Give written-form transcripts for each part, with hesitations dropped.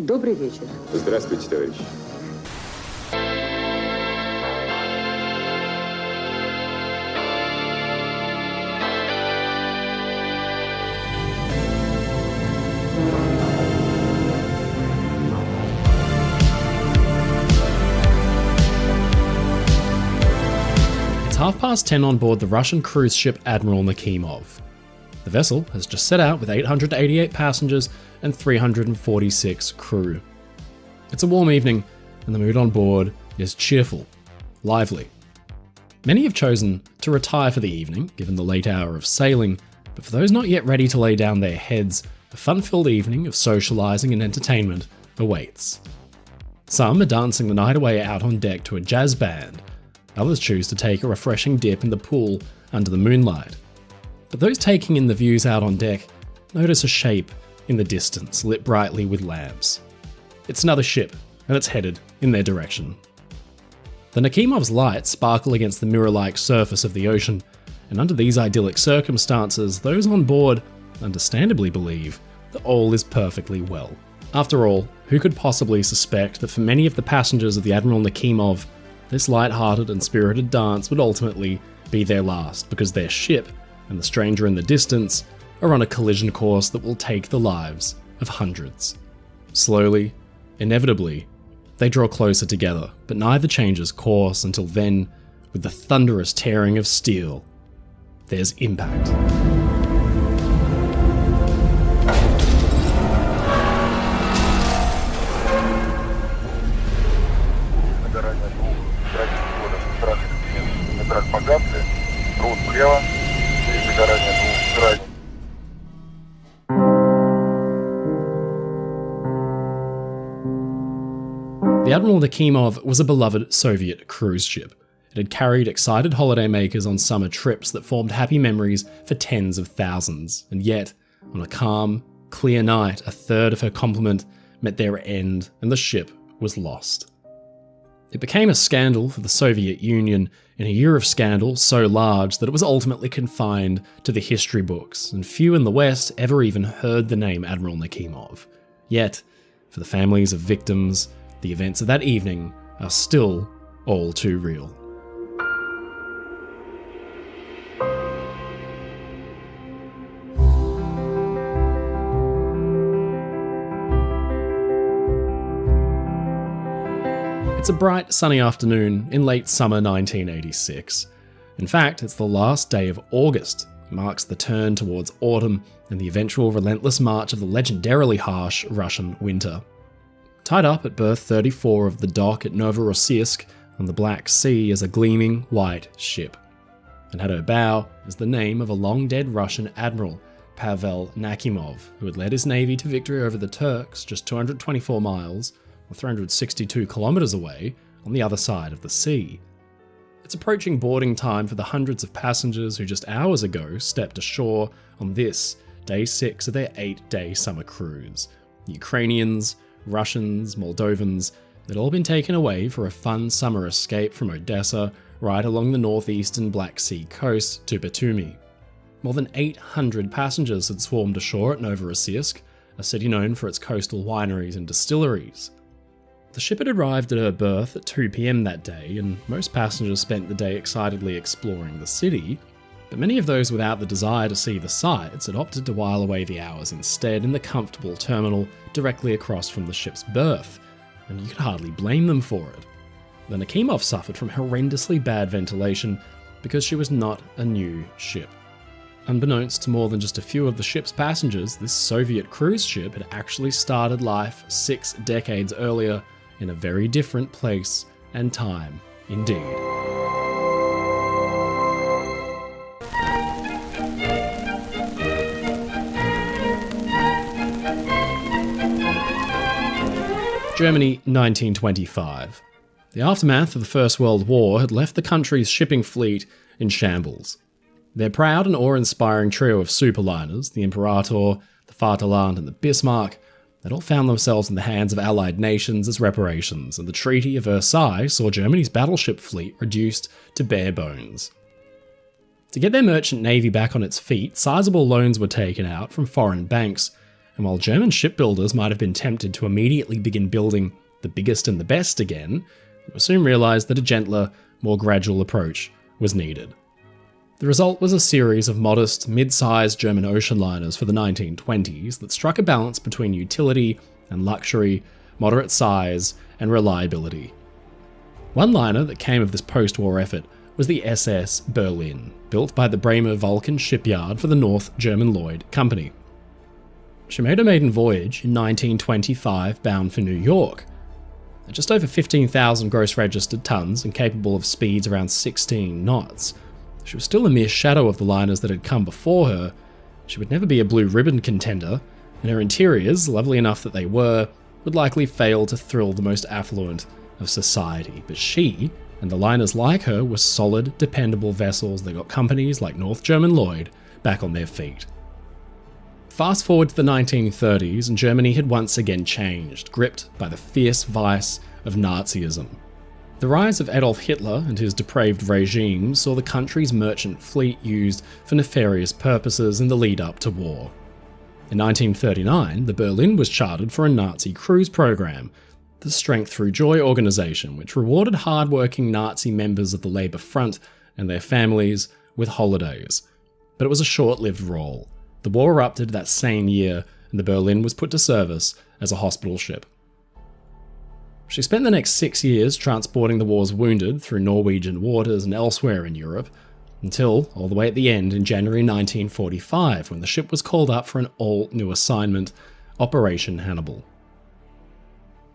Добрый вечер. Здравствуйте, товарищи. It's 10:30 on board the Russian cruise ship Admiral Nakhimov. The vessel has just set out with 888 passengers and 346 crew. It's a warm evening, and the mood on board is cheerful, lively. Many have chosen to retire for the evening, given the late hour of sailing, but for those not yet ready to lay down their heads, a fun-filled evening of socialising and entertainment awaits. Some are dancing the night away out on deck to a jazz band. Others choose to take a refreshing dip in the pool under the moonlight. But those taking in the views out on deck notice a shape in the distance lit brightly with lamps. It's another ship, and it's headed in their direction. The Nakhimov's lights sparkle against the mirror-like surface of the ocean, and under these idyllic circumstances, those on board understandably believe that all is perfectly well. After all, who could possibly suspect that for many of the passengers of the Admiral Nakhimov, this light-hearted and spirited dance would ultimately be their last, because their ship and the stranger in the distance are on a collision course that will take the lives of hundreds. Slowly, inevitably, they draw closer together, but neither changes course until then, with the thunderous tearing of steel, there's impact. The Admiral Nakhimov was a beloved Soviet cruise ship. It had carried excited holidaymakers on summer trips that formed happy memories for tens of thousands, and yet, on a calm, clear night, a third of her complement met their end and the ship was lost. It became a scandal for the Soviet Union in a year of scandal so large that it was ultimately confined to the history books, and few in the West ever even heard the name Admiral Nakhimov. Yet, for the families of victims, the events of that evening are still all too real. It's a bright, sunny afternoon in late summer 1986. In fact, it's the last day of August. It marks the turn towards autumn and the eventual relentless march of the legendarily harsh Russian winter. Tied up at berth 34 of the dock at Novorossiysk on the Black Sea is a gleaming white ship. And at her bow is the name of a long-dead Russian admiral, Pavel Nakhimov, who had led his navy to victory over the Turks just 224 miles, or 362 kilometers away, on the other side of the sea. It's approaching boarding time for the hundreds of passengers who just hours ago stepped ashore on this, day 6 of their 8-day summer cruise. Ukrainians, Russians, Moldovans, they'd all been taken away for a fun summer escape from Odessa right along the northeastern Black Sea coast to Batumi. More than 800 passengers had swarmed ashore at Novorossiysk, a city known for its coastal wineries and distilleries. The ship had arrived at her berth at 2 p.m. that day, and most passengers spent the day excitedly exploring the city, but many of those without the desire to see the sights had opted to while away the hours instead in the comfortable terminal directly across from the ship's berth, and you could hardly blame them for it. The Nakhimov suffered from horrendously bad ventilation because she was not a new ship. Unbeknownst to more than just a few of the ship's passengers, this Soviet cruise ship had actually started life 6 decades earlier in a very different place and time indeed. Germany, 1925. The aftermath of the First World War had left the country's shipping fleet in shambles. Their proud and awe-inspiring trio of superliners, the Imperator, the Vaterland, and the Bismarck, they'd all found themselves in the hands of Allied nations as reparations, and the Treaty of Versailles saw Germany's battleship fleet reduced to bare bones. To get their merchant navy back on its feet, sizable loans were taken out from foreign banks, and while German shipbuilders might have been tempted to immediately begin building the biggest and the best again, they would soon realise that a gentler, more gradual approach was needed. The result was a series of modest, mid-sized German ocean liners for the 1920s that struck a balance between utility and luxury, moderate size, and reliability. One liner that came of this post-war effort was the SS Berlin, built by the Bremer Vulcan shipyard for the North German Lloyd Company. She made her maiden voyage in 1925 bound for New York. At just over 15,000 gross registered tons and capable of speeds around 16 knots, she was still a mere shadow of the liners that had come before her. She would never be a blue ribbon contender, and her interiors, lovely enough that they were, would likely fail to thrill the most affluent of society. But she, and the liners like her, were solid, dependable vessels that got companies like North German Lloyd back on their feet. Fast forward to the 1930s, and Germany had once again changed, gripped by the fierce vice of Nazism. The rise of Adolf Hitler and his depraved regime saw the country's merchant fleet used for nefarious purposes in the lead-up to war. In 1939, the Berlin was chartered for a Nazi cruise program, the Strength Through Joy organization, which rewarded hard-working Nazi members of the Labour Front and their families with holidays. But it was a short-lived role. The war erupted that same year, and the Berlin was put to service as a hospital ship. She spent the next 6 years transporting the war's wounded through Norwegian waters and elsewhere in Europe, until all the way at the end in January 1945, when the ship was called up for an all-new assignment, Operation Hannibal.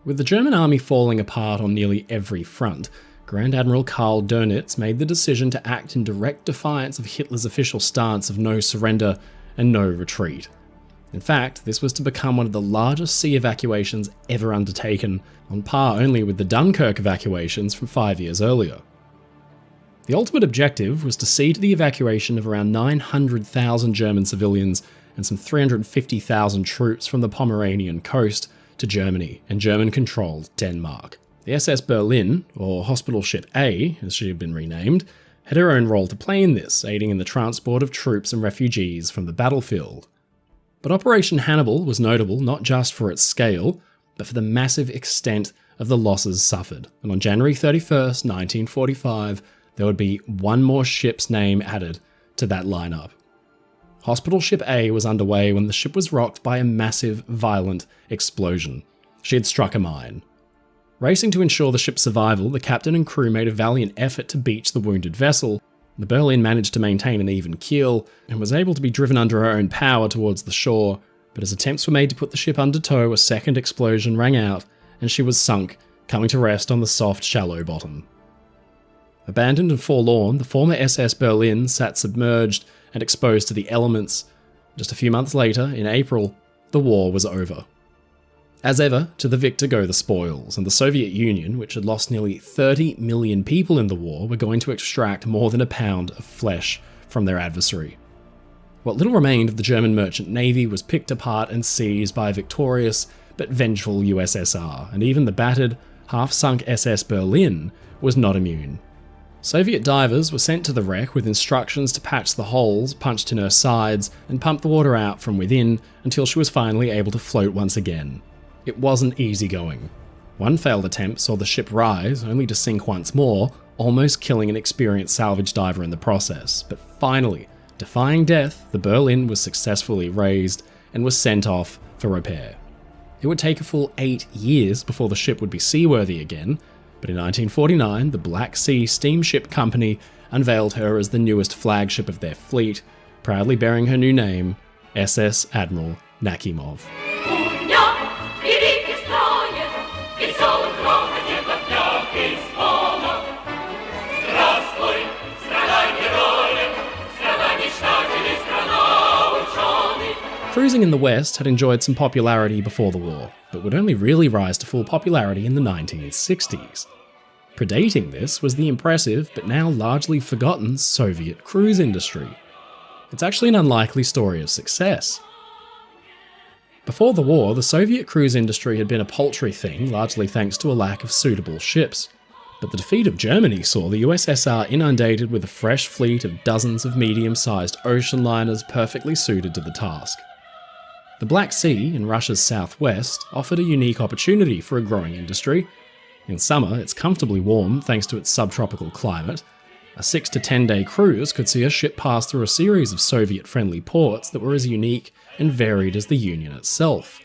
With the German army falling apart on nearly every front, Grand Admiral Karl Dönitz made the decision to act in direct defiance of Hitler's official stance of no surrender and no retreat. In fact, this was to become one of the largest sea evacuations ever undertaken, on par only with the Dunkirk evacuations from 5 years earlier. The ultimate objective was to see to the evacuation of around 900,000 German civilians and some 350,000 troops from the Pomeranian coast to Germany and German-controlled Denmark. The SS Berlin, or Hospital Ship A, as she had been renamed, had her own role to play in this, aiding in the transport of troops and refugees from the battlefield. But Operation Hannibal was notable not just for its scale, but for the massive extent of the losses suffered, and on January 31st, 1945, there would be one more ship's name added to that lineup. Hospital Ship A was underway when the ship was rocked by a massive, violent explosion. She had struck a mine. Racing to ensure the ship's survival, the captain and crew made a valiant effort to beach the wounded vessel. The Berlin managed to maintain an even keel and was able to be driven under her own power towards the shore, but as attempts were made to put the ship under tow, a second explosion rang out and she was sunk, coming to rest on the soft, shallow bottom. Abandoned and forlorn, the former SS Berlin sat submerged and exposed to the elements. Just a few months later, in April, the war was over. As ever, to the victor go the spoils, and the Soviet Union, which had lost nearly 30 million people in the war, were going to extract more than a pound of flesh from their adversary. What little remained of the German merchant navy was picked apart and seized by a victorious but vengeful USSR, and even the battered, half-sunk SS Berlin was not immune. Soviet divers were sent to the wreck with instructions to patch the holes punched in her sides and pump the water out from within until she was finally able to float once again. It wasn't easy going. One failed attempt saw the ship rise, only to sink once more, almost killing an experienced salvage diver in the process. But finally, defying death, the Berlin was successfully raised and was sent off for repair. It would take a full 8 years before the ship would be seaworthy again, but in 1949, the Black Sea Steamship Company unveiled her as the newest flagship of their fleet, proudly bearing her new name, SS Admiral Nakhimov. Cruising in the West had enjoyed some popularity before the war, but would only really rise to full popularity in the 1960s. Predating this was the impressive, but now largely forgotten, Soviet cruise industry. It's actually an unlikely story of success. Before the war, the Soviet cruise industry had been a paltry thing, largely thanks to a lack of suitable ships. But the defeat of Germany saw the USSR inundated with a fresh fleet of dozens of medium-sized ocean liners perfectly suited to the task. The Black Sea, in Russia's southwest, offered a unique opportunity for a growing industry. In summer, it's comfortably warm thanks to its subtropical climate. A 6 to 10 day cruise could see a ship pass through a series of Soviet-friendly ports that were as unique and varied as the Union itself.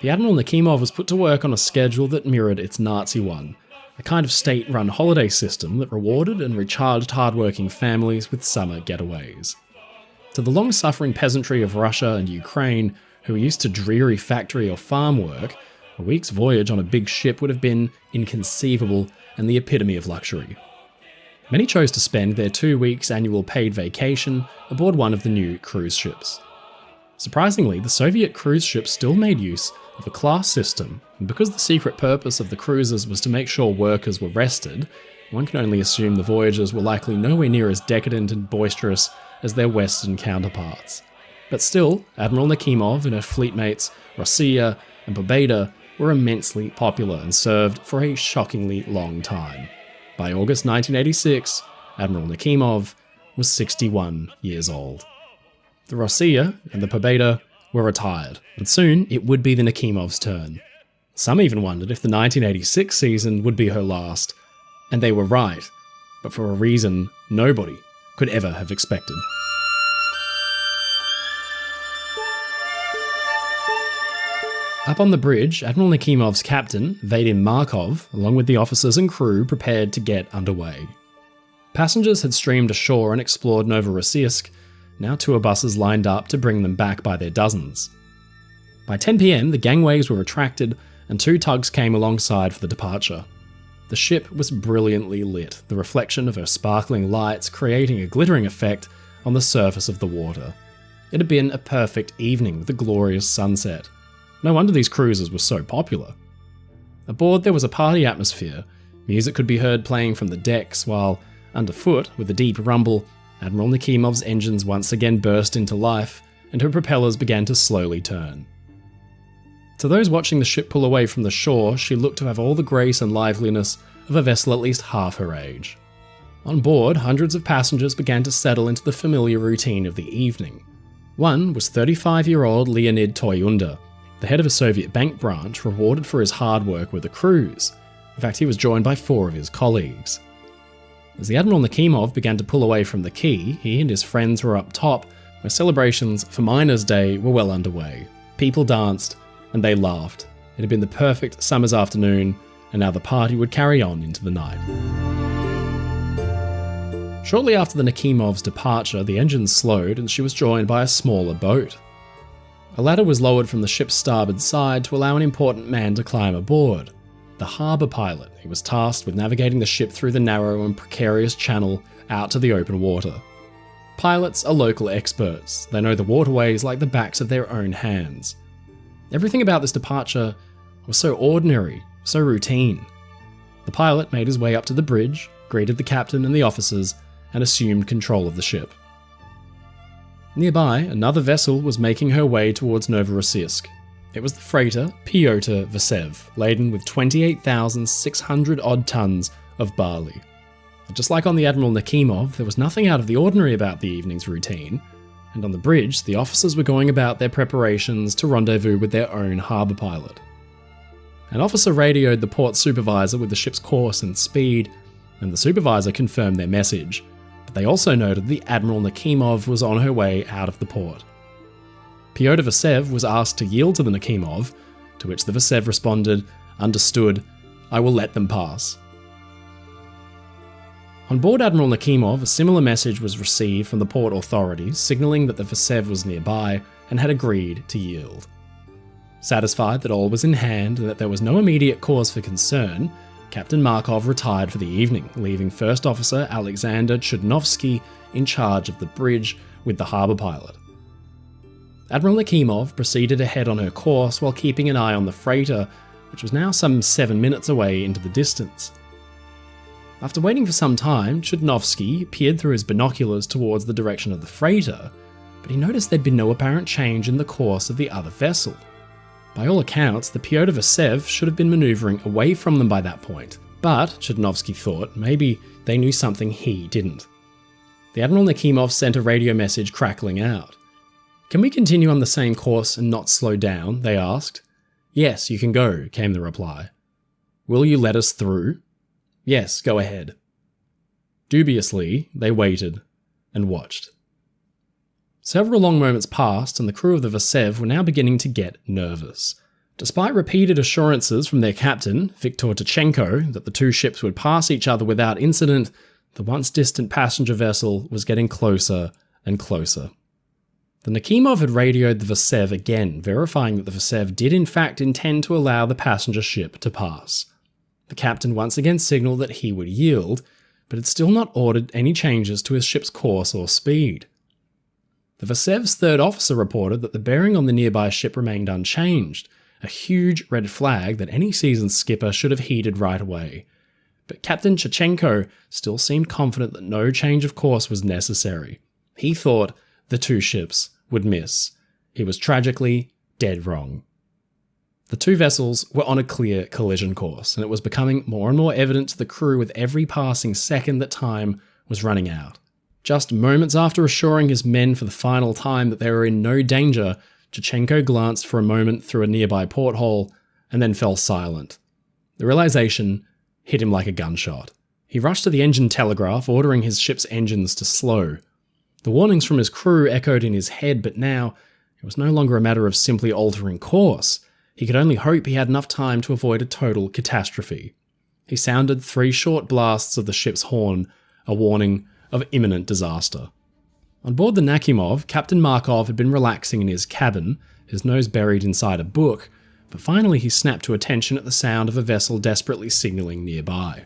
The Admiral Nakhimov was put to work on a schedule that mirrored its Nazi one, a kind of state-run holiday system that rewarded and recharged hard-working families with summer getaways. To the long-suffering peasantry of Russia and Ukraine, who were used to dreary factory or farm work, a week's voyage on a big ship would have been inconceivable and the epitome of luxury. Many chose to spend their 2 weeks annual paid vacation aboard one of the new cruise ships. Surprisingly, the Soviet cruise ships still made use of a class system, and because the secret purpose of the cruises was to make sure workers were rested, one can only assume the voyagers were likely nowhere near as decadent and boisterous as their Western counterparts. But still, Admiral Nakhimov and her fleetmates, Rossiya and Pobeda, were immensely popular and served for a shockingly long time. By August 1986, Admiral Nakhimov was 61 years old. The Rossiya and the Pobeda were retired, and soon it would be the Nakhimov's turn. Some even wondered if the 1986 season would be her last, and they were right, but for a reason nobody could ever have expected. Up on the bridge, Admiral Nakhimov's captain, Vadim Markov, along with the officers and crew, prepared to get underway. Passengers had streamed ashore and explored Novorossiysk. Now tour buses lined up to bring them back by their dozens. By 10 PM, the gangways were retracted and 2 tugs came alongside for the departure. The ship was brilliantly lit, the reflection of her sparkling lights creating a glittering effect on the surface of the water. It had been a perfect evening with a glorious sunset. No wonder these cruises were so popular. Aboard there was a party atmosphere. Music could be heard playing from the decks, while underfoot, with a deep rumble, Admiral Nakhimov's engines once again burst into life, and her propellers began to slowly turn. To those watching the ship pull away from the shore, she looked to have all the grace and liveliness of a vessel at least half her age. On board, hundreds of passengers began to settle into the familiar routine of the evening. One was 35-year-old Leonid Toyunda, the head of a Soviet bank branch, rewarded for his hard work with the cruise. In fact, he was joined by 4 of his colleagues. As the Admiral Nakhimov began to pull away from the quay, he and his friends were up top, where celebrations for Miners' Day were well underway. People danced, and they laughed. It had been the perfect summer's afternoon, and now the party would carry on into the night. Shortly after the Nakhimov's departure, the engines slowed and she was joined by a smaller boat. A ladder was lowered from the ship's starboard side to allow an important man to climb aboard. The harbour pilot, who was tasked with navigating the ship through the narrow and precarious channel out to the open water. Pilots are local experts. They know the waterways like the backs of their own hands. Everything about this departure was so ordinary, so routine. The pilot made his way up to the bridge, greeted the captain and the officers, and assumed control of the ship. Nearby, another vessel was making her way towards Novorossiysk. It was the freighter Pyotr Vasev, laden with 28,600 odd tons of barley. Just like on the Admiral Nakhimov, there was nothing out of the ordinary about the evening's routine, and on the bridge, the officers were going about their preparations to rendezvous with their own harbour pilot. An officer radioed the port supervisor with the ship's course and speed, and the supervisor confirmed their message, but they also noted the Admiral Nakhimov was on her way out of the port. Pyotr Vasev was asked to yield to the Nakhimov, to which the Vasev responded, "Understood, I will let them pass." On board Admiral Nakhimov, a similar message was received from the port authorities, signalling that the Vasev was nearby and had agreed to yield. Satisfied that all was in hand and that there was no immediate cause for concern, Captain Markov retired for the evening, leaving First Officer Alexander Chudnovsky in charge of the bridge with the harbour pilot. Admiral Nakhimov proceeded ahead on her course while keeping an eye on the freighter, which was now some 7 minutes away into the distance. After waiting for some time, Chudnovsky peered through his binoculars towards the direction of the freighter, but he noticed there'd been no apparent change in the course of the other vessel. By all accounts, the Pyotr Vasev should have been manoeuvring away from them by that point, but, Chudnovsky thought, maybe they knew something he didn't. The Admiral Nakhimov sent a radio message crackling out. "Can we continue on the same course and not slow down?" they asked. "Yes, you can go," came the reply. "Will you let us through?" "Yes, go ahead." Dubiously, they waited and watched. Several long moments passed, and the crew of the Vesev were now beginning to get nervous. Despite repeated assurances from their captain, Viktor Tichenko, that the two ships would pass each other without incident, the once distant passenger vessel was getting closer and closer. The Nakhimov had radioed the Vesev again, verifying that the Vesev did in fact intend to allow the passenger ship to pass. The captain once again signalled that he would yield, but had still not ordered any changes to his ship's course or speed. The Vesev's third officer reported that the bearing on the nearby ship remained unchanged, a huge red flag that any seasoned skipper should have heeded right away. But Captain Tichenko still seemed confident that no change of course was necessary. He thought the two ships would miss. He was tragically dead wrong. The two vessels were on a clear collision course, and it was becoming more and more evident to the crew with every passing second that time was running out. Just moments after assuring his men for the final time that they were in no danger, Tichenko glanced for a moment through a nearby porthole and then fell silent. The realization hit him like a gunshot. He rushed to the engine telegraph, ordering his ship's engines to slow. The warnings from his crew echoed in his head, but now it was no longer a matter of simply altering course. He could only hope he had enough time to avoid a total catastrophe. He sounded 3 short blasts of the ship's horn, a warning of imminent disaster. On board the Nakhimov, Captain Markov had been relaxing in his cabin, his nose buried inside a book, but finally he snapped to attention at the sound of a vessel desperately signalling nearby.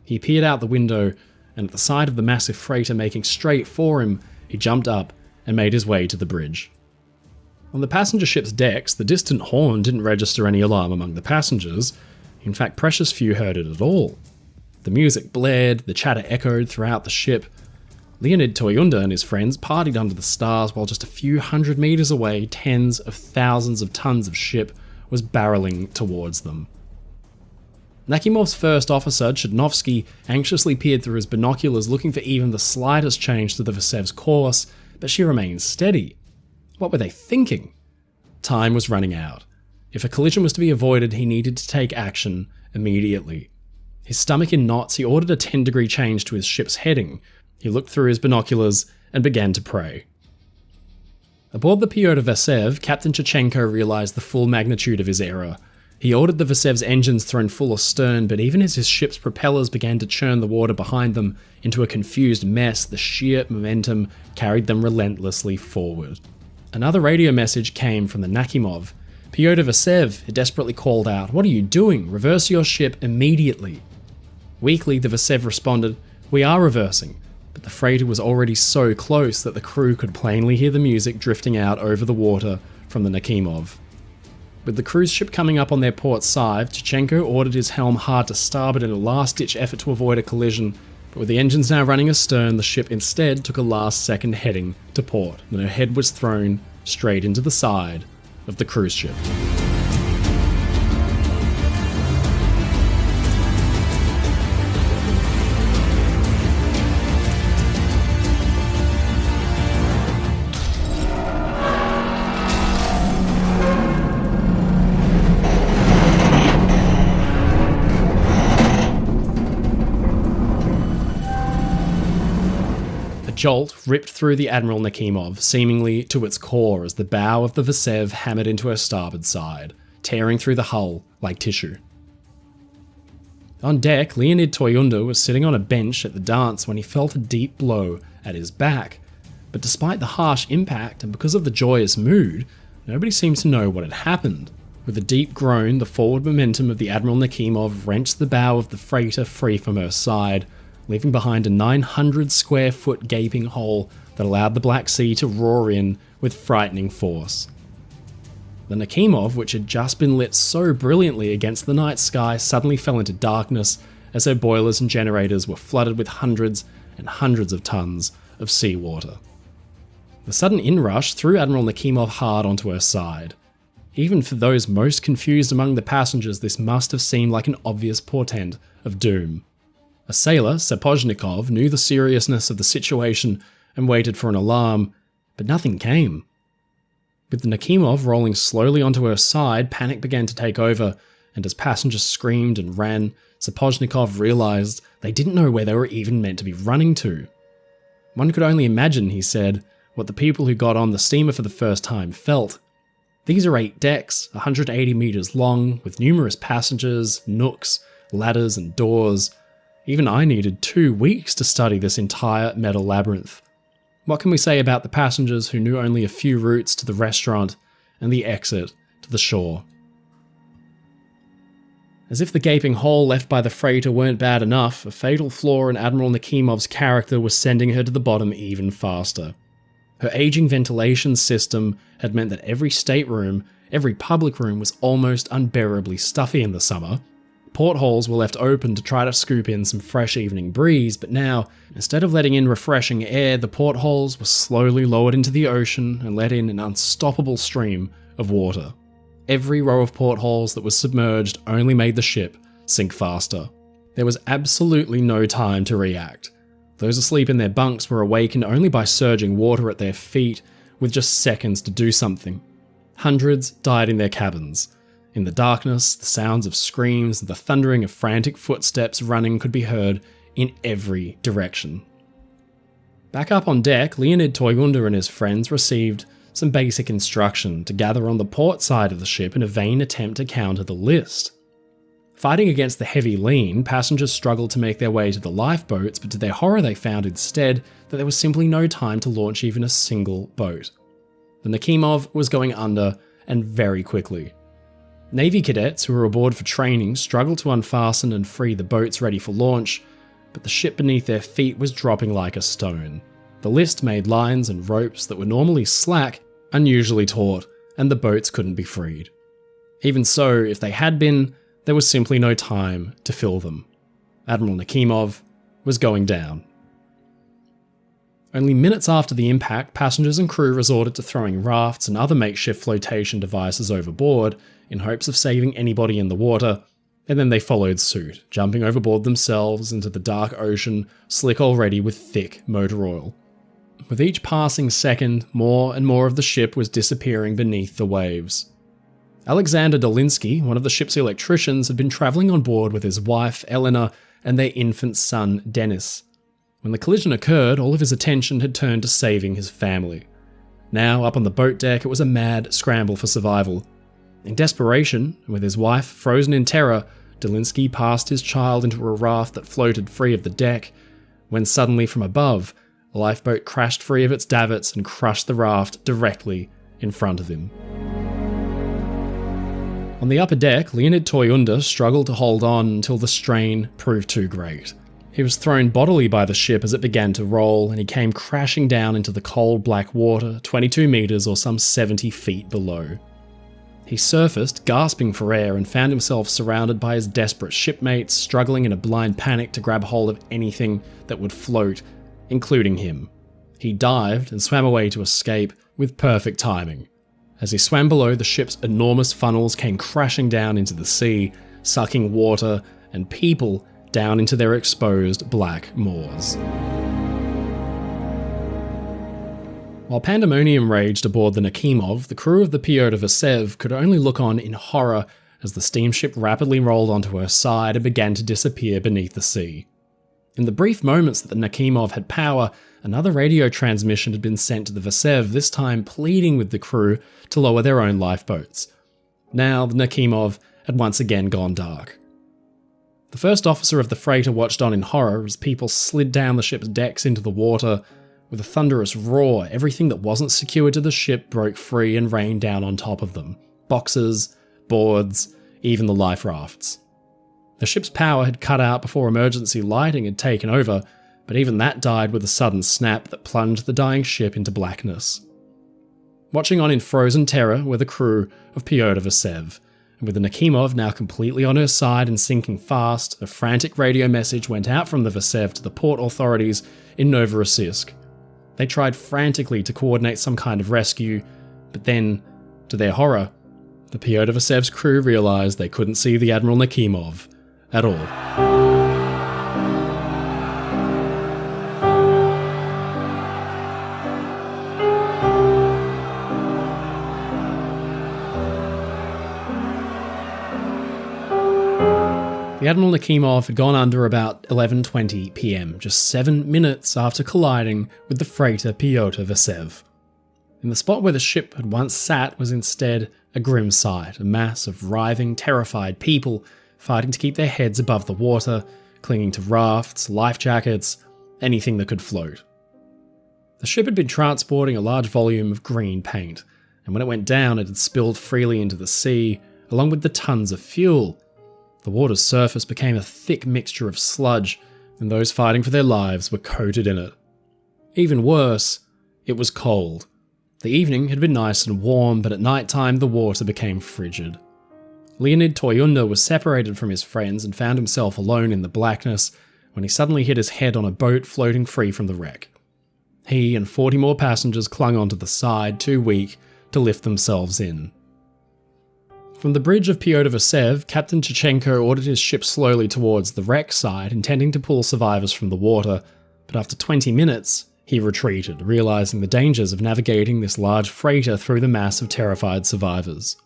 He peered out the window, and at the sight of the massive freighter making straight for him, he jumped up and made his way to the bridge. On the passenger ship's decks, the distant horn didn't register any alarm among the passengers. In fact, precious few heard it at all. The music blared, the chatter echoed throughout the ship. Leonid Toyunda and his friends partied under the stars while just a few hundred meters away, tens of thousands of tons of ship was barreling towards them. Nakhimov's first officer, Chudnovsky, anxiously peered through his binoculars looking for even the slightest change to the Vesev's course, but she remained steady. What were they thinking? Time was running out. If a collision was to be avoided, he needed to take action immediately. His stomach in knots, he ordered a 10-degree change to his ship's heading. He looked through his binoculars and began to pray. Aboard the Pyotr Vesev, Captain Tichenko realized the full magnitude of his error. He ordered the Vesev's engines thrown full astern, but even as his ship's propellers began to churn the water behind them into a confused mess, the sheer momentum carried them relentlessly forward. Another radio message came from the Nakhimov. "Pyotr Vesev," it desperately called out, "what are you doing? Reverse your ship immediately." Weakly, the Vesev responded, "We are reversing," but the freighter was already so close that the crew could plainly hear the music drifting out over the water from the Nakhimov. With the cruise ship coming up on their port side, Tichenko ordered his helm hard to starboard in a last-ditch effort to avoid a collision, but with the engines now running astern, the ship instead took a last-second heading to port, and her head was thrown straight into the side of the cruise ship. Jolt ripped through the Admiral Nakhimov, seemingly to its core as the bow of the Vesev hammered into her starboard side, tearing through the hull like tissue. On deck, Leonid Toyunda was sitting on a bench at the dance when he felt a deep blow at his back. But despite the harsh impact and because of the joyous mood, nobody seemed to know what had happened. With a deep groan, the forward momentum of the Admiral Nakhimov wrenched the bow of the freighter free from her side, leaving behind a 900 square foot gaping hole that allowed the Black Sea to roar in with frightening force. The Nakhimov, which had just been lit so brilliantly against the night sky, suddenly fell into darkness as her boilers and generators were flooded with hundreds and hundreds of tons of seawater. The sudden inrush threw Admiral Nakhimov hard onto her side. Even for those most confused among the passengers, this must have seemed like an obvious portent of doom. A sailor, Sapozhnikov, knew the seriousness of the situation and waited for an alarm, but nothing came. With the Nakimov rolling slowly onto her side, panic began to take over, and as passengers screamed and ran, Sapochnikov realised they didn't know where they were even meant to be running to. One could only imagine, he said, what the people who got on the steamer for the first time felt. These are 8 decks, 180 metres long, with numerous passengers, nooks, ladders and doors. Even I needed 2 weeks to study this entire metal labyrinth. What can we say about the passengers who knew only a few routes to the restaurant and the exit to the shore? As if the gaping hole left by the freighter weren't bad enough, a fatal flaw in Admiral Nakimov's character was sending her to the bottom even faster. Her aging ventilation system had meant that every stateroom, every public room was almost unbearably stuffy in the summer. Portholes were left open to try to scoop in some fresh evening breeze, but now, instead of letting in refreshing air, the portholes were slowly lowered into the ocean and let in an unstoppable stream of water. Every row of portholes that was submerged only made the ship sink faster. There was absolutely no time to react. Those asleep in their bunks were awakened only by surging water at their feet, with just seconds to do something. Hundreds died in their cabins. In the darkness, the sounds of screams and the thundering of frantic footsteps running could be heard in every direction. Back up on deck, Leonid Toyunda and his friends received some basic instruction to gather on the port side of the ship in a vain attempt to counter the list. Fighting against the heavy lean, passengers struggled to make their way to the lifeboats, but to their horror they found instead that there was simply no time to launch even a single boat. The Nakimov was going under, and very quickly. Navy cadets who were aboard for training struggled to unfasten and free the boats ready for launch, but the ship beneath their feet was dropping like a stone. The list made lines and ropes that were normally slack unusually taut, and the boats couldn't be freed. Even so, if they had been, there was simply no time to fill them. Admiral Nakimov was going down. Only minutes after the impact, passengers and crew resorted to throwing rafts and other makeshift flotation devices overboard in hopes of saving anybody in the water, and then they followed suit, jumping overboard themselves into the dark ocean, slick already with thick motor oil. With each passing second, more and more of the ship was disappearing beneath the waves. Alexander Dolinsky, one of the ship's electricians, had been travelling on board with his wife, Elena, and their infant son, Denis. When the collision occurred, all of his attention had turned to saving his family. Now, up on the boat deck, it was a mad scramble for survival. In desperation, and with his wife frozen in terror, Dolinsky passed his child into a raft that floated free of the deck, when suddenly from above, a lifeboat crashed free of its davits and crushed the raft directly in front of him. On the upper deck, Leonid Toyunda struggled to hold on until the strain proved too great. He was thrown bodily by the ship as it began to roll, and he came crashing down into the cold black water 22 metres or some 70 feet below. He surfaced, gasping for air, and found himself surrounded by his desperate shipmates, struggling in a blind panic to grab hold of anything that would float, including him. He dived and swam away to escape with perfect timing. As he swam below, the ship's enormous funnels came crashing down into the sea, sucking water and people down into their exposed black maws. While pandemonium raged aboard the Nakimov, the crew of the Pyotr Vasev could only look on in horror as the steamship rapidly rolled onto her side and began to disappear beneath the sea. In the brief moments that the Nakimov had power, another radio transmission had been sent to the Vasev, this time pleading with the crew to lower their own lifeboats. Now the Nakimov had once again gone dark. The first officer of the freighter watched on in horror as people slid down the ship's decks into the water. With a thunderous roar, everything that wasn't secured to the ship broke free and rained down on top of them. Boxes, boards, even the life rafts. The ship's power had cut out before emergency lighting had taken over, but even that died with a sudden snap that plunged the dying ship into blackness. Watching on in frozen terror were the crew of Pyotr Vasev, and with the Nakimov now completely on her side and sinking fast, a frantic radio message went out from the Vasev to the port authorities in Novorossiysk. They tried frantically to coordinate some kind of rescue, but then, to their horror, the Pyotr Vasev's crew realised they couldn't see the Admiral Nakimov at all. The Admiral Nakimov had gone under about 11:20 p.m, just 7 minutes after colliding with the freighter Pyotr Vasev. In the spot where the ship had once sat was instead a grim sight, a mass of writhing, terrified people fighting to keep their heads above the water, clinging to rafts, life jackets, anything that could float. The ship had been transporting a large volume of green paint, and when it went down it had spilled freely into the sea, along with the tons of fuel. The water's surface became a thick mixture of sludge, and those fighting for their lives were coated in it. Even worse, it was cold. The evening had been nice and warm, but at night time the water became frigid. Leonid Toyunda was separated from his friends and found himself alone in the blackness when he suddenly hit his head on a boat floating free from the wreck. He and 40 more passengers clung onto the side, too weak to lift themselves in. From the bridge of Pyotr Vasev, Captain Chichenko ordered his ship slowly towards the wreck side, intending to pull survivors from the water, but after 20 minutes, he retreated, realizing the dangers of navigating this large freighter through the mass of terrified survivors.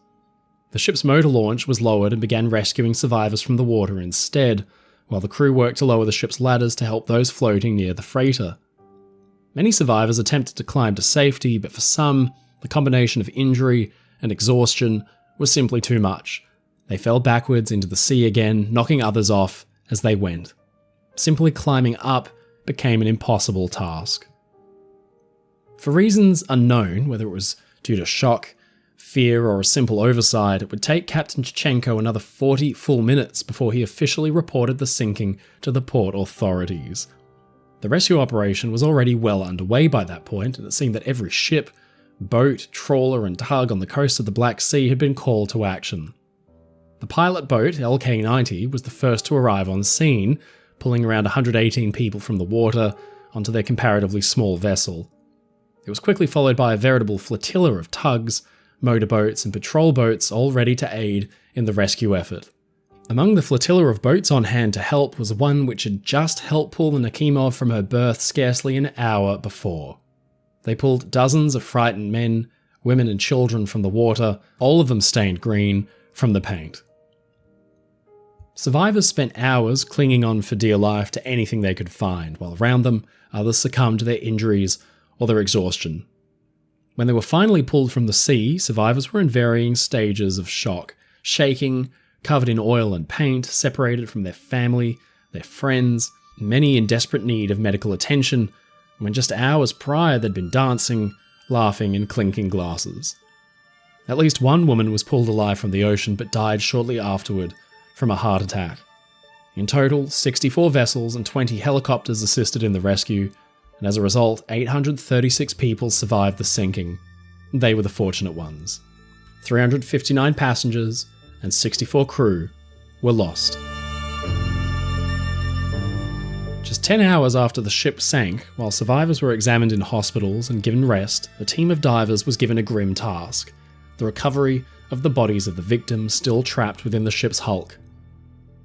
The ship's motor launch was lowered and began rescuing survivors from the water instead, while the crew worked to lower the ship's ladders to help those floating near the freighter. Many survivors attempted to climb to safety, but for some, the combination of injury and exhaustion was simply too much. They fell backwards into the sea again, knocking others off as they went. Simply climbing up became an impossible task. For reasons unknown, whether it was due to shock, fear, or a simple oversight, it would take Captain Chichenko another 40 full minutes before he officially reported the sinking to the port authorities. The rescue operation was already well underway by that point, and it seemed that every ship, boat, trawler, and tug on the coast of the Black Sea had been called to action. The pilot boat, LK-90, was the first to arrive on scene, pulling around 118 people from the water onto their comparatively small vessel. It was quickly followed by a veritable flotilla of tugs, motorboats, and patrol boats all ready to aid in the rescue effort. Among the flotilla of boats on hand to help was one which had just helped pull the Nakimov from her berth scarcely an hour before. They pulled dozens of frightened men, women and children from the water, all of them stained green from the paint. Survivors spent hours clinging on for dear life to anything they could find, while around them others succumbed to their injuries or their exhaustion. When they were finally pulled from the sea, survivors were in varying stages of shock, shaking, covered in oil and paint, separated from their family, their friends, many in desperate need of medical attention, when just hours prior they'd been dancing, laughing, and clinking glasses. At least one woman was pulled alive from the ocean but died shortly afterward from a heart attack. In total, 64 vessels and 20 helicopters assisted in the rescue, and as a result, 836 people survived the sinking. They were the fortunate ones. 359 passengers and 64 crew were lost. Just 10 hours after the ship sank, while survivors were examined in hospitals and given rest, a team of divers was given a grim task: the recovery of the bodies of the victims still trapped within the ship's hulk.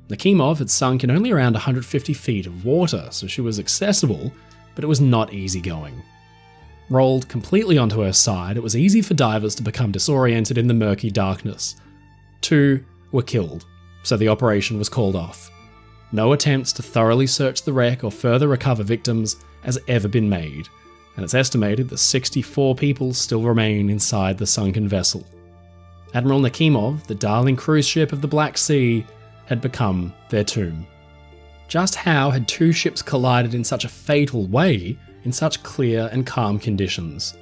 Nakimov had sunk in only around 150 feet of water, so she was accessible, but it was not easy going. Rolled completely onto her side, it was easy for divers to become disoriented in the murky darkness. 2 were killed, so the operation was called off. No attempts to thoroughly search the wreck or further recover victims has ever been made, and it's estimated that 64 people still remain inside the sunken vessel. Admiral Nakimov, the darling cruise ship of the Black Sea, had become their tomb. Just how had 2 ships collided in such a fatal way in such clear and calm conditions?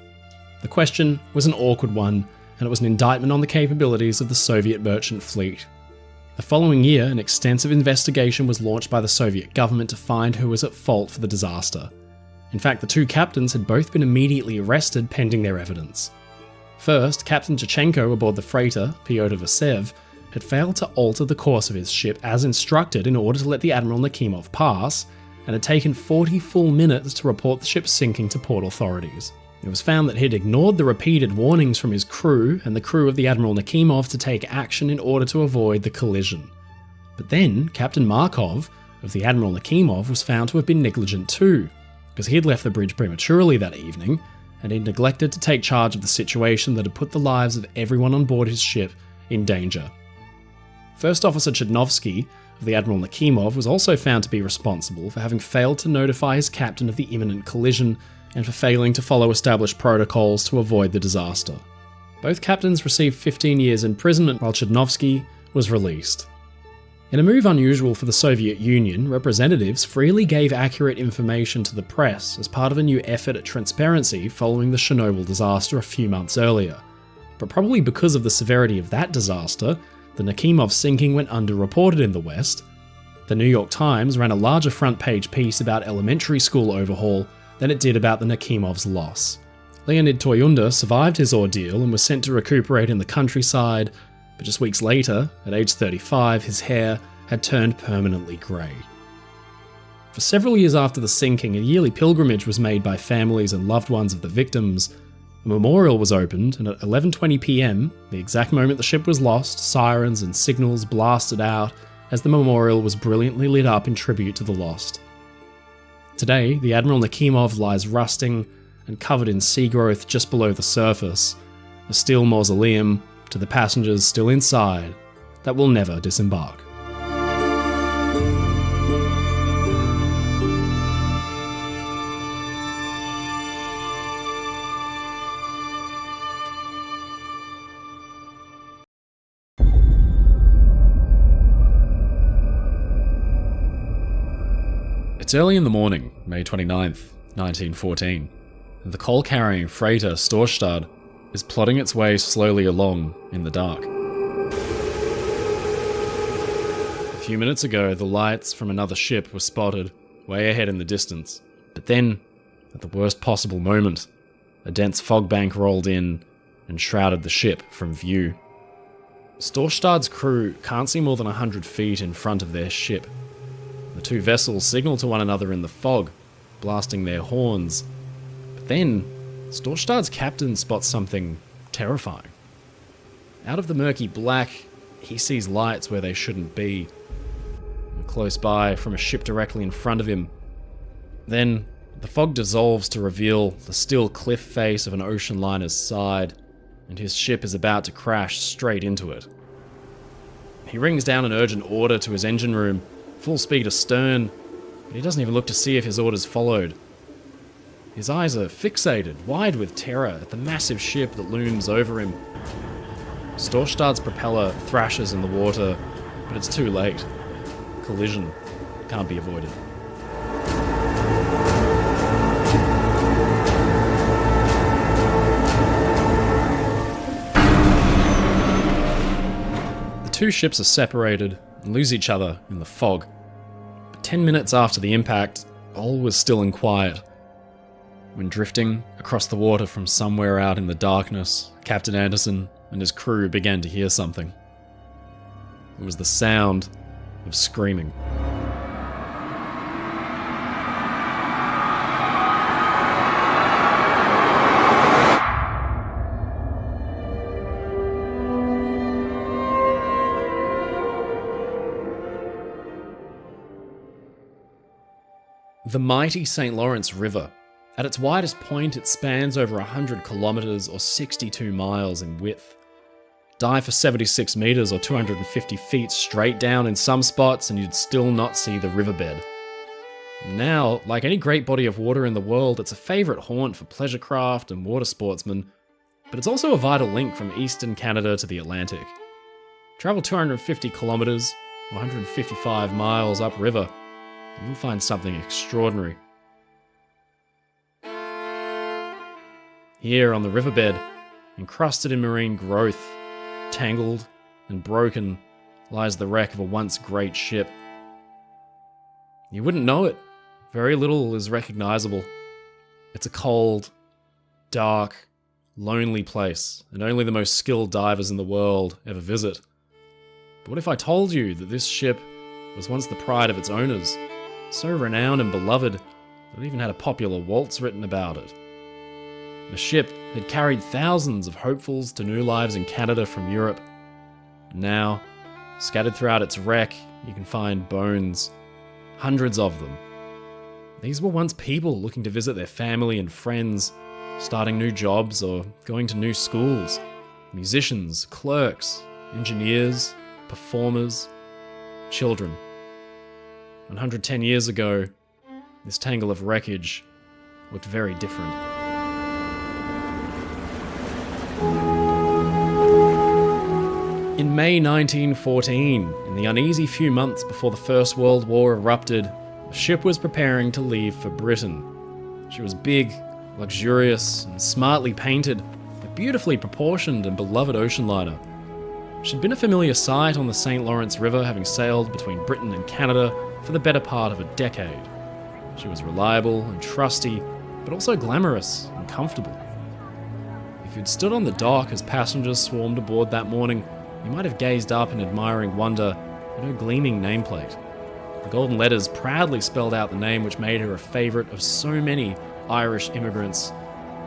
The question was an awkward one, and it was an indictment on the capabilities of the Soviet merchant fleet. The following year, an extensive investigation was launched by the Soviet government to find who was at fault for the disaster. In fact, the 2 captains had both been immediately arrested pending their evidence. First, Captain Chichenko aboard the freighter, Pyotr Vasev, had failed to alter the course of his ship as instructed in order to let the Admiral Nakimov pass, and had taken 40 full minutes to report the ship sinking to port authorities. It was found that he'd ignored the repeated warnings from his crew and the crew of the Admiral Nakimov to take action in order to avoid the collision. But then, Captain Markov of the Admiral Nakimov was found to have been negligent too, because he had left the bridge prematurely that evening, and he'd neglected to take charge of the situation that had put the lives of everyone on board his ship in danger. First Officer Chudnovsky The Admiral Nakimov was also found to be responsible for having failed to notify his captain of the imminent collision and for failing to follow established protocols to avoid the disaster. Both captains received 15 years imprisonment while Chudnovsky was released. In a move unusual for the Soviet Union, representatives freely gave accurate information to the press as part of a new effort at transparency following the Chernobyl disaster a few months earlier. But probably because of the severity of that disaster, the Nakimov sinking went underreported in the West. The New York Times ran a larger front-page piece about elementary school overhaul than it did about the Nakimov's loss. Leonid Toyunda survived his ordeal and was sent to recuperate in the countryside, but just weeks later, at age 35, his hair had turned permanently grey. For several years after the sinking, a yearly pilgrimage was made by families and loved ones of the victims. A memorial was opened, and at 11:20 p.m, the exact moment the ship was lost, sirens and signals blasted out as the memorial was brilliantly lit up in tribute to the lost. Today, the Admiral Nakimov lies rusting and covered in sea growth just below the surface, a steel mausoleum to the passengers still inside that will never disembark. It's early in the morning, May 29th, 1914, and the coal-carrying freighter Stortstad is plodding its way slowly along in the dark. A few minutes ago, the lights from another ship were spotted way ahead in the distance, but then, at the worst possible moment, a dense fog bank rolled in and shrouded the ship from view. Stortstad's crew can't see more than 100 feet in front of their ship. The two vessels signal to one another in the fog, blasting their horns. But then, Stortstad's captain spots something terrifying. Out of the murky black, he sees lights where they shouldn't be. And close by, from a ship directly in front of him. Then, the fog dissolves to reveal the still cliff face of an Oceanliner's side, and his ship is about to crash straight into it. He rings down an urgent order to his engine room, full speed astern, but he doesn't even look to see if his orders followed. His eyes are fixated, wide with terror, at the massive ship that looms over him. Stortstad's propeller thrashes in the water, but it's too late. Collision can't be avoided. The two ships are separated and lose each other in the fog. But 10 minutes after the impact, all was still and quiet. When drifting across the water from somewhere out in the darkness, Captain Anderson and his crew began to hear something. It was the sound of screaming. The mighty St. Lawrence River. At its widest point, it spans over 100 kilometers or 62 miles in width. Dive for 76 meters or 250 feet straight down in some spots and you'd still not see the riverbed. Now, like any great body of water in the world, it's a favorite haunt for pleasure craft and water sportsmen, but it's also a vital link from eastern Canada to the Atlantic. Travel 250 kilometers, 155 miles upriver, and you'll find something extraordinary. Here on the riverbed, encrusted in marine growth, tangled and broken, lies the wreck of a once great ship. You wouldn't know it. Very little is recognizable. It's a cold, dark, lonely place, and only the most skilled divers in the world ever visit. But what if I told you that this ship was once the pride of its owners, so renowned and beloved that it even had a popular waltz written about it? The ship had carried thousands of hopefuls to new lives in Canada from Europe. Now, scattered throughout its wreck, you can find bones, hundreds of them. These were once people looking to visit their family and friends, starting new jobs or going to new schools. Musicians, clerks, engineers, performers, children. 110 years ago, this tangle of wreckage looked very different. In May 1914, in the uneasy few months before the First World War erupted, a ship was preparing to leave for Britain. She was big, luxurious, and smartly painted, a beautifully proportioned and beloved ocean liner. She'd been a familiar sight on the St. Lawrence River, having sailed between Britain and Canada for the better part of a decade. She was reliable and trusty, but also glamorous and comfortable. If you'd stood on the dock as passengers swarmed aboard that morning, you might have gazed up in admiring wonder at her gleaming nameplate. The golden letters proudly spelled out the name which made her a favourite of so many Irish immigrants.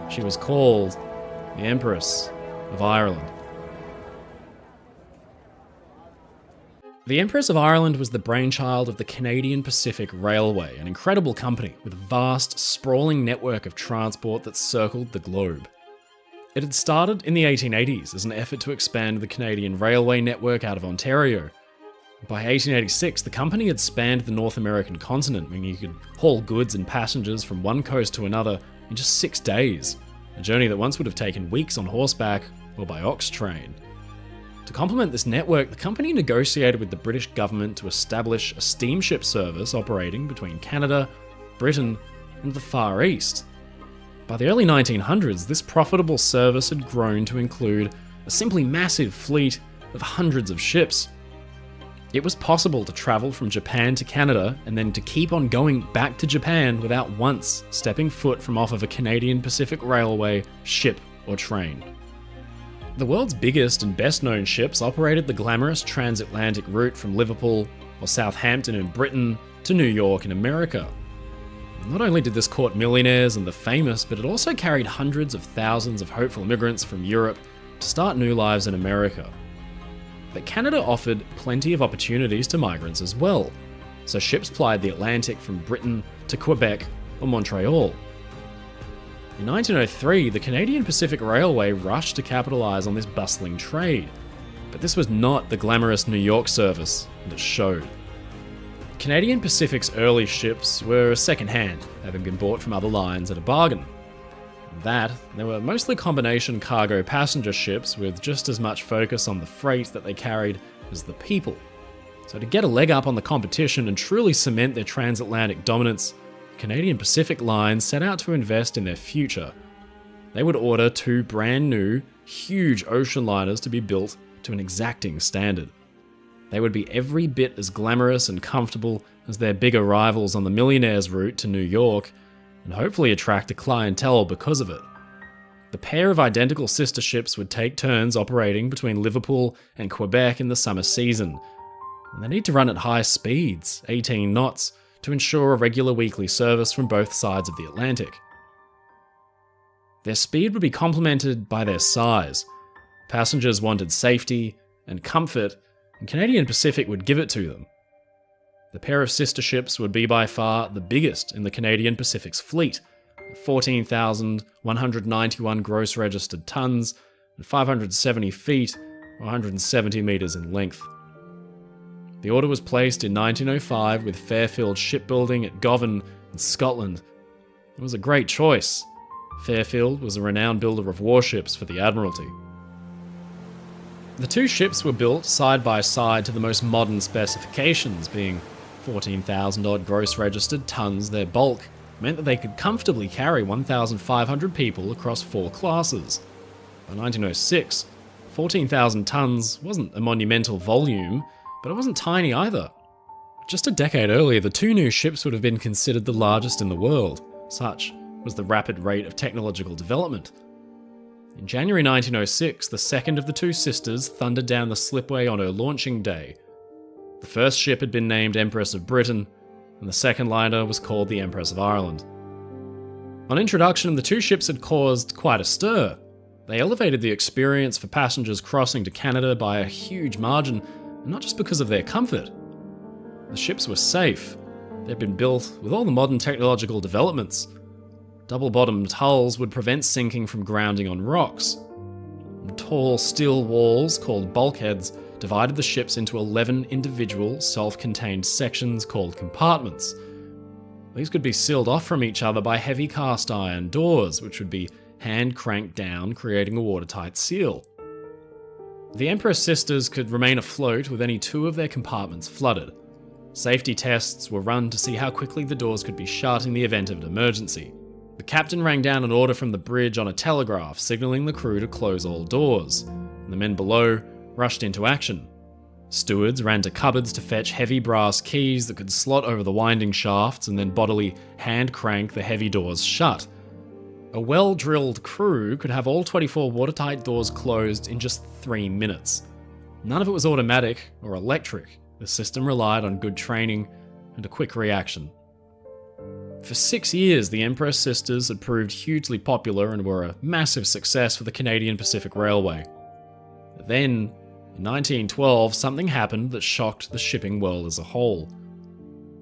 She was called the Empress of Ireland. The Empress of Ireland was the brainchild of the Canadian Pacific Railway, an incredible company with a vast, sprawling network of transport that circled the globe. It had started in the 1880s as an effort to expand the Canadian railway network out of Ontario. By 1886, the company had spanned the North American continent, meaning you could haul goods and passengers from one coast to another in just 6 days, a journey that once would have taken weeks on horseback or by ox train. To complement this network, the company negotiated with the British government to establish a steamship service operating between Canada, Britain, and the Far East. By the early 1900s, this profitable service had grown to include a simply massive fleet of hundreds of ships. It was possible to travel from Japan to Canada and then to keep on going back to Japan without once stepping foot from off of a Canadian Pacific Railway ship or train. The world's biggest and best-known ships operated the glamorous transatlantic route from Liverpool or Southampton in Britain to New York in America. Not only did this court millionaires and the famous, but it also carried hundreds of thousands of hopeful immigrants from Europe to start new lives in America. But Canada offered plenty of opportunities to migrants as well, so ships plied the Atlantic from Britain to Quebec or Montreal. In 1903, the Canadian Pacific Railway rushed to capitalise on this bustling trade, but this was not the glamorous New York service that showed. Canadian Pacific's early ships were second-hand, having been bought from other lines at a bargain. They were mostly combination cargo passenger ships with just as much focus on the freight that they carried as the people. So to get a leg up on the competition and truly cement their transatlantic dominance, Canadian Pacific lines set out to invest in their future. They would order 2 brand new, huge ocean liners to be built to an exacting standard. They would be every bit as glamorous and comfortable as their bigger rivals on the millionaire's route to New York, and hopefully attract a clientele because of it. The pair of identical sister ships would take turns operating between Liverpool and Quebec in the summer season, and they need to run at high speeds, 18 knots, to ensure a regular weekly service from both sides of the Atlantic. Their speed would be complemented by their size. Passengers wanted safety and comfort, and Canadian Pacific would give it to them. The pair of sister ships would be by far the biggest in the Canadian Pacific's fleet, 14,191 gross registered tons and 570 feet, or 170 metres in length. The order was placed in 1905 with Fairfield Shipbuilding at Govan in Scotland. It was a great choice. Fairfield was a renowned builder of warships for the Admiralty. The 2 ships were built side by side to the most modern specifications, being 14,000 odd gross registered tons. Their bulk meant that they could comfortably carry 1,500 people across 4 classes. By 1906, 14,000 tons wasn't a monumental volume, but it wasn't tiny either. Just a decade earlier, the 2 new ships would have been considered the largest in the world. Such was the rapid rate of technological development. In January 1906, the second of the 2 sisters thundered down the slipway on her launching day. The first ship had been named Empress of Britain, and the second liner was called the Empress of Ireland. On introduction, the 2 ships had caused quite a stir. They elevated the experience for passengers crossing to Canada by a huge margin, and not just because of their comfort. The ships were safe. They'd been built with all the modern technological developments. Double-bottomed hulls would prevent sinking from grounding on rocks. And tall steel walls, called bulkheads, divided the ships into 11 individual, self-contained sections called compartments. These could be sealed off from each other by heavy cast iron doors, which would be hand cranked down, creating a watertight seal. The Empress sisters could remain afloat with any 2 of their compartments flooded. Safety tests were run to see how quickly the doors could be shut in the event of an emergency. The captain rang down an order from the bridge on a telegraph, signalling the crew to close all doors, and the men below rushed into action. Stewards ran to cupboards to fetch heavy brass keys that could slot over the winding shafts and then bodily hand crank the heavy doors shut. A well-drilled crew could have all 24 watertight doors closed in just 3 minutes. None of it was automatic or electric. The system relied on good training and a quick reaction. For 6 years, the Empress sisters had proved hugely popular and were a massive success for the Canadian Pacific Railway. But then, in 1912, something happened that shocked the shipping world as a whole.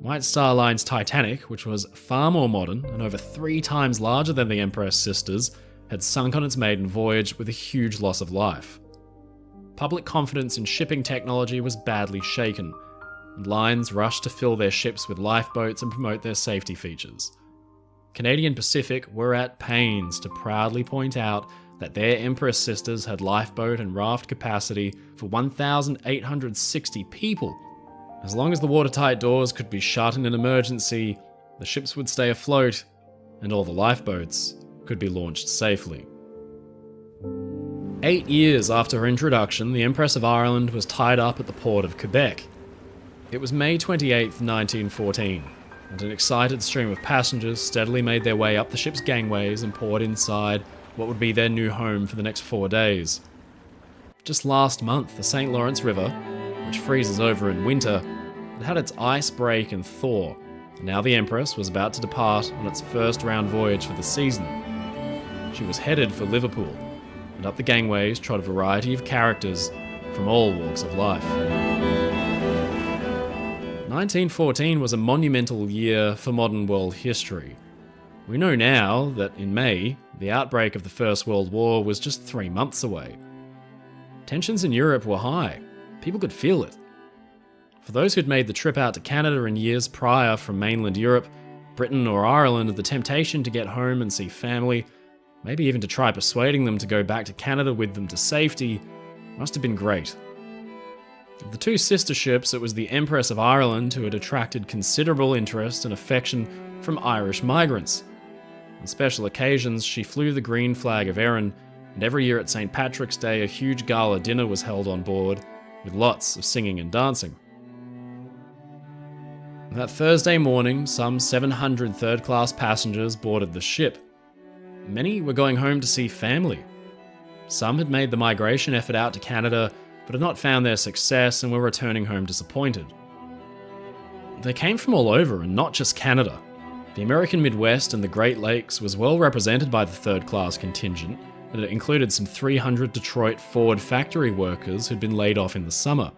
White Star Line's Titanic, which was far more modern and over 3 times larger than the Empress sisters, had sunk on its maiden voyage with a huge loss of life. Public confidence in shipping technology was badly shaken, and lines rushed to fill their ships with lifeboats and promote their safety features. Canadian Pacific were at pains to proudly point out that their Empress sisters had lifeboat and raft capacity for 1,860 people. As long as the watertight doors could be shut in an emergency, the ships would stay afloat, and all the lifeboats could be launched safely. 8 years after her introduction, the Empress of Ireland was tied up at the port of Quebec. It was May 28, 1914, and an excited stream of passengers steadily made their way up the ship's gangways and poured inside what would be their new home for the next 4 days. Just last month, the St. Lawrence River, which freezes over in winter, had its ice break and thaw, and now the Empress was about to depart on its first round voyage for the season. She was headed for Liverpool, and up the gangways trod a variety of characters from all walks of life. 1914 was a monumental year for modern world history. We know now that in May, the outbreak of the First World War was just 3 months away. Tensions in Europe were high. People could feel it. For those who'd made the trip out to Canada in years prior from mainland Europe, Britain or Ireland, the temptation to get home and see family, maybe even to try persuading them to go back to Canada with them to safety, must have been great. Of the 2 sister ships, it was the Empress of Ireland who had attracted considerable interest and affection from Irish migrants. On special occasions, she flew the green flag of Erin, and every year at St. Patrick's Day, a huge gala dinner was held on board, with lots of singing and dancing. That Thursday morning, some 700 third-class passengers boarded the ship. Many were going home to see family. Some had made the migration effort out to Canada, but had not found their success and were returning home disappointed. They came from all over, and not just Canada. The American Midwest and the Great Lakes was well represented by the third-class contingent, and it included some 300 Detroit Ford factory workers who'd been laid off in the summer.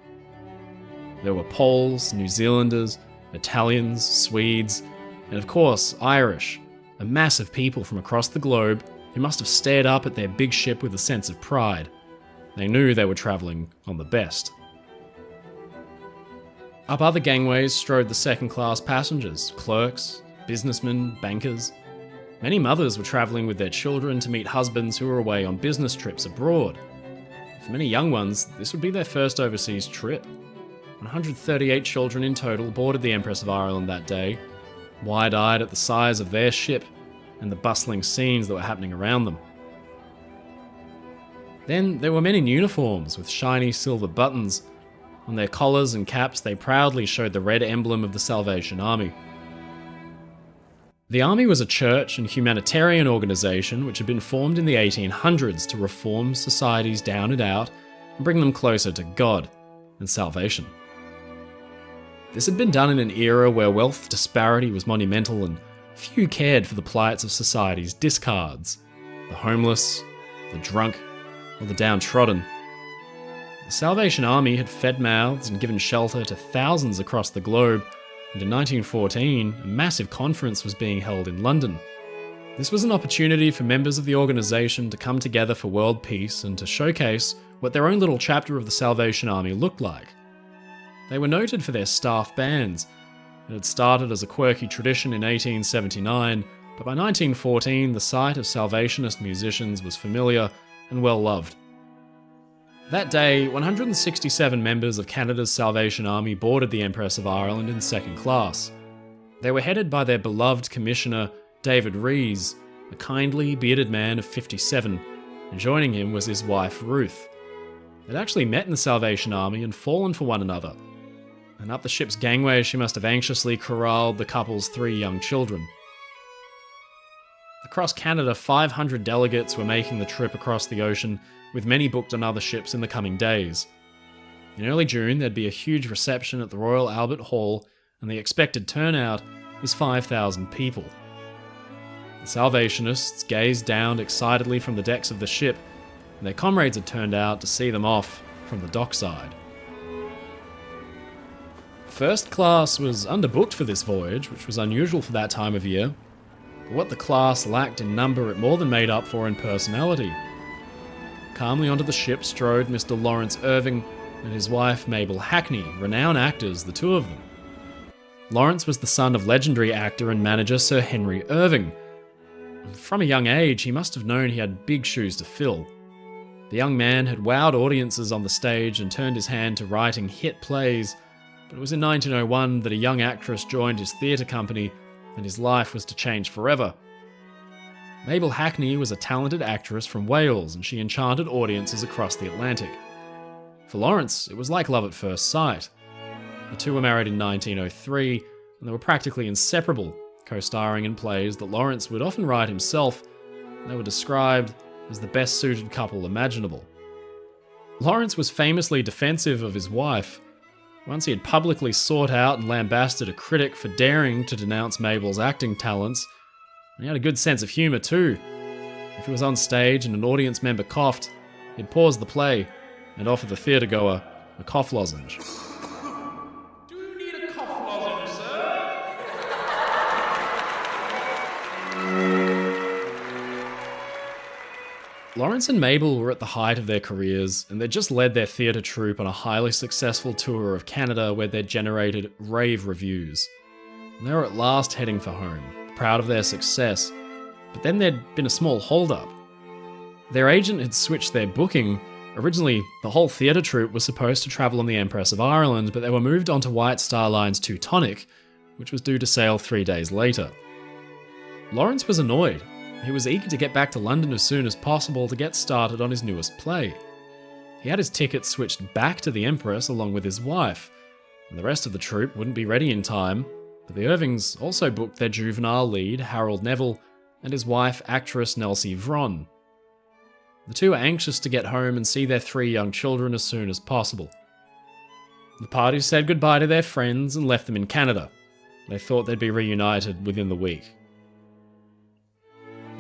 There were Poles, New Zealanders, Italians, Swedes, and of course, Irish, a mass of people from across the globe who must have stared up at their big ship with a sense of pride. They knew they were travelling on the best. Up other gangways strode the second-class passengers, clerks, businessmen, bankers. Many mothers were travelling with their children to meet husbands who were away on business trips abroad. For many young ones, this would be their first overseas trip. 138 children in total boarded the Empress of Ireland that day, wide-eyed at the size of their ship and the bustling scenes that were happening around them. Then there were men in uniforms with shiny silver buttons. On their collars and caps, they proudly showed the red emblem of the Salvation Army. The Army was a church and humanitarian organisation which had been formed in the 1800s to reform societies down and out and bring them closer to God and salvation. This had been done in an era where wealth disparity was monumental and few cared for the plights of society's discards, the homeless, the drunk, or the downtrodden. The Salvation Army had fed mouths and given shelter to thousands across the globe, and in 1914, a massive conference was being held in London. This was an opportunity for members of the organisation to come together for world peace and to showcase what their own little chapter of the Salvation Army looked like. They were noted for their staff bands. It had started as a quirky tradition in 1879, but by 1914 the sight of Salvationist musicians was familiar and well loved. That day, 167 members of Canada's Salvation Army boarded the Empress of Ireland in second class. They were headed by their beloved commissioner, David Rees, a kindly, bearded man of 57, and joining him was his wife, Ruth. They'd actually met in the Salvation Army and fallen for one another, and up the ship's gangway she must have anxiously corralled the couple's 3 young children. Across Canada, 500 delegates were making the trip across the ocean, with many booked on other ships in the coming days. In early June, there'd be a huge reception at the Royal Albert Hall, and the expected turnout was 5,000 people. The Salvationists gazed down excitedly from the decks of the ship, and their comrades had turned out to see them off from the dockside. First class was underbooked for this voyage, which was unusual for that time of year, but what the class lacked in number it more than made up for in personality. Calmly onto the ship strode Mr. Lawrence Irving and his wife Mabel Hackney, renowned actors, the two of them. Lawrence was the son of legendary actor and manager Sir Henry Irving. From a young age, he must have known he had big shoes to fill. The young man had wowed audiences on the stage and turned his hand to writing hit plays, but it was in 1901 that a young actress joined his theatre company and his life was to change forever. Mabel Hackney was a talented actress from Wales, and she enchanted audiences across the Atlantic. For Lawrence, it was like love at first sight. The two were married in 1903, and they were practically inseparable, co-starring in plays that Lawrence would often write himself, and they were described as the best-suited couple imaginable. Lawrence was famously defensive of his wife. Once he had publicly sought out and lambasted a critic for daring to denounce Mabel's acting talents. And he had a good sense of humour too. If he was on stage and an audience member coughed, he'd pause the play and offer the theatre-goer a cough lozenge. Do you need a cough lozenge, sir? Lawrence and Mabel were at the height of their careers, and they'd just led their theatre troupe on a highly successful tour of Canada where they'd generated rave reviews. And they were at last heading for home, proud of their success, but then there'd been a small hold-up. Their agent had switched their booking. Originally, the whole theatre troupe was supposed to travel on the Empress of Ireland, but they were moved onto White Star Line's Titanic, which was due to sail 3 days later. Lawrence was annoyed. He was eager to get back to London as soon as possible to get started on his newest play. He had his tickets switched back to the Empress along with his wife, and the rest of the troupe wouldn't be ready in time, but the Irvings also booked their juvenile lead, Harold Neville, and his wife, actress Nelsie Vron. The two were anxious to get home and see their 3 young children as soon as possible. The party said goodbye to their friends and left them in Canada. They thought they'd be reunited within the week.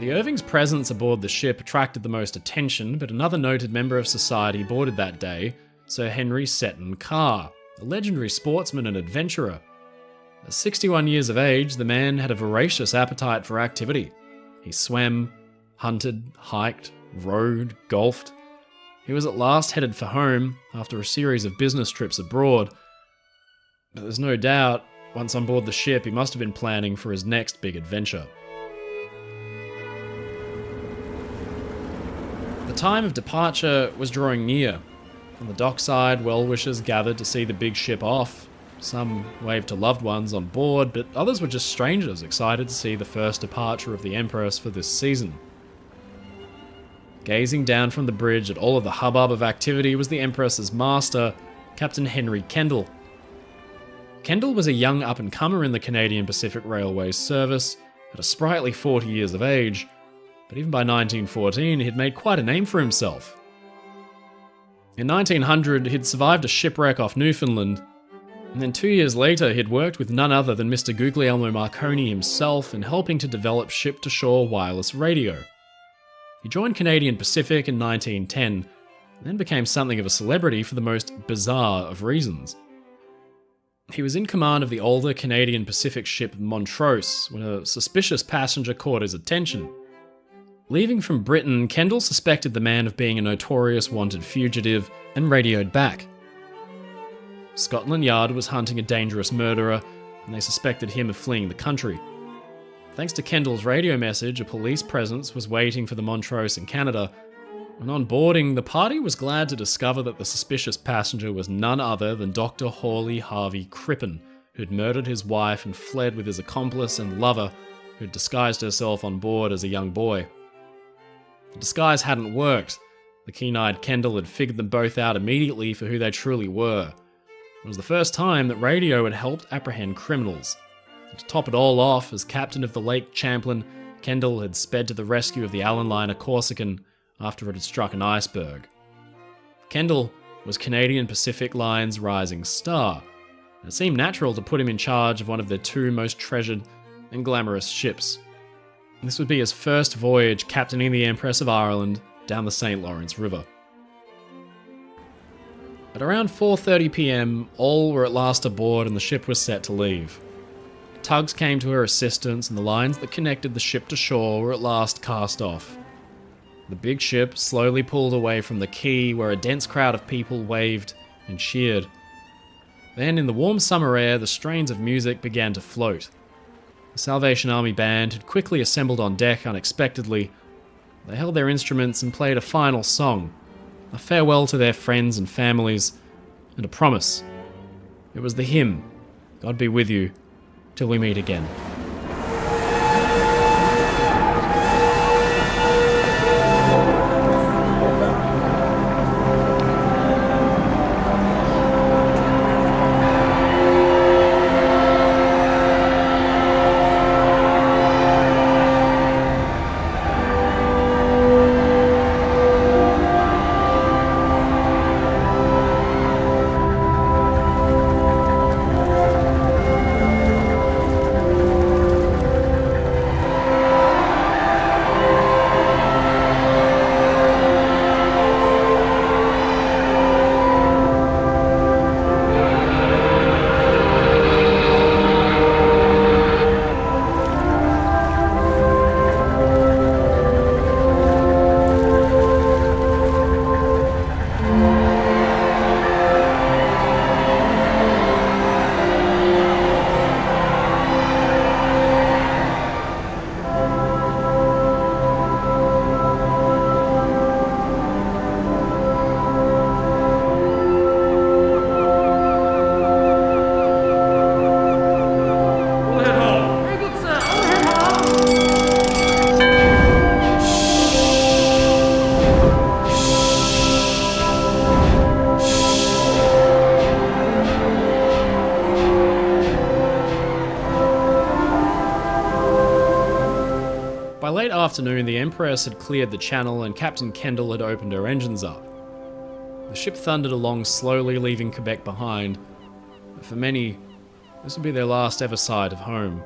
The Irvings' presence aboard the ship attracted the most attention, but another noted member of society boarded that day, Sir Henry Seton Carr, a legendary sportsman and adventurer. At 61 years of age, the man had a voracious appetite for activity. He swam, hunted, hiked, rowed, golfed. He was at last headed for home after a series of business trips abroad. But there's no doubt, once on board the ship, he must have been planning for his next big adventure. The time of departure was drawing near. On the dockside, well-wishers gathered to see the big ship off. Some waved to loved ones on board, but others were just strangers excited to see the first departure of the Empress for this season. Gazing down from the bridge at all of the hubbub of activity was the Empress's master, Captain Henry Kendall. Kendall was a young up-and-comer in the Canadian Pacific Railway's service, at a sprightly 40 years of age, but even by 1914 he'd made quite a name for himself. In 1900 he'd survived a shipwreck off Newfoundland, and then 2 years later he'd worked with none other than Mr. Guglielmo Marconi himself in helping to develop ship-to-shore wireless radio. He joined Canadian Pacific in 1910, and then became something of a celebrity for the most bizarre of reasons. He was in command of the older Canadian Pacific ship Montrose when a suspicious passenger caught his attention. Leaving from Britain, Kendall suspected the man of being a notorious wanted fugitive and radioed back. Scotland Yard was hunting a dangerous murderer, and they suspected him of fleeing the country. Thanks to Kendall's radio message, a police presence was waiting for the Montrose in Canada, and on boarding, the party was glad to discover that the suspicious passenger was none other than Dr. Hawley Harvey Crippen, who'd murdered his wife and fled with his accomplice and lover, who'd disguised herself on board as a young boy. The disguise hadn't worked. The keen-eyed Kendall had figured them both out immediately for who they truly were. It was the first time that radio had helped apprehend criminals. And to top it all off, as captain of the Lake Champlain, Kendall had sped to the rescue of the Oceanliner Corsican after it had struck an iceberg. Kendall was Canadian Pacific Line's rising star, and it seemed natural to put him in charge of one of their two most treasured and glamorous ships. This would be his first voyage captaining the Empress of Ireland down the St. Lawrence River. At around 4:30 p.m, all were at last aboard and the ship was set to leave. Tugs came to her assistance and the lines that connected the ship to shore were at last cast off. The big ship slowly pulled away from the quay where a dense crowd of people waved and cheered. Then, in the warm summer air, the strains of music began to float. The Salvation Army band had quickly assembled on deck unexpectedly. They held their instruments and played a final song, a farewell to their friends and families, and a promise. It was the hymn, God Be With You, Till We Meet Again. By late afternoon, the Empress had cleared the channel and Captain Kendall had opened her engines up. The ship thundered along slowly, leaving Quebec behind. But for many, this would be their last ever sight of home.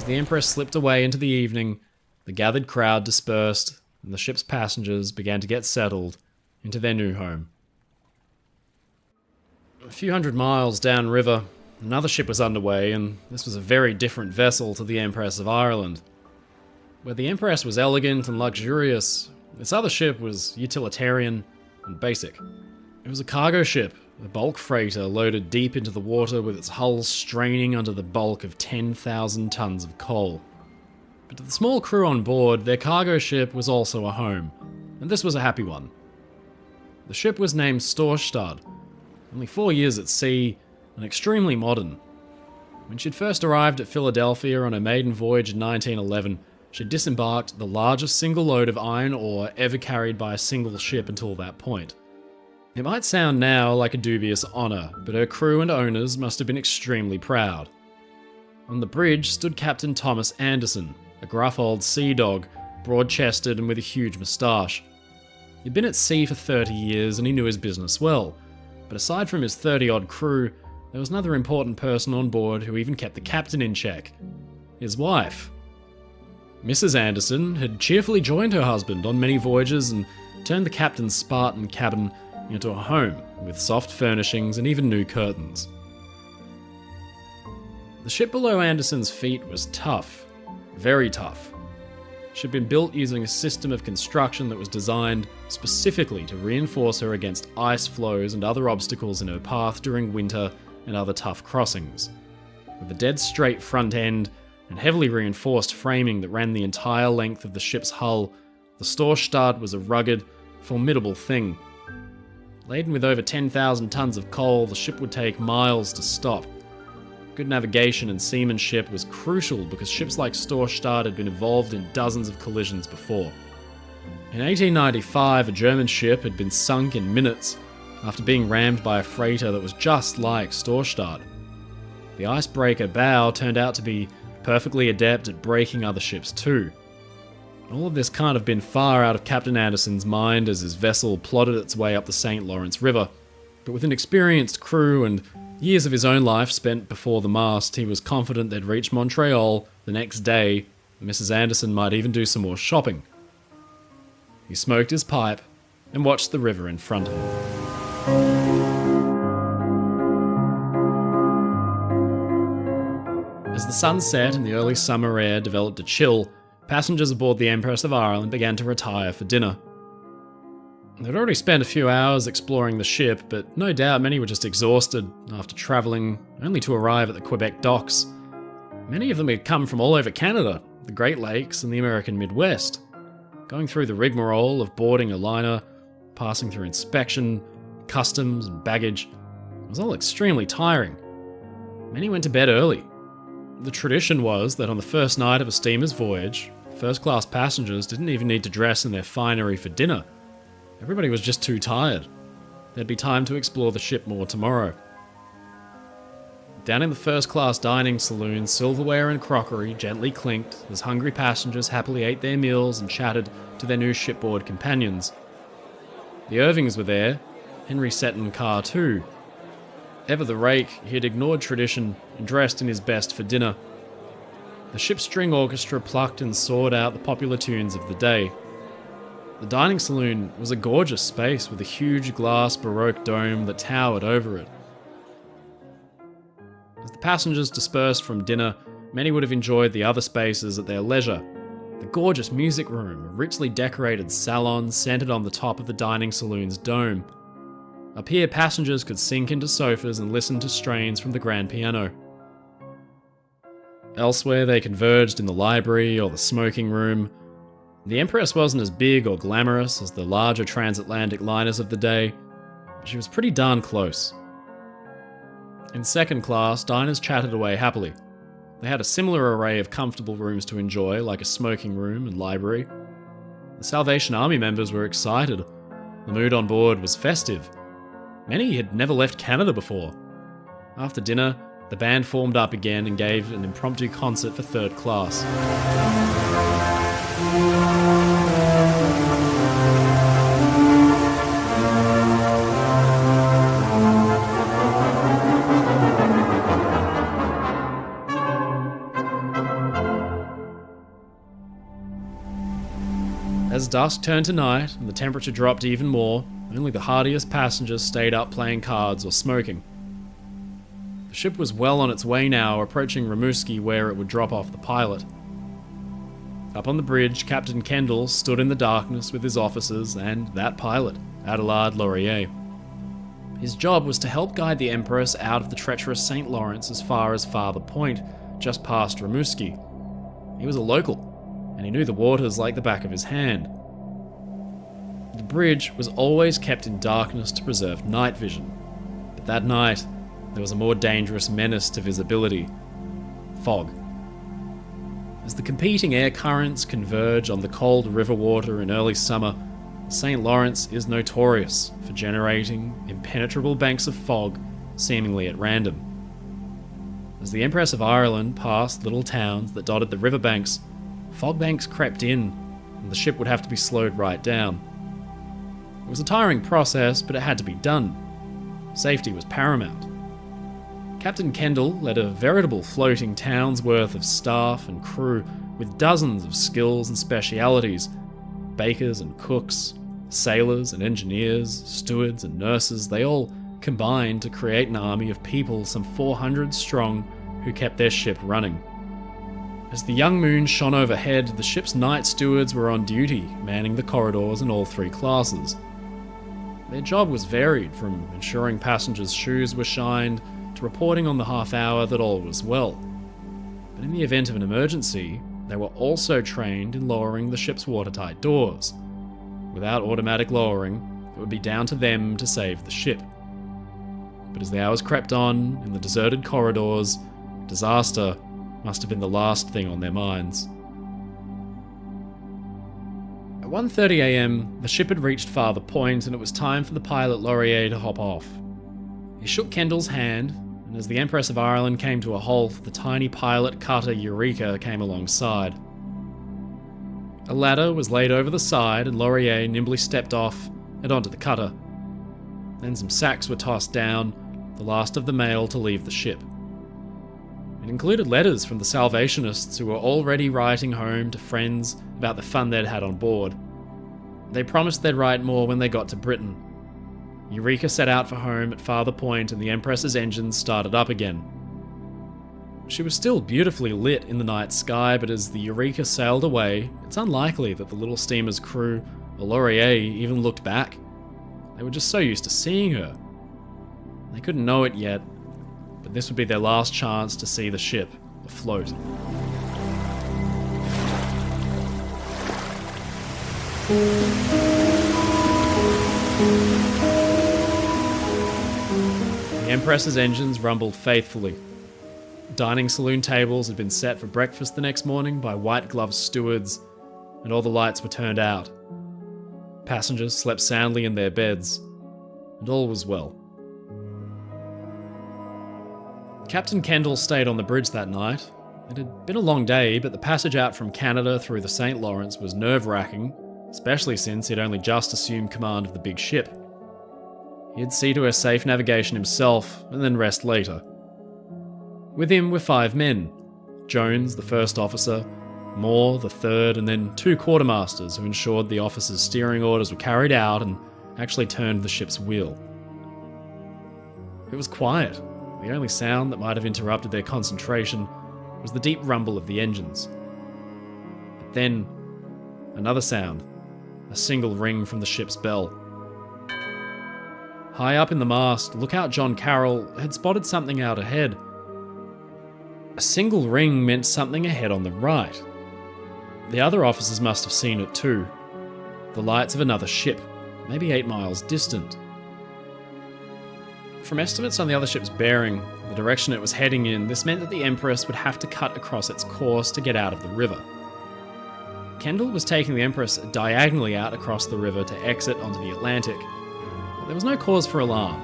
The Empress slipped away into the evening, the gathered crowd dispersed, and the ship's passengers began to get settled into their new home. A few hundred miles downriver, another ship was underway, and this was a very different vessel to the Empress of Ireland. Where the Empress was elegant and luxurious, this other ship was utilitarian and basic. It was a cargo ship, a bulk freighter loaded deep into the water with its hull straining under the bulk of 10,000 tons of coal. But to the small crew on board, their cargo ship was also a home, and this was a happy one. The ship was named Stortstad, only 4 years at sea, and extremely modern. When she'd first arrived at Philadelphia on her maiden voyage in 1911, she'd disembarked the largest single load of iron ore ever carried by a single ship until that point. It might sound now like a dubious honour, but her crew and owners must have been extremely proud. On the bridge stood Captain Thomas Anderson, a gruff old sea dog, broad-chested and with a huge moustache. He'd been at sea for 30 years and he knew his business well, but aside from his 30-odd crew, there was another important person on board who even kept the captain in check: his wife. Mrs. Anderson had cheerfully joined her husband on many voyages and turned the captain's Spartan cabin into a home with soft furnishings and even new curtains. The ship below Anderson's feet was tough, very tough. She'd been built using a system of construction that was designed specifically to reinforce her against ice flows and other obstacles in her path during winter and other tough crossings. With a dead straight front end and heavily reinforced framing that ran the entire length of the ship's hull, the Stortstad was a rugged, formidable thing. Laden with over 10,000 tons of coal, the ship would take miles to stop. Good navigation and seamanship was crucial because ships like Stortstad had been involved in dozens of collisions before. In 1895, a German ship had been sunk in minutes after being rammed by a freighter that was just like Stortstad. The icebreaker bow turned out to be perfectly adept at breaking other ships too. All of this can't have been far out of Captain Anderson's mind as his vessel plodded its way up the St. Lawrence River, but with an experienced crew and years of his own life spent before the mast, he was confident they'd reach Montreal the next day, and Mrs. Anderson might even do some more shopping. He smoked his pipe and watched the river in front of him. As the sun set and the early summer air developed a chill, passengers aboard the Empress of Ireland began to retire for dinner. They'd already spent a few hours exploring the ship, but no doubt many were just exhausted after travelling, only to arrive at the Quebec docks. Many of them had come from all over Canada, the Great Lakes and the American Midwest. Going through the rigmarole of boarding a liner, passing through inspection, customs and baggage, it was all extremely tiring. Many went to bed early. The tradition was that on the first night of a steamer's voyage, first-class passengers didn't even need to dress in their finery for dinner. Everybody was just too tired. There'd be time to explore the ship more tomorrow. Down in the first-class dining saloon, silverware and crockery gently clinked as hungry passengers happily ate their meals and chatted to their new shipboard companions. The Irvings were there, Henry Seton Carr too. Ever the rake, he had ignored tradition and dressed in his best for dinner. The ship's string orchestra plucked and sawed out the popular tunes of the day. The dining saloon was a gorgeous space with a huge glass Baroque dome that towered over it. As the passengers dispersed from dinner, many would have enjoyed the other spaces at their leisure. The gorgeous music room, a richly decorated salon centered on the top of the dining saloon's dome. Up here, passengers could sink into sofas and listen to strains from the grand piano. Elsewhere, they converged in the library or the smoking room. The Empress wasn't as big or glamorous as the larger transatlantic liners of the day, but she was pretty darn close. In second class, diners chatted away happily. They had a similar array of comfortable rooms to enjoy, like a smoking room and library. The Salvation Army members were excited. The mood on board was festive. Many had never left Canada before. After dinner, the band formed up again and gave an impromptu concert for third class. As dusk turned to night and the temperature dropped even more, only the hardiest passengers stayed up playing cards or smoking. The ship was well on its way now, approaching Rimouski where it would drop off the pilot. Up on the bridge, Captain Kendall stood in the darkness with his officers and that pilot, Adelaide Laurier. His job was to help guide the Empress out of the treacherous St. Lawrence as far as Father Point, just past Rimouski. He was a local, and he knew the waters like the back of his hand. The bridge was always kept in darkness to preserve night vision, but that night there was a more dangerous menace to visibility: fog. As the competing air currents converge on the cold river water in early summer, the St. Lawrence is notorious for generating impenetrable banks of fog seemingly at random. As the Empress of Ireland passed little towns that dotted the riverbanks, fog banks crept in, and the ship would have to be slowed right down. It was a tiring process, but it had to be done. Safety was paramount. Captain Kendall led a veritable floating town's worth of staff and crew with dozens of skills and specialities. Bakers and cooks, sailors and engineers, stewards and nurses, they all combined to create an army of people some 400 strong who kept their ship running. As the young moon shone overhead, the ship's night stewards were on duty, manning the corridors in all three classes. Their job was varied, from ensuring passengers' shoes were shined to reporting on the half hour that all was well. But in the event of an emergency, they were also trained in lowering the ship's watertight doors. Without automatic lowering, it would be down to them to save the ship. But as the hours crept on, in the deserted corridors, disaster must have been the last thing on their minds. At 1:30 AM, the ship had reached Farther Point, and it was time for the pilot Laurier to hop off. He shook Kendall's hand, and as the Empress of Ireland came to a halt, the tiny pilot cutter Eureka came alongside. A ladder was laid over the side, and Laurier nimbly stepped off and onto the cutter. Then some sacks were tossed down, the last of the mail to leave the ship. It included letters from the Salvationists who were already writing home to friends about the fun they'd had on board. They promised they'd write more when they got to Britain. Eureka set out for home at Farther Point, and the Empress's engines started up again. She was still beautifully lit in the night sky, but as the Eureka sailed away, it's unlikely that the little steamer's crew or Laurier even looked back. They were just so used to seeing her. They couldn't know it yet, but this would be their last chance to see the ship afloat. The Empress's engines rumbled faithfully. Dining saloon tables had been set for breakfast the next morning by white-gloved stewards, and all the lights were turned out. Passengers slept soundly in their beds, and all was well. Captain Kendall stayed on the bridge that night. It had been a long day, but the passage out from Canada through the St. Lawrence was nerve-wracking, especially since he'd only just assumed command of the big ship. He'd see to her safe navigation himself, and then rest later. With him were 5 men: Jones, the first officer, Moore, the third, and then 2 quartermasters who ensured the officers' steering orders were carried out and actually turned the ship's wheel. It was quiet. The only sound that might have interrupted their concentration was the deep rumble of the engines. But then, another sound, a single ring from the ship's bell. High up in the mast, Lookout John Carroll had spotted something out ahead. A single ring meant something ahead on the right. The other officers must have seen it too. The lights of another ship, maybe 8 miles distant. From estimates on the other ship's bearing, the direction it was heading in, this meant that the Empress would have to cut across its course to get out of the river. Kendall was taking the Empress diagonally out across the river to exit onto the Atlantic, but there was no cause for alarm.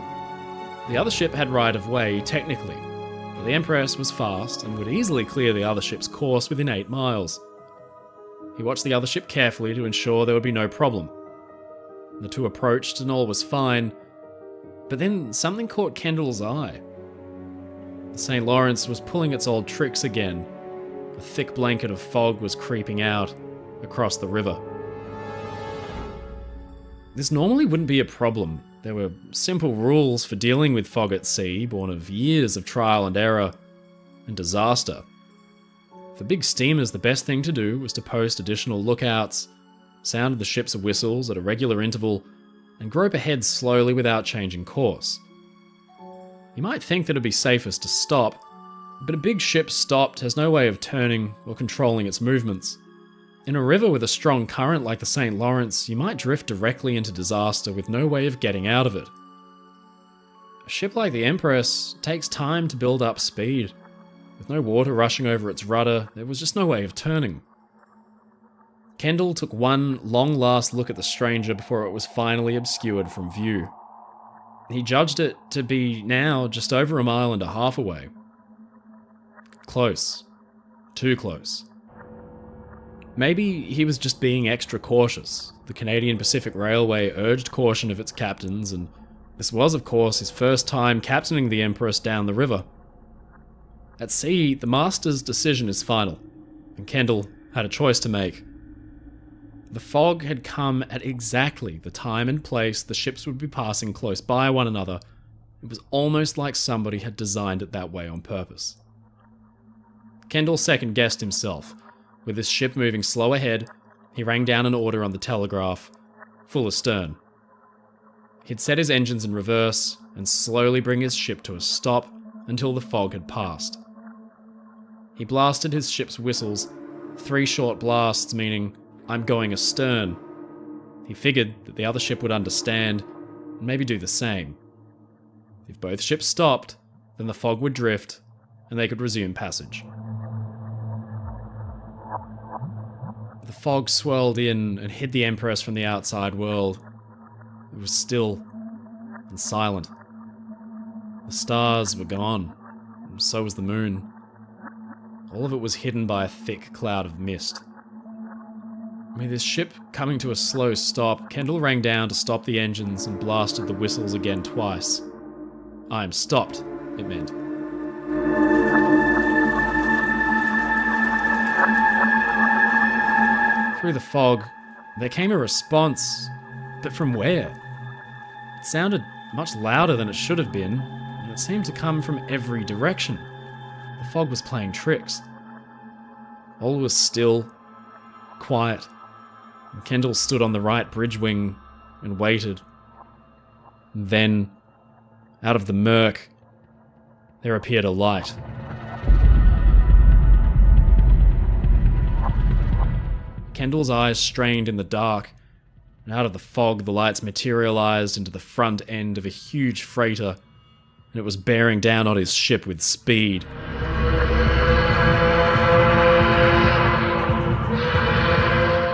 The other ship had right of way, technically, but the Empress was fast and would easily clear the other ship's course within 8 miles. He watched the other ship carefully to ensure there would be no problem. The two approached and all was fine, but then something caught Kendall's eye. The St. Lawrence was pulling its old tricks again. A thick blanket of fog was creeping out across the river. This normally wouldn't be a problem. There were simple rules for dealing with fog at sea, born of years of trial and error and disaster. For big steamers, the best thing to do was to post additional lookouts, sound the ship's whistles at a regular interval, and grope ahead slowly without changing course. You might think that it'd be safest to stop, but a big ship stopped has no way of turning or controlling its movements. In a river with a strong current like the St. Lawrence, you might drift directly into disaster with no way of getting out of it. A ship like the Empress takes time to build up speed. With no water rushing over its rudder, there was just no way of turning. Kendall took one long last look at the stranger before it was finally obscured from view. He judged it to be now just over 1.5 miles away. Close. Too close. Maybe he was just being extra cautious. The Canadian Pacific Railway urged caution of its captains, and this was, of course, his first time captaining the Empress down the river. At sea, the master's decision is final, and Kendall had a choice to make. The fog had come at exactly the time and place the ships would be passing close by one another. It was almost like somebody had designed it that way on purpose. Kendall second-guessed himself. With his ship moving slow ahead, he rang down an order on the telegraph, full astern. He'd set his engines in reverse and slowly bring his ship to a stop until the fog had passed. He blasted his ship's whistles, 3 short blasts meaning, "I'm going astern." He figured that the other ship would understand and maybe do the same. If both ships stopped, then the fog would drift and they could resume passage. The fog swirled in and hid the Empress from the outside world. It was still and silent. The stars were gone, and so was the moon. All of it was hidden by a thick cloud of mist. With his ship coming to a slow stop, Kendall rang down to stop the engines and blasted the whistles again twice. "I am stopped," it meant. Through the fog, there came a response, but from where? It sounded much louder than it should have been, and it seemed to come from every direction. The fog was playing tricks. All was still, quiet, and Kendall stood on the right bridge wing and waited. And then, out of the murk, there appeared a light. Kendall's eyes strained in the dark, and out of the fog the lights materialized into the front end of a huge freighter, and it was bearing down on his ship with speed.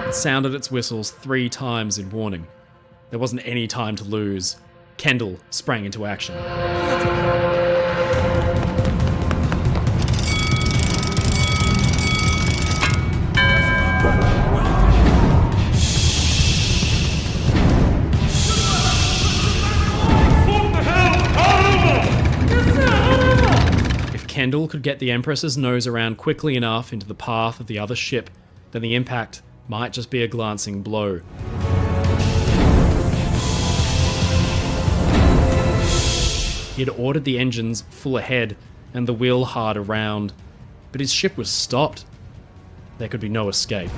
It sounded its whistles 3 times in warning. There wasn't any time to lose. Kendall sprang into action. If Kendall could get the Empress's nose around quickly enough into the path of the other ship, then the impact might just be a glancing blow. He had ordered the engines full ahead and the wheel hard around, but his ship was stopped. There could be no escape.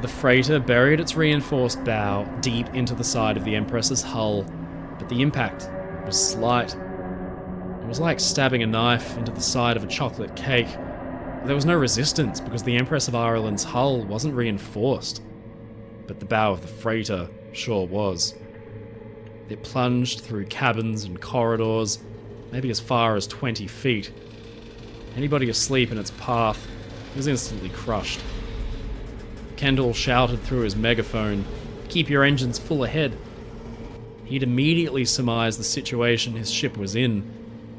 The freighter buried its reinforced bow deep into the side of the Empress's hull, but the impact was slight. It was like stabbing a knife into the side of a chocolate cake. There was no resistance because the Empress of Ireland's hull wasn't reinforced, but the bow of the freighter sure was. It plunged through cabins and corridors, maybe as far as 20 feet. Anybody asleep in its path was instantly crushed. Kendall shouted through his megaphone, "Keep your engines full ahead." He'd immediately surmised the situation his ship was in.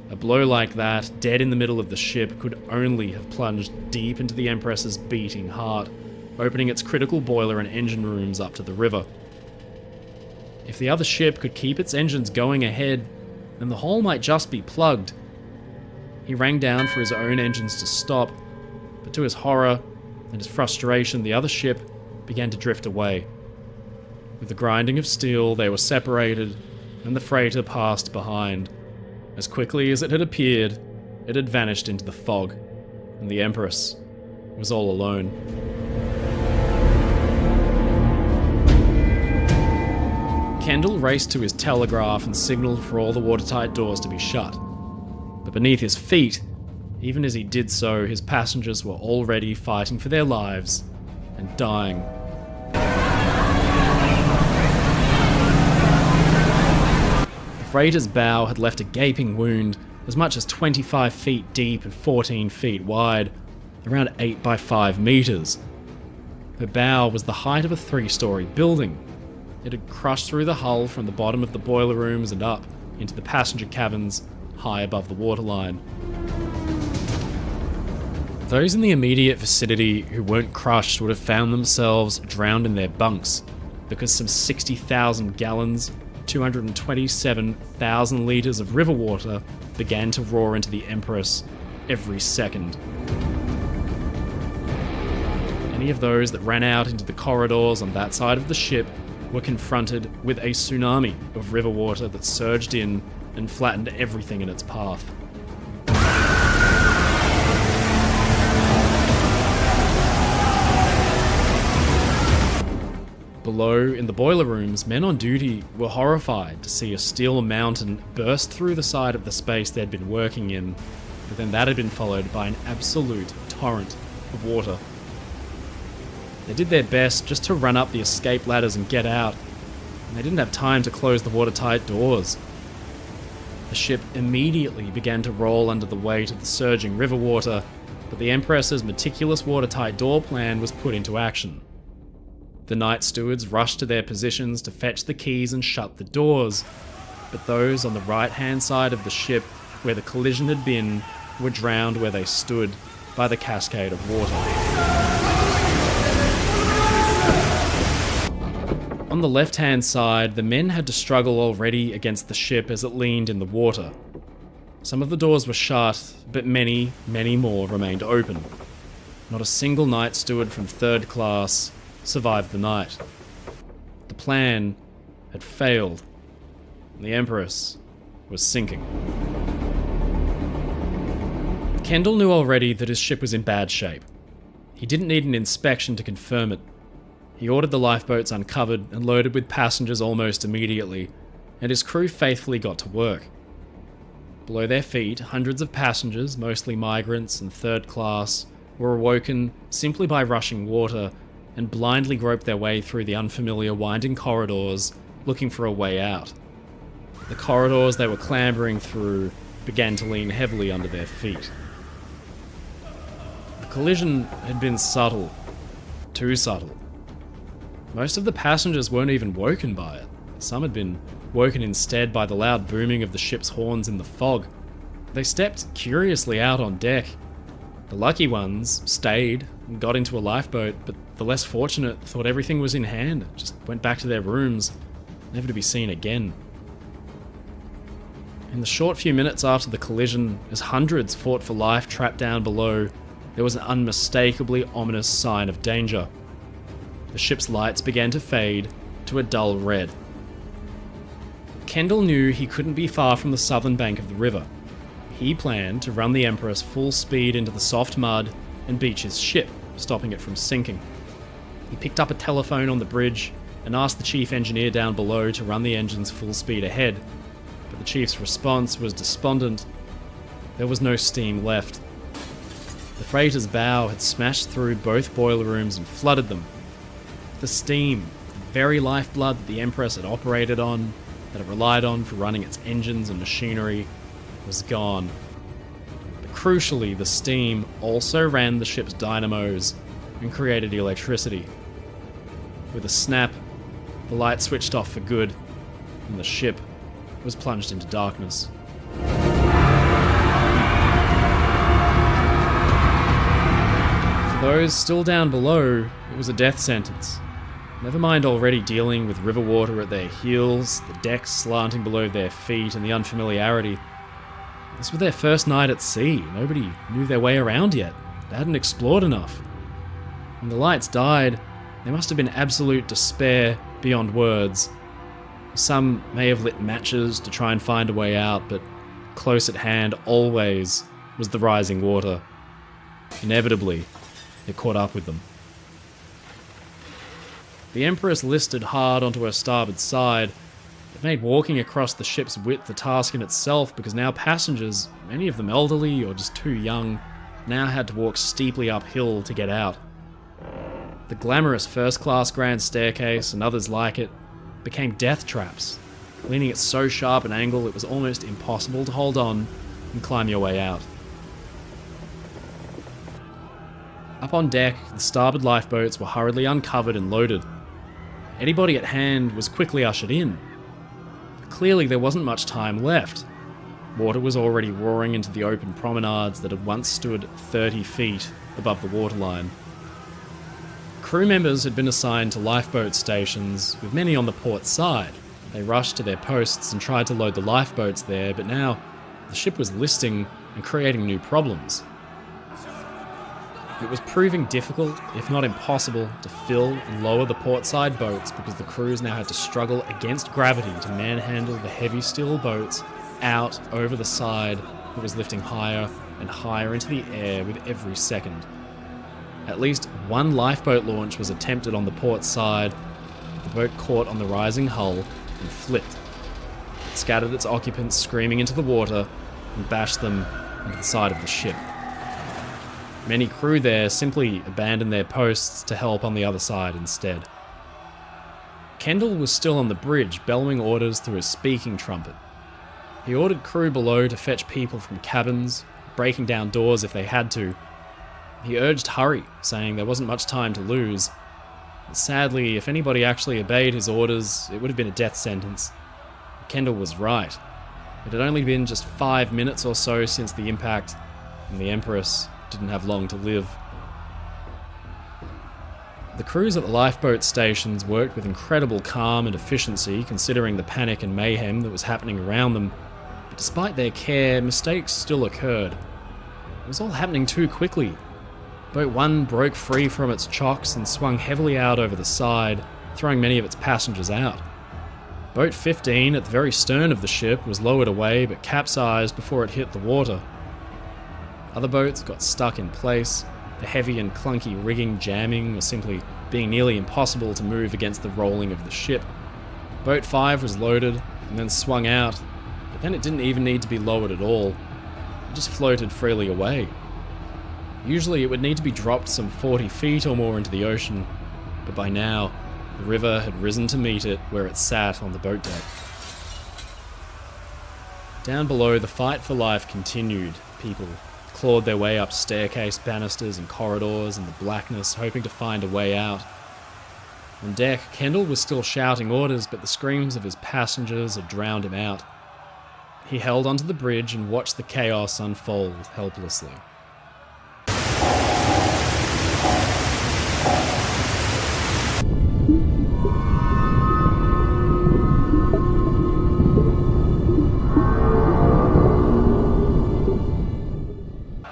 A blow like that, dead in the middle of the ship, could only have plunged deep into the Empress's beating heart, opening its critical boiler and engine rooms up to the river. If the other ship could keep its engines going ahead, then the hole might just be plugged. He rang down for his own engines to stop, but to his horror, and his frustration, the other ship began to drift away. With the grinding of steel, they were separated, and the freighter passed behind. As quickly as it had appeared, it had vanished into the fog, and the Empress was all alone. Kendall raced to his telegraph and signaled for all the watertight doors to be shut. But beneath his feet, even as he did so, his passengers were already fighting for their lives and dying. The freighter's bow had left a gaping wound as much as 25 feet deep and 14 feet wide, around 8 by 5 meters. Her bow was the height of a 3-story building. It had crushed through the hull from the bottom of the boiler rooms and up into the passenger cabins high above the waterline. Those in the immediate vicinity who weren't crushed would have found themselves drowned in their bunks because some 60,000 gallons, 227,000 litres of river water began to roar into the Empress every second. Any of those that ran out into the corridors on that side of the ship were confronted with a tsunami of river water that surged in and flattened everything in its path. Below, in the boiler rooms, men on duty were horrified to see a steel mountain burst through the side of the space they'd been working in, but then that had been followed by an absolute torrent of water. They did their best just to run up the escape ladders and get out, and they didn't have time to close the watertight doors. The ship immediately began to roll under the weight of the surging river water, but the Empress's meticulous watertight door plan was put into action. The night stewards rushed to their positions to fetch the keys and shut the doors, but those on the right-hand side of the ship, where the collision had been, were drowned where they stood by the cascade of water. On the left-hand side, the men had to struggle already against the ship as it leaned in the water. Some of the doors were shut, but many, many more remained open. Not a single night steward from 3rd class survived the night. The plan had failed, and the Empress was sinking. Kendall knew already that his ship was in bad shape. He didn't need an inspection to confirm it. He ordered the lifeboats uncovered and loaded with passengers almost immediately, and his crew faithfully got to work. Below their feet, hundreds of passengers, mostly migrants and 3rd class, were awoken simply by rushing water and blindly groped their way through the unfamiliar winding corridors, looking for a way out. The corridors they were clambering through began to lean heavily under their feet. The collision had been subtle, too subtle. Most of the passengers weren't even woken by it. Some had been woken instead by the loud booming of the ship's horns in the fog. They stepped curiously out on deck. The lucky ones stayed and got into a lifeboat, but the less fortunate thought everything was in hand and just went back to their rooms, never to be seen again. In the short few minutes after the collision, as hundreds fought for life trapped down below, there was an unmistakably ominous sign of danger. The ship's lights began to fade to a dull red. Kendall knew he couldn't be far from the southern bank of the river. He planned to run the Empress full speed into the soft mud and beach his ship, stopping it from sinking. He picked up a telephone on the bridge and asked the chief engineer down below to run the engines full speed ahead, but the chief's response was despondent. There was no steam left. The freighter's bow had smashed through both boiler rooms and flooded them. The steam, the very lifeblood that the Empress had operated on, that it relied on for running its engines and machinery, was gone. But crucially, the steam also ran the ship's dynamos and created electricity. With a snap, the light switched off for good, and the ship was plunged into darkness. For those still down below, it was a death sentence. Never mind already dealing with river water at their heels, the decks slanting below their feet, and the unfamiliarity. This was their first night at sea. Nobody knew their way around yet. They hadn't explored enough. When the lights died, there must have been absolute despair beyond words. Some may have lit matches to try and find a way out, but close at hand always was the rising water. Inevitably, it caught up with them. The Empress listed hard onto her starboard side. It made walking across the ship's width a task in itself, because now passengers, many of them elderly or just too young, now had to walk steeply uphill to get out. The glamorous first-class grand staircase and others like it became death traps, leaning at so sharp an angle it was almost impossible to hold on and climb your way out. Up on deck, the starboard lifeboats were hurriedly uncovered and loaded. Anybody at hand was quickly ushered in. Clearly there wasn't much time left. Water was already roaring into the open promenades that had once stood 30 feet above the waterline. Crew members had been assigned to lifeboat stations, with many on the port side. They rushed to their posts and tried to load the lifeboats there, but now the ship was listing and creating new problems. It was proving difficult, if not impossible, to fill and lower the portside boats because the crews now had to struggle against gravity to manhandle the heavy steel boats out over the side that was lifting higher and higher into the air with every second. At least one lifeboat launch was attempted on the port side. The boat caught on the rising hull and flipped. It scattered its occupants screaming into the water and bashed them into the side of the ship. Many crew there simply abandoned their posts to help on the other side instead. Kendall was still on the bridge, bellowing orders through his speaking trumpet. He ordered crew below to fetch people from cabins, breaking down doors if they had to. He urged hurry, saying there wasn't much time to lose. But sadly, if anybody actually obeyed his orders, it would have been a death sentence. Kendall was right. It had only been just 5 minutes or so since the impact, and the Empress didn't have long to live. The crews at the lifeboat stations worked with incredible calm and efficiency, considering the panic and mayhem that was happening around them. But despite their care, mistakes still occurred. It was all happening too quickly. Boat 1 broke free from its chocks and swung heavily out over the side, throwing many of its passengers out. Boat 15, at the very stern of the ship, was lowered away but capsized before it hit the water. Other boats got stuck in place, the heavy and clunky rigging jamming or simply being nearly impossible to move against the rolling of the ship. Boat 5 was loaded and then swung out, but then it didn't even need to be lowered at all. It just floated freely away. Usually it would need to be dropped some 40 feet or more into the ocean, but by now, the river had risen to meet it where it sat on the boat deck. Down below, the fight for life continued. People clawed their way up staircase banisters and corridors in the blackness, hoping to find a way out. On deck, Kendall was still shouting orders, but the screams of his passengers had drowned him out. He held onto the bridge and watched the chaos unfold helplessly.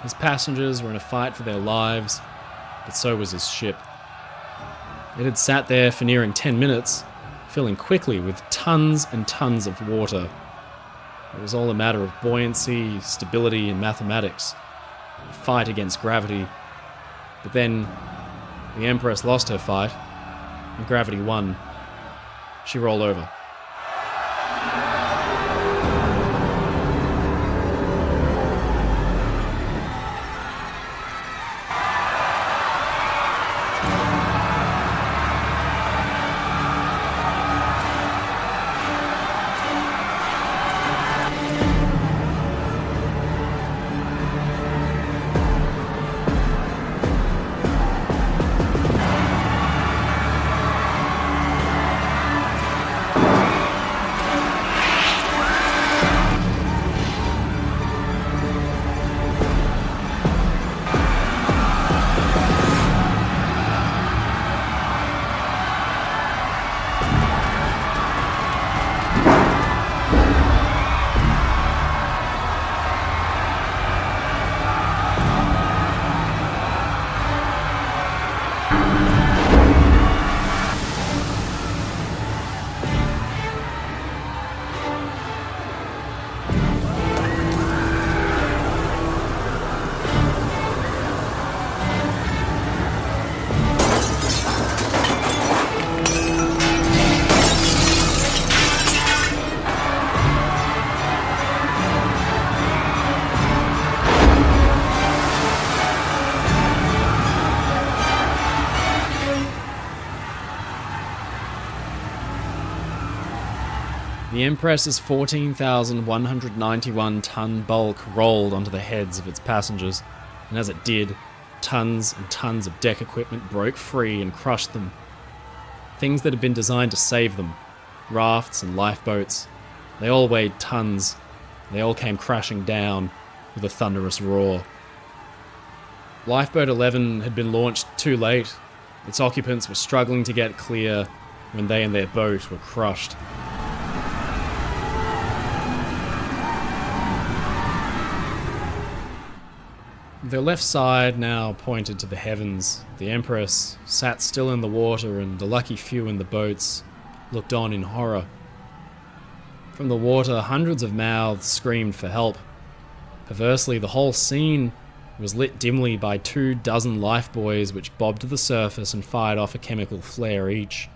His passengers were in a fight for their lives, but so was his ship. It had sat there for nearing 10 minutes, filling quickly with tons and tons of water. It was all a matter of buoyancy, stability, and mathematics. A fight against gravity. But then, the Empress lost her fight, and gravity won. She rolled over. The Empress's 14,191-ton bulk rolled onto the heads of its passengers, and as it did, tons and tons of deck equipment broke free and crushed them. Things that had been designed to save them, rafts and lifeboats, they all weighed tons. They all came crashing down with a thunderous roar. Lifeboat 11 had been launched too late. Its occupants were struggling to get clear when they and their boat were crushed. Their left side now pointed to the heavens. The Empress sat still in the water, and the lucky few in the boats looked on in horror. From the water, hundreds of mouths screamed for help. Perversely, the whole scene was lit dimly by 24 lifebuoys which bobbed to the surface and fired off a chemical flare each.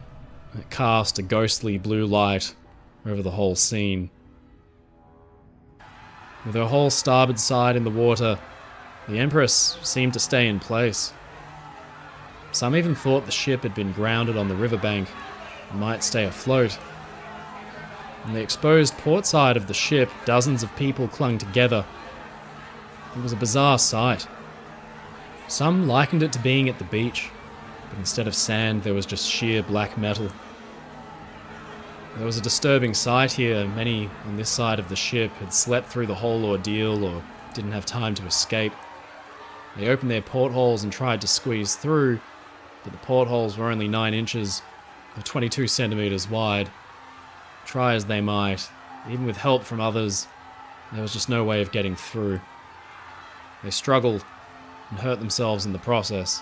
It cast a ghostly blue light over the whole scene. With her whole starboard side in the water, the Empress seemed to stay in place. Some even thought the ship had been grounded on the riverbank and might stay afloat. On the exposed port side of the ship, dozens of people clung together. It was a bizarre sight. Some likened it to being at the beach, but instead of sand, there was just sheer black metal. There was a disturbing sight here. Many on this side of the ship had slept through the whole ordeal or didn't have time to escape. They opened their portholes and tried to squeeze through, but the portholes were only 9 inches, or 22 centimeters wide. Try as they might, even with help from others, there was just no way of getting through. They struggled and hurt themselves in the process.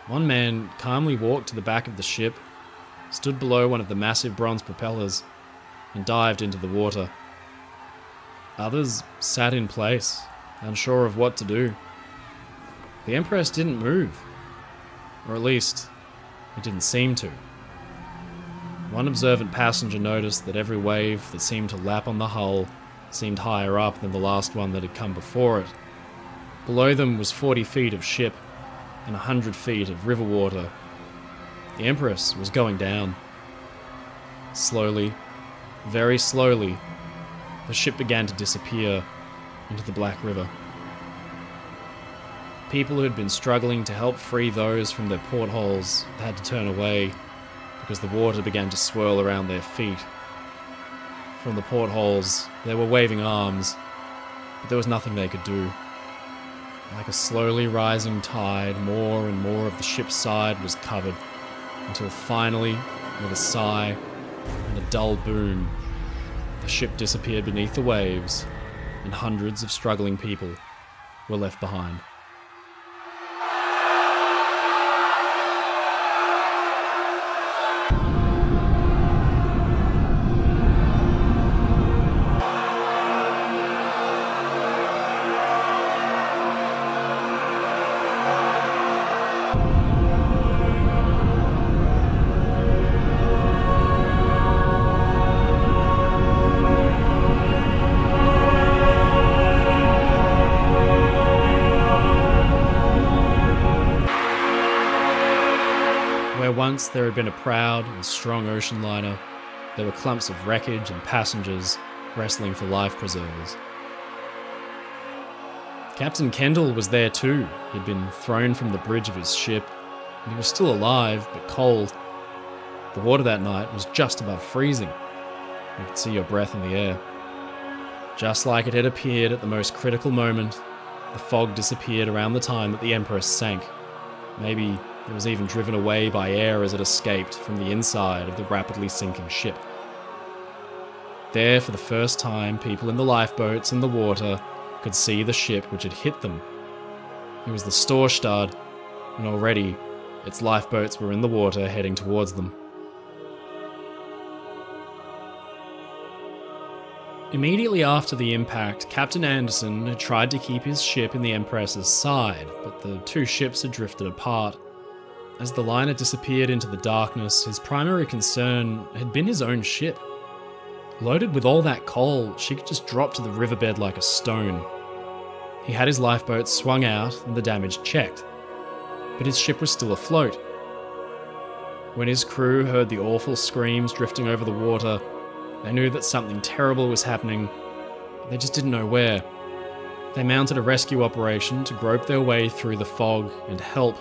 One man calmly walked to the back of the ship, stood below one of the massive bronze propellers, and dived into the water. Others sat in place, unsure of what to do. The Empress didn't move, or at least, it didn't seem to. One observant passenger noticed that every wave that seemed to lap on the hull seemed higher up than the last one that had come before it. Below them was 40 feet of ship and 100 feet of river water. The Empress was going down. Slowly, very slowly, the ship began to disappear into the Black River. People who had been struggling to help free those from their portholes had to turn away because the water began to swirl around their feet. From the portholes, they were waving arms, but there was nothing they could do. Like a slowly rising tide, more and more of the ship's side was covered, until finally, with a sigh and a dull boom, the ship disappeared beneath the waves, and hundreds of struggling people were left behind. Once there had been a proud and strong ocean liner, there were clumps of wreckage and passengers wrestling for life preservers. Captain Kendall was there too. He'd been thrown from the bridge of his ship, and he was still alive, but cold. The water that night was just above freezing. You could see your breath in the air. Just like it had appeared at the most critical moment, the fog disappeared around the time that the Empress sank. Maybe it was even driven away by air as it escaped from the inside of the rapidly sinking ship. There, for the first time, people in the lifeboats in the water could see the ship which had hit them. It was the Stortstad, and already its lifeboats were in the water heading towards them. Immediately after the impact, Captain Anderson had tried to keep his ship in the Empress's side, but the two ships had drifted apart. As the liner disappeared into the darkness, his primary concern had been his own ship. Loaded with all that coal, she could just drop to the riverbed like a stone. He had his lifeboat swung out and the damage checked, but his ship was still afloat. When his crew heard the awful screams drifting over the water, They knew that something terrible was happening, they just didn't know where. They mounted a rescue operation to grope their way through the fog and help.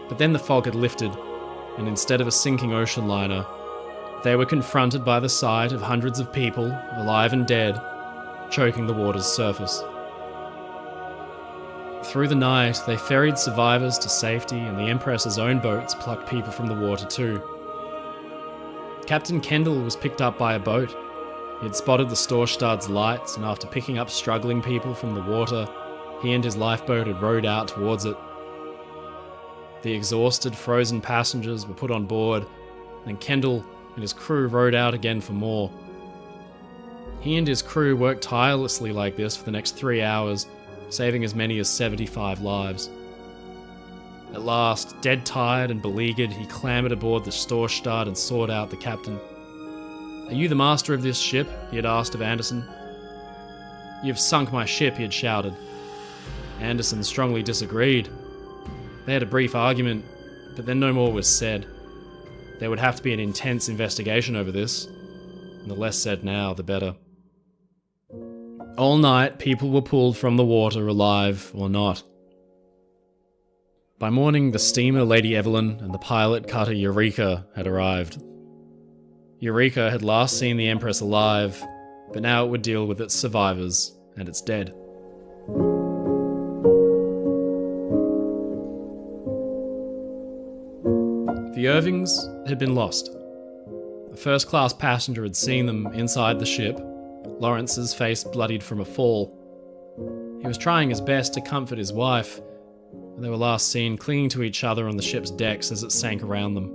But then the fog had lifted, and instead of a sinking ocean liner, they were confronted by the sight of hundreds of people, alive and dead, choking the water's surface. Through the night, they ferried survivors to safety, and the Empress's own boats plucked people from the water too. Captain Kendall was picked up by a boat. He had spotted the Stortstad's lights, and after picking up struggling people from the water, he and his lifeboat had rowed out towards it. The exhausted, frozen passengers were put on board, and Kendall and his crew rowed out again for more. He and his crew worked tirelessly like this for the next 3 hours, saving as many as 75 lives. At last, dead tired and beleaguered, he clambered aboard the Stortstad and sought out the captain. "Are you the master of this ship?" he had asked of Anderson. "You've sunk my ship," he had shouted. Anderson strongly disagreed. They had a brief argument, but then no more was said. There would have to be an intense investigation over this, and the less said now, the better. All night, people were pulled from the water, alive or not. By morning, the steamer Lady Evelyn and the pilot cutter Eureka had arrived. Eureka had last seen the Empress alive, but now it would deal with its survivors and its dead. The Irvings had been lost. A first-class passenger had seen them inside the ship, Lawrence's face bloodied from a fall. He was trying his best to comfort his wife, and they were last seen clinging to each other on the ship's decks as it sank around them.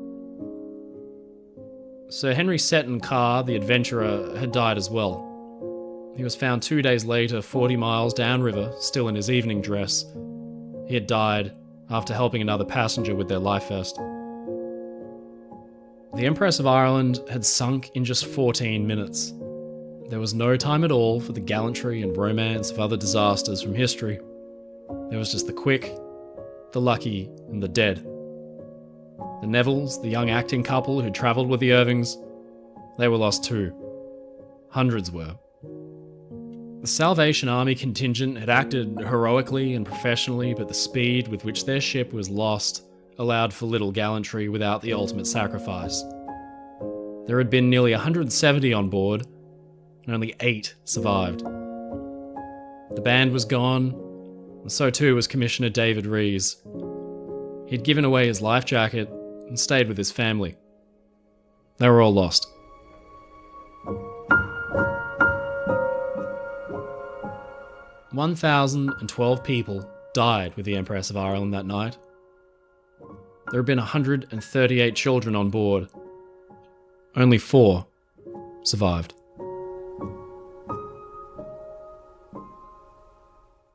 Sir Henry Seton Carr, the adventurer, had died as well. He was found 2 days later, 40 miles downriver, still in his evening dress. He had died after helping another passenger with their life vest. The Empress of Ireland had sunk in just 14 minutes. There was no time at all for the gallantry and romance of other disasters from history. There was just the quick, the lucky, and the dead. The Nevilles, the young acting couple who travelled with the Irvings, they were lost too. Hundreds were. The Salvation Army contingent had acted heroically and professionally, but the speed with which their ship was lost allowed for little gallantry without the ultimate sacrifice. There had been nearly 170 on board, and only 8 survived. The band was gone, and so too was Commissioner David Rees. He'd given away his life jacket and stayed with his family. They were all lost. "1,012 people died with the Empress of Ireland that night. There had been 138 children on board. Only 4 survived.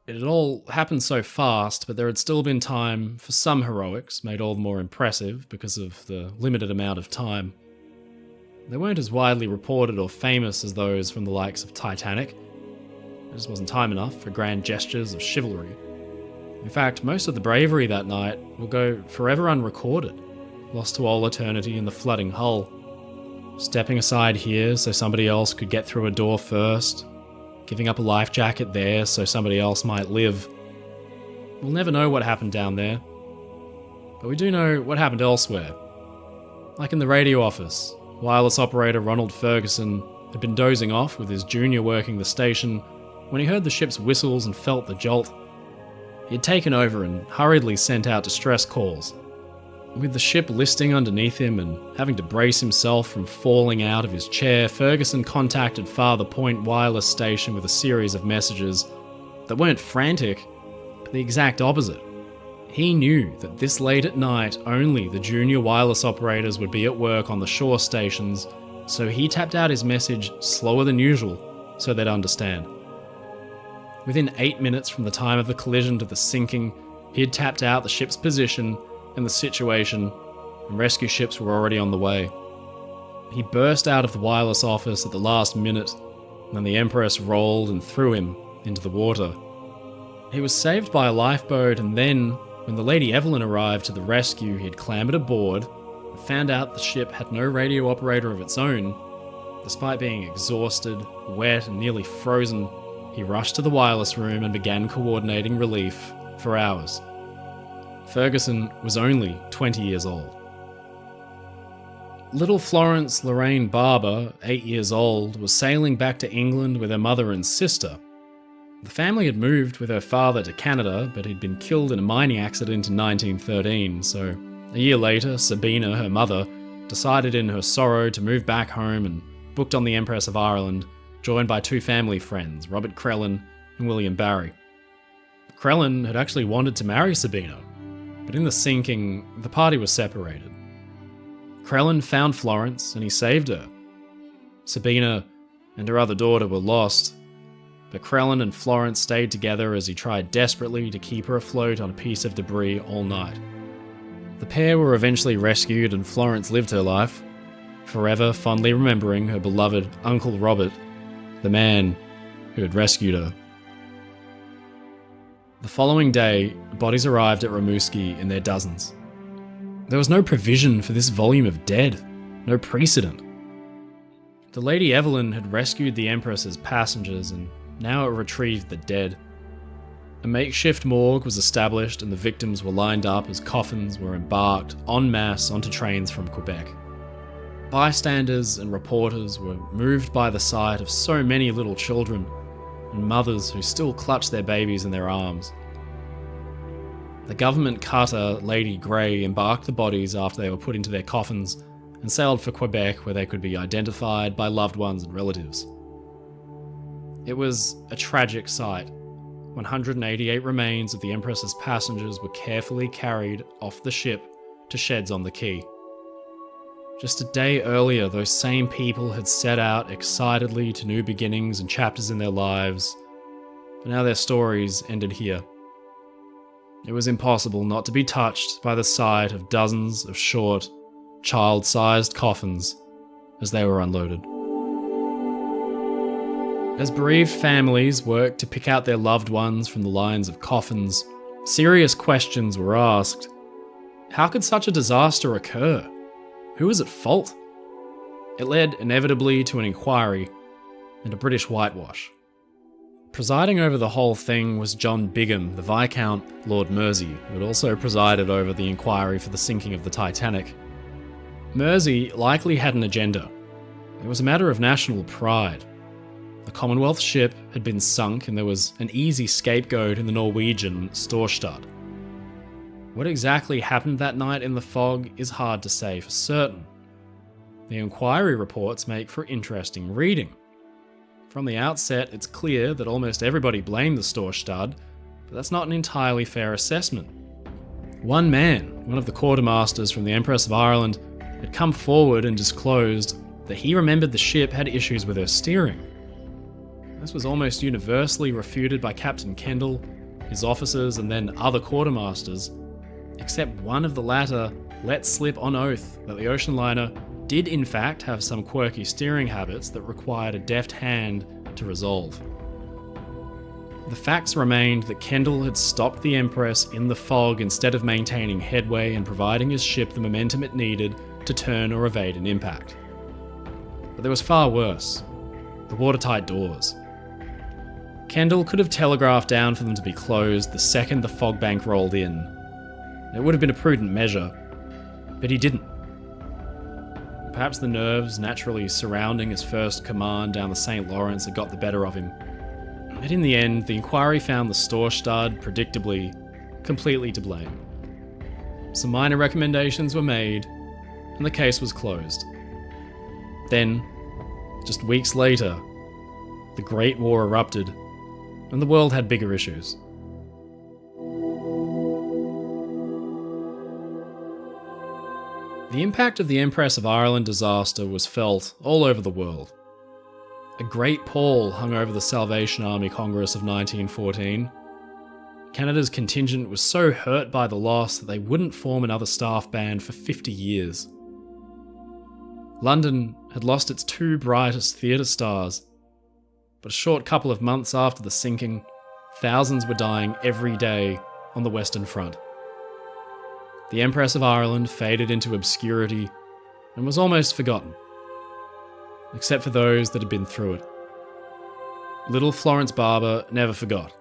It had all happened so fast, but there had still been time for some heroics, made all the more impressive because of the limited amount of time. They weren't as widely reported or famous as those from the likes of Titanic. There just wasn't time enough for grand gestures of chivalry. In fact, most of the bravery that night will go forever unrecorded, lost to all eternity in the flooding hull. Stepping aside here so somebody else could get through a door first, giving up a life jacket there so somebody else might live. We'll never know what happened down there, but we do know what happened elsewhere. Like in the radio office, wireless operator Ronald Ferguson had been dozing off with his junior working the station when he heard the ship's whistles and felt the jolt. He had taken over and hurriedly sent out distress calls. With the ship listing underneath him and having to brace himself from falling out of his chair, Ferguson contacted Father Point Wireless Station with a series of messages that weren't frantic, but the exact opposite. He knew that this late at night only the junior wireless operators would be at work on the shore stations, so he tapped out his message slower than usual so they'd understand. Within 8 minutes from the time of the collision to the sinking, he had tapped out the ship's position and the situation, and rescue ships were already on the way. He burst out of the wireless office at the last minute, and the Empress rolled and threw him into the water. He was saved by a lifeboat, and then, when the Lady Evelyn arrived to the rescue, he had clambered aboard and found out the ship had no radio operator of its own, Despite being exhausted, wet, and nearly frozen, he rushed to the wireless room and began coordinating relief for hours. Ferguson was only 20 years old. Little Florence Lorraine Barber, 8 years old, was sailing back to England with her mother and sister. The family had moved with her father to Canada, but he'd been killed in a mining accident in 1913, so a year later, Sabina, her mother, decided in her sorrow to move back home and booked on the Empress of Ireland, joined by two family friends, Robert Crellin and William Barry. Crellin had actually wanted to marry Sabina, but in the sinking, the party was separated. Crellin found Florence and he saved her. Sabina and her other daughter were lost, but Crellin and Florence stayed together as he tried desperately to keep her afloat on a piece of debris all night. The pair were eventually rescued and Florence lived her life, forever fondly remembering her beloved Uncle Robert, the man who had rescued her. The following day, bodies arrived at Rimouski in their dozens. There was no provision for this volume of dead, no precedent. The Lady Evelyn had rescued the Empress's passengers and now it retrieved the dead. A makeshift morgue was established and the victims were lined up as coffins were embarked en masse onto trains from Quebec. Bystanders and reporters were moved by the sight of so many little children and mothers who still clutched their babies in their arms. The government cutter Lady Grey embarked the bodies after they were put into their coffins and sailed for Quebec where they could be identified by loved ones and relatives. It was a tragic sight. 188 remains of the Empress's passengers were carefully carried off the ship to sheds on the quay. Just a day earlier, those same people had set out excitedly to new beginnings and chapters in their lives, but now their stories ended here. It was impossible not to be touched by the sight of dozens of short, child-sized coffins as they were unloaded. As bereaved families worked to pick out their loved ones from the lines of coffins, serious questions were asked. How could such a disaster occur? Who was at fault? It led inevitably to an inquiry and a British whitewash. Presiding over the whole thing was John Bigham, the Viscount Lord Mersey, who had also presided over the inquiry for the sinking of the Titanic. Mersey likely had an agenda. It was a matter of national pride. The Commonwealth ship had been sunk and there was an easy scapegoat in the Norwegian Stortstad. What exactly happened that night in the fog is hard to say for certain. The inquiry reports make for interesting reading. From the outset, it's clear that almost everybody blamed the Stortstad, but that's not an entirely fair assessment. One man, one of the quartermasters from the Empress of Ireland, had come forward and disclosed that he remembered the ship had issues with her steering. This was almost universally refuted by Captain Kendall, his officers, and then other quartermasters, except one of the latter let slip on oath that the Oceanliner did in fact have some quirky steering habits that required a deft hand to resolve. The facts remained that Kendall had stopped the Empress in the fog instead of maintaining headway and providing his ship the momentum it needed to turn or evade an impact. But there was far worse: the watertight doors. Kendall could have telegraphed down for them to be closed the second the fog bank rolled in. It would have been a prudent measure, but he didn't. Perhaps the nerves naturally surrounding his first command down the St. Lawrence had got the better of him. But in the end, the inquiry found the Stortstad, predictably, completely to blame. Some minor recommendations were made, and the case was closed. Then, just weeks later, the Great War erupted, and the world had bigger issues. The impact of the Empress of Ireland disaster was felt all over the world. A great pall hung over the Salvation Army Congress of 1914. Canada's contingent was so hurt by the loss that they wouldn't form another staff band for 50 years. London had lost its two brightest theatre stars, but a short couple of months after the sinking, thousands were dying every day on the Western Front. The Empress of Ireland faded into obscurity and was almost forgotten. except for those that had been through it. Little Florence Barber never forgot.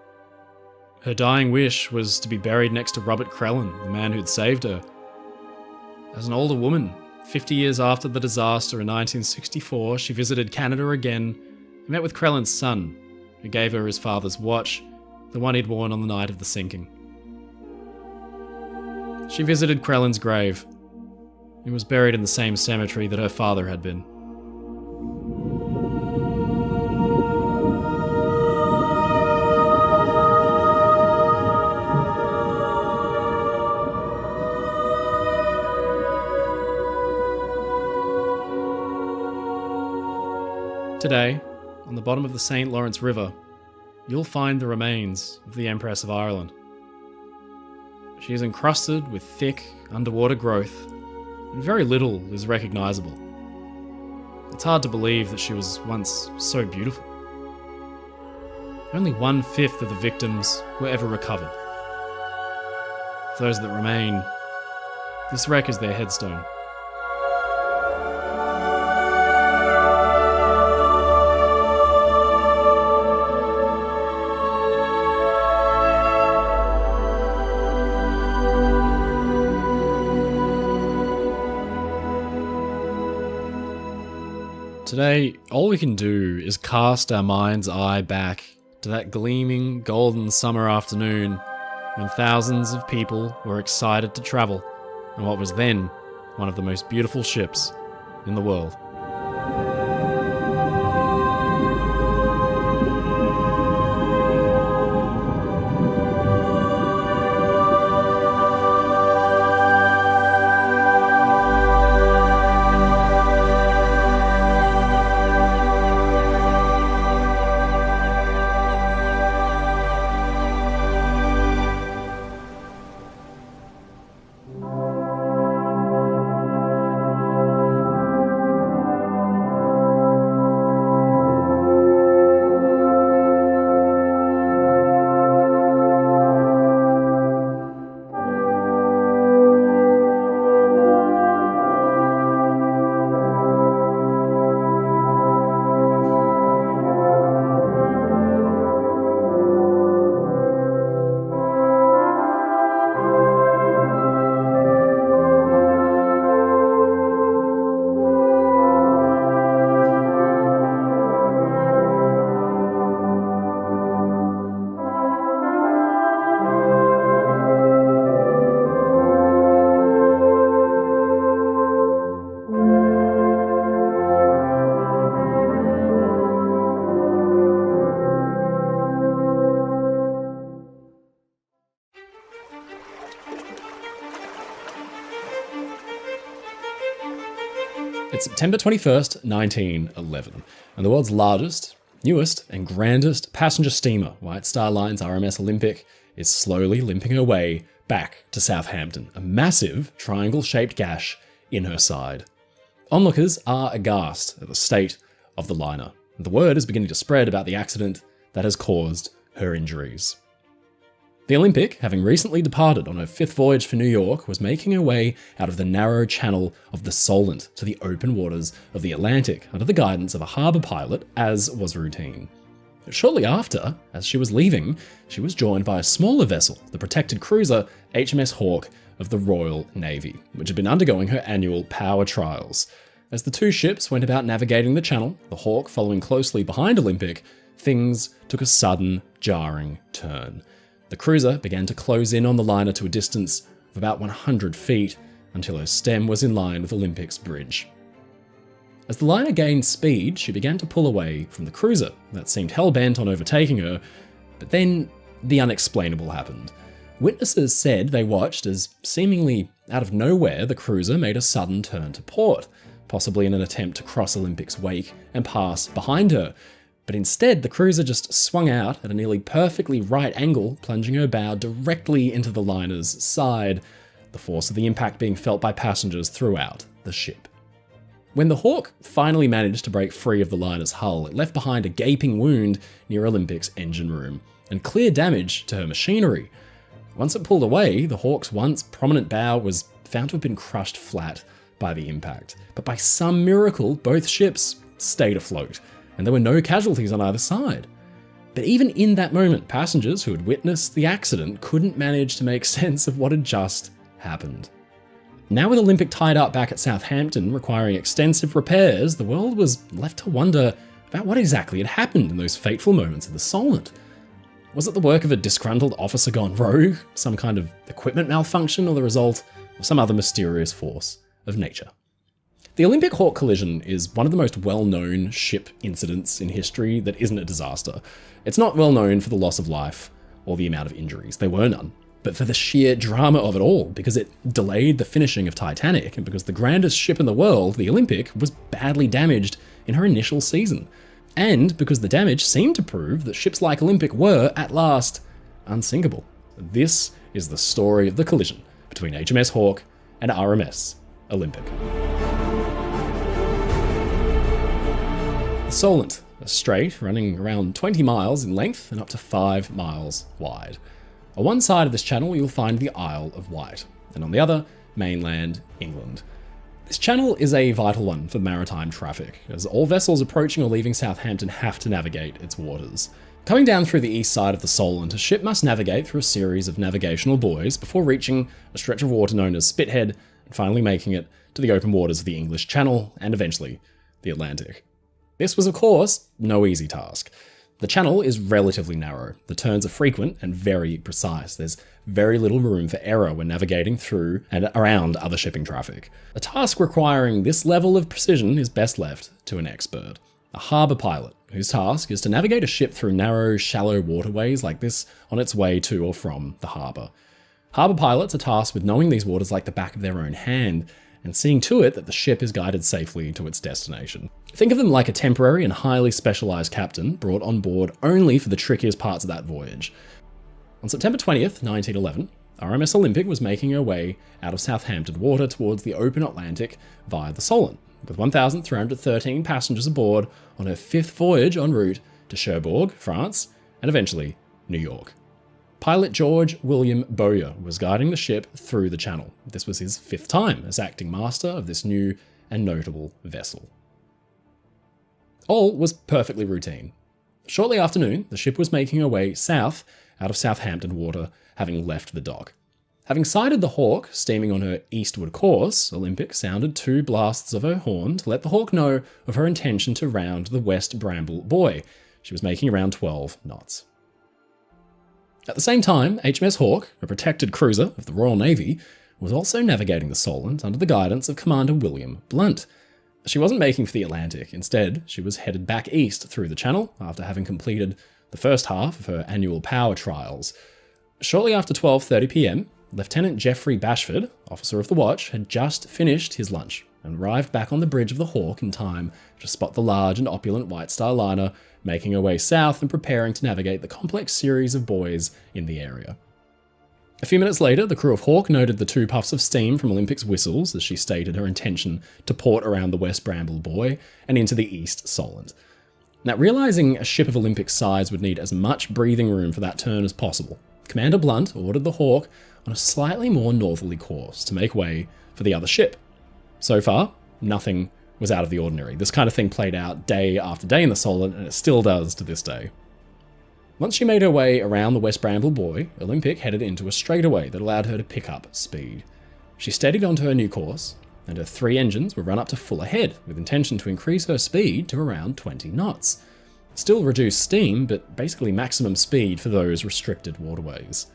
Her dying wish was to be buried next to Robert Crellin, the man who'd saved her. As an older woman, 50 years after the disaster in 1964, she visited Canada again and met with Crellin's son, who gave her his father's watch, the one he'd worn on the night of the sinking. She visited Crellin's grave. He was buried in the same cemetery that her father had been. Today, on the bottom of the St. Lawrence River, you'll find the remains of the Empress of Ireland. She is encrusted with thick, underwater growth, and very little is recognisable. It's hard to believe that she was once so beautiful. Only 1/5 of the victims were ever recovered. For those that remain, this wreck is their headstone. Today, all we can do is cast our mind's eye back to that gleaming golden summer afternoon when thousands of people were excited to travel on what was then one of the most beautiful ships in the world. It's September 21st, 1911, and the world's largest, newest, and grandest passenger steamer, White Star Line's RMS Olympic, is slowly limping her way back to Southampton, a massive triangle-shaped gash in her side. Onlookers are aghast at the state of the liner, and the word is beginning to spread about the accident that has caused her injuries. The Olympic, having recently departed on her 5th voyage for New York, was making her way out of the narrow channel of the Solent to the open waters of the Atlantic under the guidance of a harbour pilot, as was routine. Shortly after, as she was leaving, she was joined by a smaller vessel, the protected cruiser HMS Hawke of the Royal Navy, which had been undergoing her annual power trials. As the two ships went about navigating the channel, the Hawke following closely behind Olympic, things took a sudden, jarring turn. The cruiser began to close in on the liner to a distance of about 100 feet until her stem was in line with Olympic's bridge. As the liner gained speed, she began to pull away from the cruiser that seemed hell-bent on overtaking her, but then the unexplainable happened. Witnesses said they watched as, seemingly out of nowhere, the cruiser made a sudden turn to port, possibly in an attempt to cross Olympic's wake and pass behind her. But instead, the cruiser just swung out at a nearly perfectly right angle, plunging her bow directly into the liner's side, the force of the impact being felt by passengers throughout the ship. When the Hawke finally managed to break free of the liner's hull, it left behind a gaping wound near Olympic's engine room, and clear damage to her machinery. Once it pulled away, the Hawke's once prominent bow was found to have been crushed flat by the impact. But by some miracle, both ships stayed afloat, and there were no casualties on either side. But even in that moment, passengers who had witnessed the accident couldn't manage to make sense of what had just happened. Now with Olympic tied up back at Southampton, requiring extensive repairs, the world was left to wonder about what exactly had happened in those fateful moments of the Solent. Was it the work of a disgruntled officer gone rogue, some kind of equipment malfunction, or the result of some other mysterious force of nature? The Olympic Hawk collision is one of the most well-known ship incidents in history that isn't a disaster. It's not well known for the loss of life or the amount of injuries. There were none. But for the sheer drama of it all, because it delayed the finishing of Titanic, and because the grandest ship in the world, the Olympic, was badly damaged in her initial season. And because the damage seemed to prove that ships like Olympic were, at last, unsinkable. This is the story of the collision between HMS Hawk and RMS Olympic. The Solent, a strait running around 20 miles in length and up to 5 miles wide. On one side of this channel, you'll find the Isle of Wight, and on the other, mainland England. This channel is a vital one for maritime traffic, as all vessels approaching or leaving Southampton have to navigate its waters. Coming down through the east side of the Solent, a ship must navigate through a series of navigational buoys before reaching a stretch of water known as Spithead, and finally making it to the open waters of the English Channel, and eventually the Atlantic. This was, of course, no easy task. The channel is relatively narrow, the turns are frequent and very precise. There's very little room for error when navigating through and around other shipping traffic. A task requiring this level of precision is best left to an expert, a harbour pilot, whose task is to navigate a ship through narrow, shallow waterways like this on its way to or from the harbour. Harbour pilots are tasked with knowing these waters like the back of their own hand, and seeing to it that the ship is guided safely to its destination. Think of them like a temporary and highly specialised captain brought on board only for the trickiest parts of that voyage. On September 20th, 1911, RMS Olympic was making her way out of Southampton water towards the open Atlantic via the Solent, with 1,313 passengers aboard on her 5th voyage en route to Cherbourg, France, and eventually New York. Pilot George William Bowyer was guiding the ship through the channel. This was his 5th time as acting master of this new and notable vessel. All was perfectly routine. Shortly after noon, the ship was making her way south out of Southampton water, having left the dock. Having sighted the Hawk steaming on her eastward course, Olympic sounded 2 blasts of her horn to let the Hawk know of her intention to round the West Bramble buoy. She was making around 12 knots. At the same time, HMS Hawk, a protected cruiser of the Royal Navy, was also navigating the Solent under the guidance of Commander William Blunt. She wasn't making for the Atlantic. Instead, she was headed back east through the Channel after having completed the first half of her annual power trials. Shortly after 12:30 p.m, Lieutenant Geoffrey Bashford, officer of the watch, had just finished his lunch and arrived back on the bridge of the Hawk in time to spot the large and opulent White Star liner making her way south and preparing to navigate the complex series of buoys in the area. A few minutes later, the crew of Hawk noted the 2 puffs of steam from Olympic's whistles as she stated her intention to port around the West Bramble buoy and into the East Solent. Now, realizing a ship of Olympic's size would need as much breathing room for that turn as possible, Commander Blunt ordered the Hawk on a slightly more northerly course to make way for the other ship. So far, nothing was out of the ordinary. This kind of thing played out day after day in the Solent, and it still does to this day. Once she made her way around the West Bramble buoy, Olympic headed into a straightaway that allowed her to pick up speed. She steadied onto her new course, and her 3 engines were run up to full ahead, with intention to increase her speed to around 20 knots. Still reduced steam, but basically maximum speed for those restricted waterways.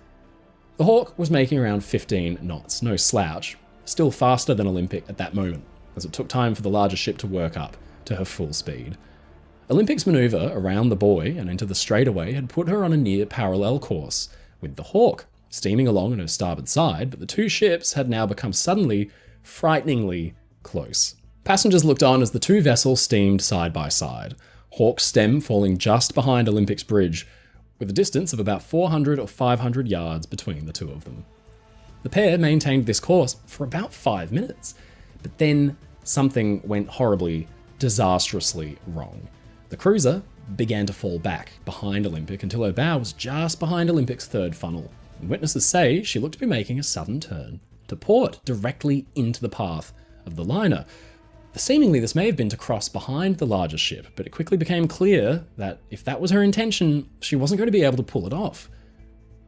The Hawk was making around 15 knots, no slouch, still faster than Olympic at that moment, as it took time for the larger ship to work up to her full speed. Olympic's manoeuvre around the buoy and into the straightaway had put her on a near parallel course with the Hawk, steaming along on her starboard side, but the 2 ships had now become suddenly frighteningly close. Passengers looked on as the 2 vessels steamed side by side, Hawk's stem falling just behind Olympic's bridge, with a distance of about 400 or 500 yards between the 2 of them. The pair maintained this course for about 5 minutes, but then something went horribly, disastrously wrong. The cruiser began to fall back behind Olympic until her bow was just behind Olympic's 3rd funnel, and witnesses say she looked to be making a sudden turn to port, directly into the path of the liner. Seemingly, this may have been to cross behind the larger ship, but it quickly became clear that if that was her intention, she wasn't going to be able to pull it off.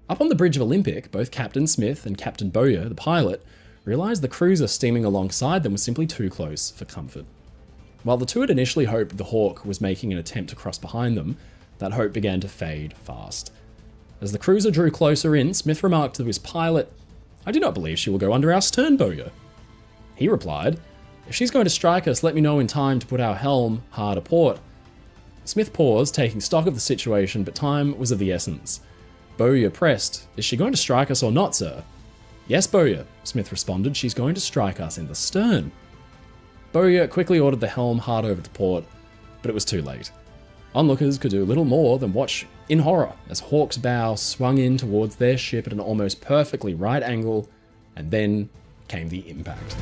Up on the bridge of Olympic, both Captain Smith and Captain Bowyer, the pilot, realised the cruiser steaming alongside them was simply too close for comfort. While the two had initially hoped the Hawk was making an attempt to cross behind them, that hope began to fade fast. As the cruiser drew closer in, Smith remarked to his pilot, "I do not believe she will go under our stern, Bowyer." He replied, "If she's going to strike us, let me know in time to put our helm hard a port." Smith paused, taking stock of the situation, but time was of the essence. Bowyer pressed, "Is she going to strike us or not, sir?" "Yes, Bowyer," Smith responded, "she's going to strike us in the stern." Bowyer quickly ordered the helm hard over to port, but it was too late. Onlookers could do little more than watch in horror as Hawk's bow swung in towards their ship at an almost perfectly right angle, and then came the impact.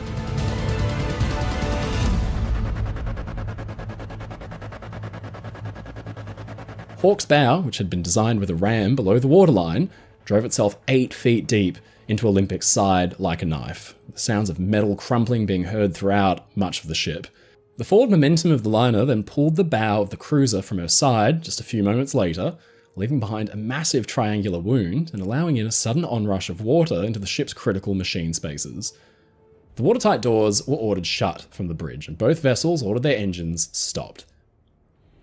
Hawk's bow, which had been designed with a ram below the waterline, drove itself 8 feet deep into Olympic's side like a knife, the sounds of metal crumpling being heard throughout much of the ship. The forward momentum of the liner then pulled the bow of the cruiser from her side just a few moments later, leaving behind a massive triangular wound and allowing in a sudden onrush of water into the ship's critical machine spaces. The watertight doors were ordered shut from the bridge, and both vessels ordered their engines stopped.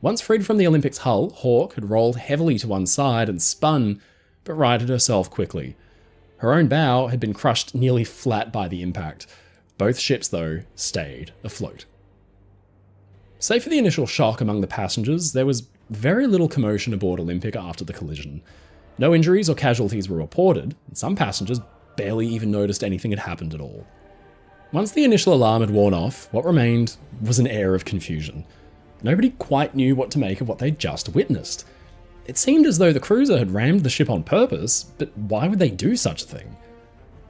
Once freed from the Olympic's hull, Hawk had rolled heavily to one side and spun, but righted herself quickly. Her own bow had been crushed nearly flat by the impact. Both ships, though, stayed afloat. Save for the initial shock among the passengers, there was very little commotion aboard Olympic after the collision. No injuries or casualties were reported, and some passengers barely even noticed anything had happened at all. Once the initial alarm had worn off, what remained was an air of confusion. Nobody quite knew what to make of what they'd just witnessed. It seemed as though the cruiser had rammed the ship on purpose, but why would they do such a thing?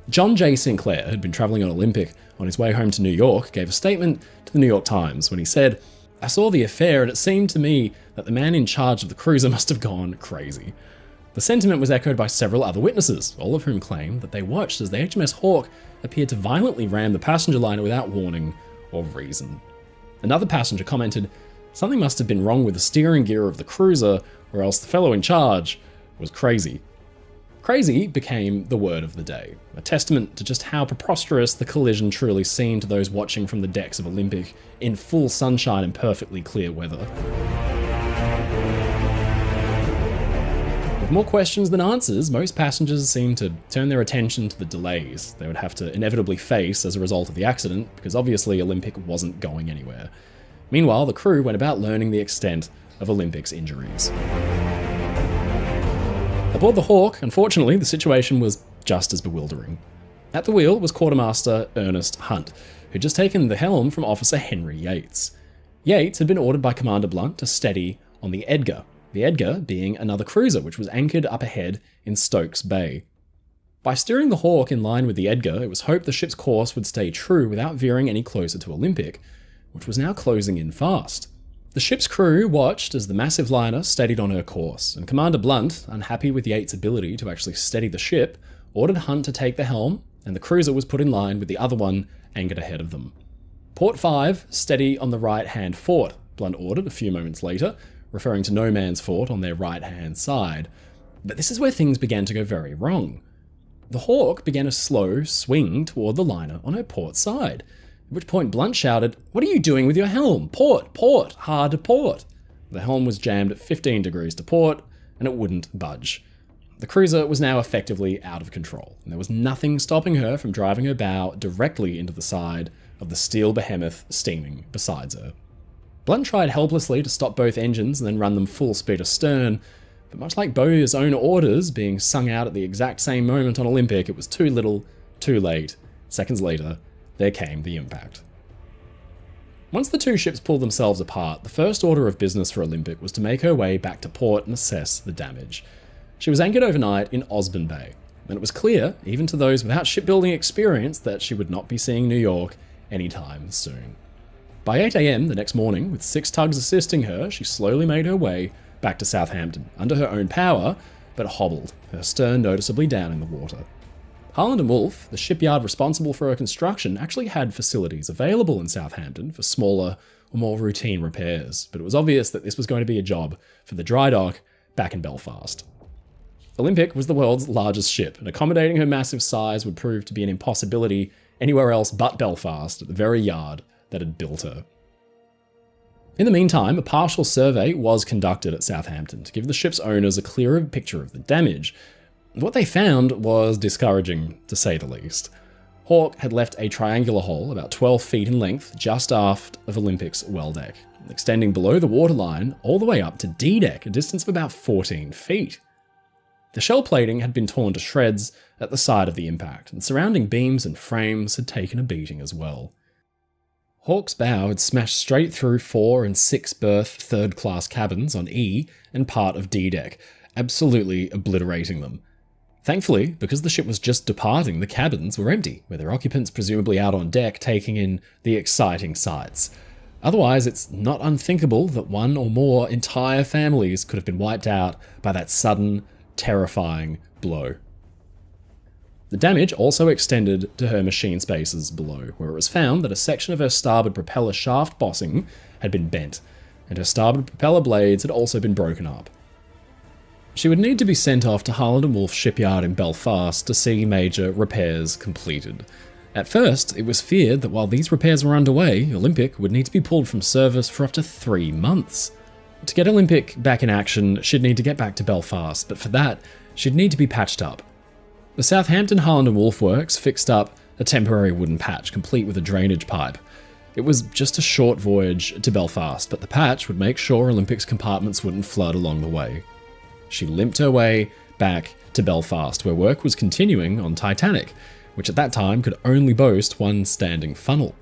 John J. Sinclair, who'd been travelling on Olympic on his way home to New York, gave a statement to the New York Times when he said, "I saw the affair and it seemed to me that the man in charge of the cruiser must have gone crazy." The sentiment was echoed by several other witnesses, all of whom claimed that they watched as the HMS Hawk appeared to violently ram the passenger liner without warning or reason. Another passenger commented, "Something must have been wrong with the steering gear of the cruiser, or else the fellow in charge was crazy." Crazy became the word of the day, a testament to just how preposterous the collision truly seemed to those watching from the decks of Olympic in full sunshine and perfectly clear weather. With more questions than answers, most passengers seemed to turn their attention to the delays they would have to inevitably face as a result of the accident, because obviously Olympic wasn't going anywhere. Meanwhile, the crew went about learning the extent of Olympic's injuries. Aboard the Hawk, unfortunately, the situation was just as bewildering. At the wheel was Quartermaster Ernest Hunt, who'd just taken the helm from Officer Henry Yates. Yates had been ordered by Commander Blunt to steady on the Edgar being another cruiser which was anchored up ahead in Stokes Bay. By steering the Hawk in line with the Edgar, it was hoped the ship's course would stay true without veering any closer to Olympic, which was now closing in fast. The ship's crew watched as the massive liner steadied on her course, and Commander Blunt, unhappy with Yates' ability to actually steady the ship, ordered Hunt to take the helm, and the cruiser was put in line with the other one anchored ahead of them. "Port 5, steady on the right-hand fort," Blunt ordered a few moments later, referring to No Man's Fort on their right-hand side. But this is where things began to go very wrong. The Hawk began a slow swing toward the liner on her port side, at which point Blunt shouted, "What are you doing with your helm? Port, port, hard to port." The helm was jammed at 15 degrees to port, and it wouldn't budge. The cruiser was now effectively out of control, and there was nothing stopping her from driving her bow directly into the side of the steel behemoth steaming beside her. Blunt tried helplessly to stop both engines and then run them full speed astern, but much like Bowyer's own orders being sung out at the exact same moment on Olympic, it was too little, too late. Seconds later, there came the impact. Once the two ships pulled themselves apart, the first order of business for Olympic was to make her way back to port and assess the damage. She was anchored overnight in Osborne Bay, and it was clear, even to those without shipbuilding experience, that she would not be seeing New York anytime soon. By 8 a.m. the next morning, with 6 tugs assisting her, she slowly made her way back to Southampton, under her own power, but hobbled, her stern noticeably down in the water. Harland and Wolff, the shipyard responsible for her construction, actually had facilities available in Southampton for smaller or more routine repairs, but it was obvious that this was going to be a job for the dry dock back in Belfast. Olympic was the world's largest ship, and accommodating her massive size would prove to be an impossibility anywhere else but Belfast, at the very yard that had built her. In the meantime, a partial survey was conducted at Southampton to give the ship's owners a clearer picture of the damage. What they found was discouraging, to say the least. Hawke had left a triangular hole about 12 feet in length just aft of Olympic's well deck, extending below the waterline all the way up to D-deck, a distance of about 14 feet. The shell plating had been torn to shreds at the side of the impact, and surrounding beams and frames had taken a beating as well. Hawke's bow had smashed straight through 4 and 6 berth third-class cabins on E and part of D-deck, absolutely obliterating them. Thankfully, because the ship was just departing, the cabins were empty, with their occupants presumably out on deck taking in the exciting sights. Otherwise, it's not unthinkable that one or more entire families could have been wiped out by that sudden, terrifying blow. The damage also extended to her machine spaces below, where it was found that a section of her starboard propeller shaft bossing had been bent, and her starboard propeller blades had also been broken up. She would need to be sent off to Harland & Wolff shipyard in Belfast to see major repairs completed. At first, it was feared that while these repairs were underway, Olympic would need to be pulled from service for up to 3 months. To get Olympic back in action, she'd need to get back to Belfast, but for that, she'd need to be patched up. The Southampton Harland & Wolff works fixed up a temporary wooden patch, complete with a drainage pipe. It was just a short voyage to Belfast, but the patch would make sure Olympic's compartments wouldn't flood along the way. She limped her way back to Belfast, where work was continuing on Titanic, which at that time could only boast one standing funnel.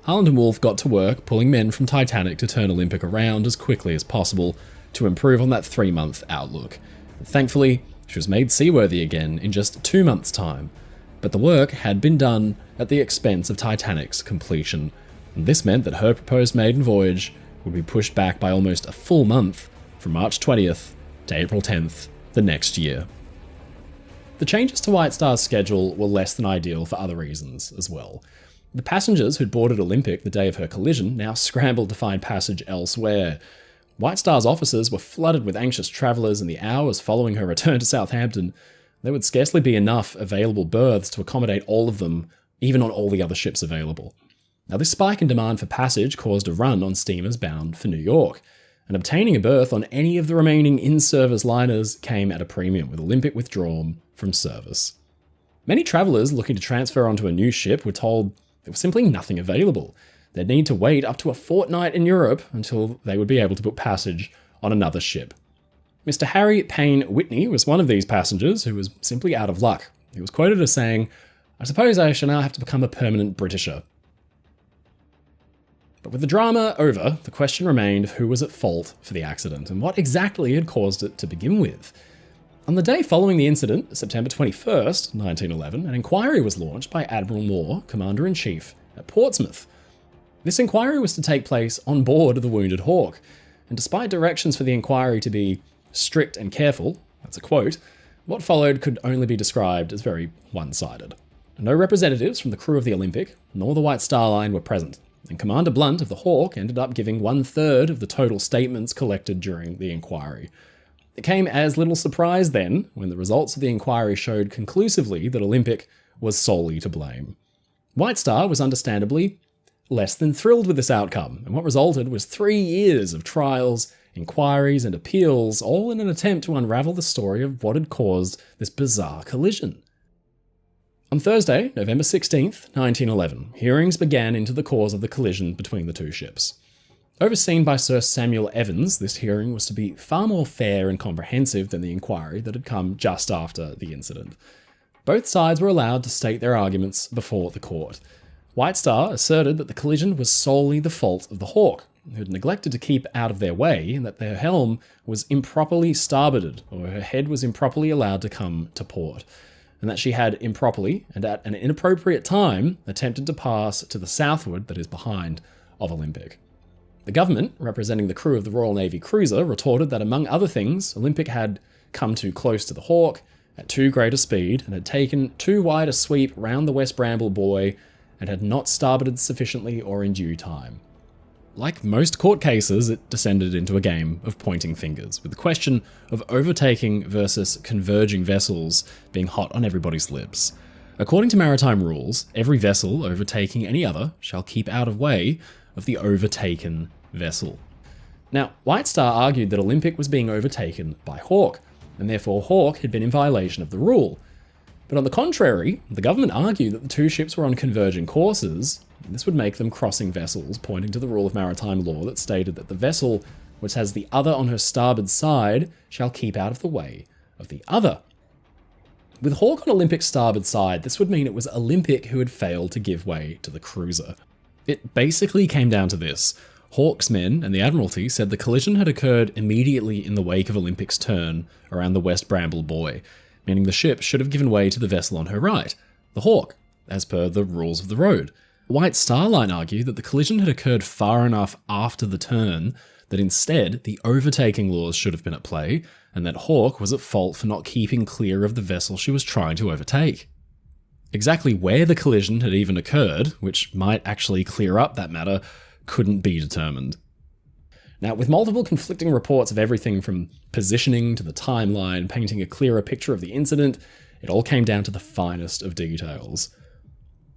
Harland & Wolff got to work pulling men from Titanic to turn Olympic around as quickly as possible to improve on that 3-month outlook. Thankfully, she was made seaworthy again in just 2 months' time, but the work had been done at the expense of Titanic's completion, and this meant that her proposed maiden voyage would be pushed back by almost a full month, from March 20th to April 10th the next year. The changes to White Star's schedule were less than ideal for other reasons as well. The passengers who'd boarded Olympic the day of her collision now scrambled to find passage elsewhere. White Star's offices were flooded with anxious travellers in the hours following her return to Southampton. There would scarcely be enough available berths to accommodate all of them, even on all the other ships available. Now, this spike in demand for passage caused a run on steamers bound for New York, and obtaining a berth on any of the remaining in-service liners came at a premium, with Olympic withdrawn from service. Many travellers looking to transfer onto a new ship were told there was simply nothing available. They'd need to wait up to a fortnight in Europe until they would be able to book passage on another ship. Mr. Harry Payne Whitney was one of these passengers who was simply out of luck. He was quoted as saying, "I suppose I shall now have to become a permanent Britisher." But with the drama over, the question remained of who was at fault for the accident and what exactly had caused it to begin with. On the day following the incident, September 21st, 1911, an inquiry was launched by Admiral Moore, Commander-in-Chief at Portsmouth. This inquiry was to take place on board the wounded Hawke, and despite directions for the inquiry to be strict and careful, that's a quote, what followed could only be described as very one-sided. No representatives from the crew of the Olympic, nor the White Star Line were present, and Commander Blunt of the Hawke ended up giving 1/3 of the total statements collected during the inquiry. It came as little surprise then, when the results of the inquiry showed conclusively that Olympic was solely to blame. White Star was understandably less than thrilled with this outcome, and what resulted was 3 years of trials, inquiries, and appeals, all in an attempt to unravel the story of what had caused this bizarre collision. On Thursday, November 16th, 1911, hearings began into the cause of the collision between the two ships. Overseen by Sir Samuel Evans, this hearing was to be far more fair and comprehensive than the inquiry that had come just after the incident. Both sides were allowed to state their arguments before the court. White Star asserted that the collision was solely the fault of the Hawke, who had neglected to keep out of their way, and that their helm was improperly starboarded, or her head was improperly allowed to come to port, and that she had improperly, and at an inappropriate time, attempted to pass to the southward that is behind of Olympic. The government, representing the crew of the Royal Navy cruiser, retorted that among other things, Olympic had come too close to the Hawke, at too great a speed and had taken too wide a sweep round the West Bramble buoy and had not starboarded sufficiently or in due time. Like most court cases, it descended into a game of pointing fingers, with the question of overtaking versus converging vessels being hot on everybody's lips. According to maritime rules, every vessel overtaking any other shall keep out of way of the overtaken vessel. Now, White Star argued that Olympic was being overtaken by Hawke, and therefore Hawke had been in violation of the rule. But on the contrary, the government argued that the two ships were on converging courses, and this would make them crossing vessels, pointing to the rule of maritime law that stated that the vessel which has the other on her starboard side shall keep out of the way of the other. With Hawke on Olympic's starboard side, this would mean it was Olympic who had failed to give way to the cruiser. It basically came down to this. Hawke's men and the Admiralty said the collision had occurred immediately in the wake of Olympic's turn around the West Bramble buoy, meaning the ship should have given way to the vessel on her right, the Hawke, as per the rules of the road. White Star Line argued that the collision had occurred far enough after the turn that instead the overtaking laws should have been at play, and that Hawke was at fault for not keeping clear of the vessel she was trying to overtake. Exactly where the collision had even occurred, which might actually clear up that matter, couldn't be determined. Now, with multiple conflicting reports of everything from positioning to the timeline painting a clearer picture of the incident, it all came down to the finest of details.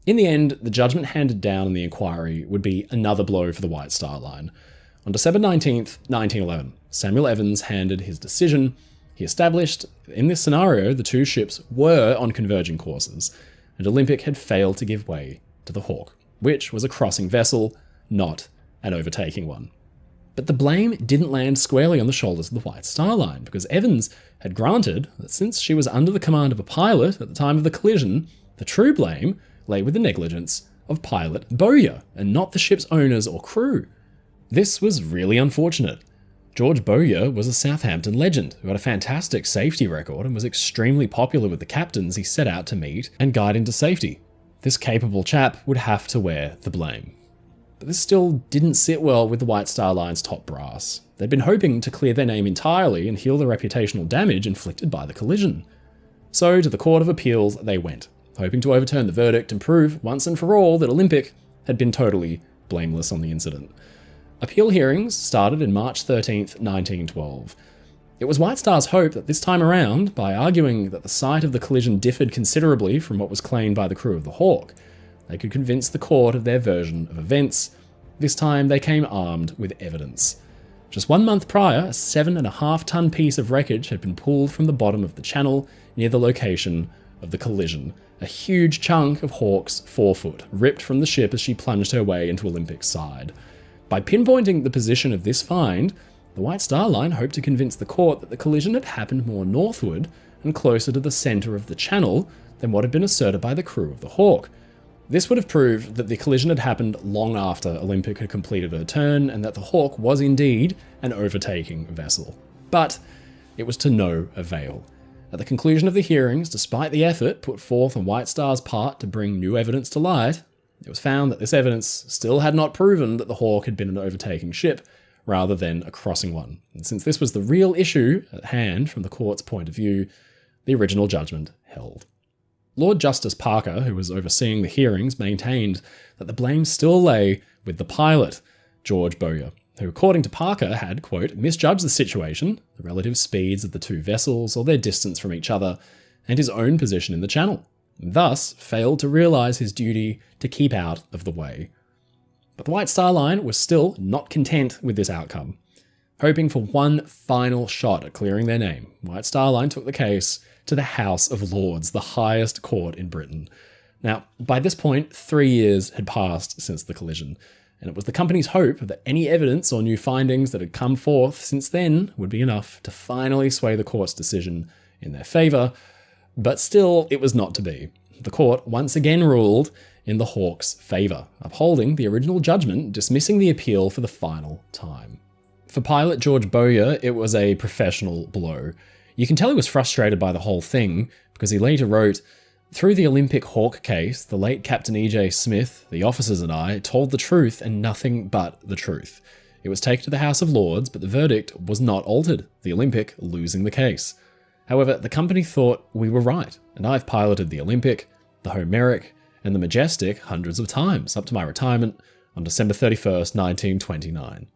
In the end, the judgment handed down in the inquiry would be another blow for the White Star Line. On December 19th, 1911, Samuel Evans handed his decision. He established, in this scenario, the two ships were on converging courses, and Olympic had failed to give way to the Hawke, which was a crossing vessel, not an overtaking one. But the blame didn't land squarely on the shoulders of the White Star Line, because Evans had granted that since she was under the command of a pilot at the time of the collision, the true blame lay with the negligence of pilot Bowyer, and not the ship's owners or crew. This was really unfortunate. George Bowyer was a Southampton legend who had a fantastic safety record and was extremely popular with the captains he set out to meet and guide into safety. This capable chap would have to wear the blame. But this still didn't sit well with the White Star Line's top brass. They'd been hoping to clear their name entirely and heal the reputational damage inflicted by the collision. So to the Court of Appeals they went, hoping to overturn the verdict and prove once and for all that Olympic had been totally blameless on the incident. Appeal hearings started in March 13th, 1912. It was White Star's hope that this time around, by arguing that the site of the collision differed considerably from what was claimed by the crew of the Hawke, they could convince the court of their version of events. This time they came armed with evidence. Just 1 month prior, a 7.5-ton piece of wreckage had been pulled from the bottom of the channel near the location of the collision. A huge chunk of Hawke's forefoot ripped from the ship as she plunged her way into Olympic's side. By pinpointing the position of this find, the White Star Line hoped to convince the court that the collision had happened more northward and closer to the centre of the channel than what had been asserted by the crew of the Hawke. This would have proved that the collision had happened long after Olympic had completed her turn and that the Hawke was indeed an overtaking vessel. But it was to no avail. At the conclusion of the hearings, despite the effort put forth on White Star's part to bring new evidence to light, it was found that this evidence still had not proven that the Hawke had been an overtaking ship rather than a crossing one. And since this was the real issue at hand from the court's point of view, the original judgment held. Lord Justice Parker, who was overseeing the hearings, maintained that the blame still lay with the pilot, George Bowyer, who, according to Parker, had, quote, misjudged the situation, the relative speeds of the two vessels or their distance from each other, and his own position in the channel, and thus failed to realise his duty to keep out of the way. But the White Star Line was still not content with this outcome. Hoping for one final shot at clearing their name, White Star Line took the case to the House of Lords, the highest court in Britain. Now, by this point, 3 years had passed since the collision, and it was the company's hope that any evidence or new findings that had come forth since then would be enough to finally sway the court's decision in their favour, but still it was not to be. The court once again ruled in the Hawke's favour, upholding the original judgment, dismissing the appeal for the final time. For pilot George Bowyer, it was a professional blow. You can tell he was frustrated by the whole thing, because he later wrote, "Through the Olympic Hawke case, the late Captain E.J. Smith, the officers and I told the truth and nothing but the truth. It was taken to the House of Lords, but the verdict was not altered, the Olympic losing the case. However, the company thought we were right, and I've piloted the Olympic, the Homeric, and the Majestic hundreds of times up to my retirement on December 31st, 1929.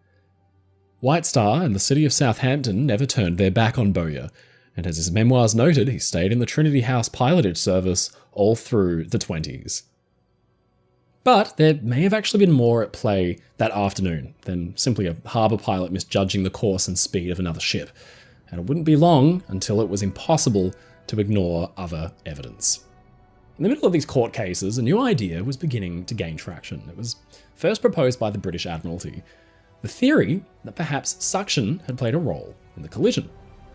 White Star and the city of Southampton never turned their back on Bowyer, and as his memoirs noted, he stayed in the Trinity House pilotage service all through the 20s. But there may have actually been more at play that afternoon than simply a harbour pilot misjudging the course and speed of another ship, and it wouldn't be long until it was impossible to ignore other evidence. In the middle of these court cases, a new idea was beginning to gain traction. It was first proposed by the British Admiralty. The theory that perhaps suction had played a role in the collision.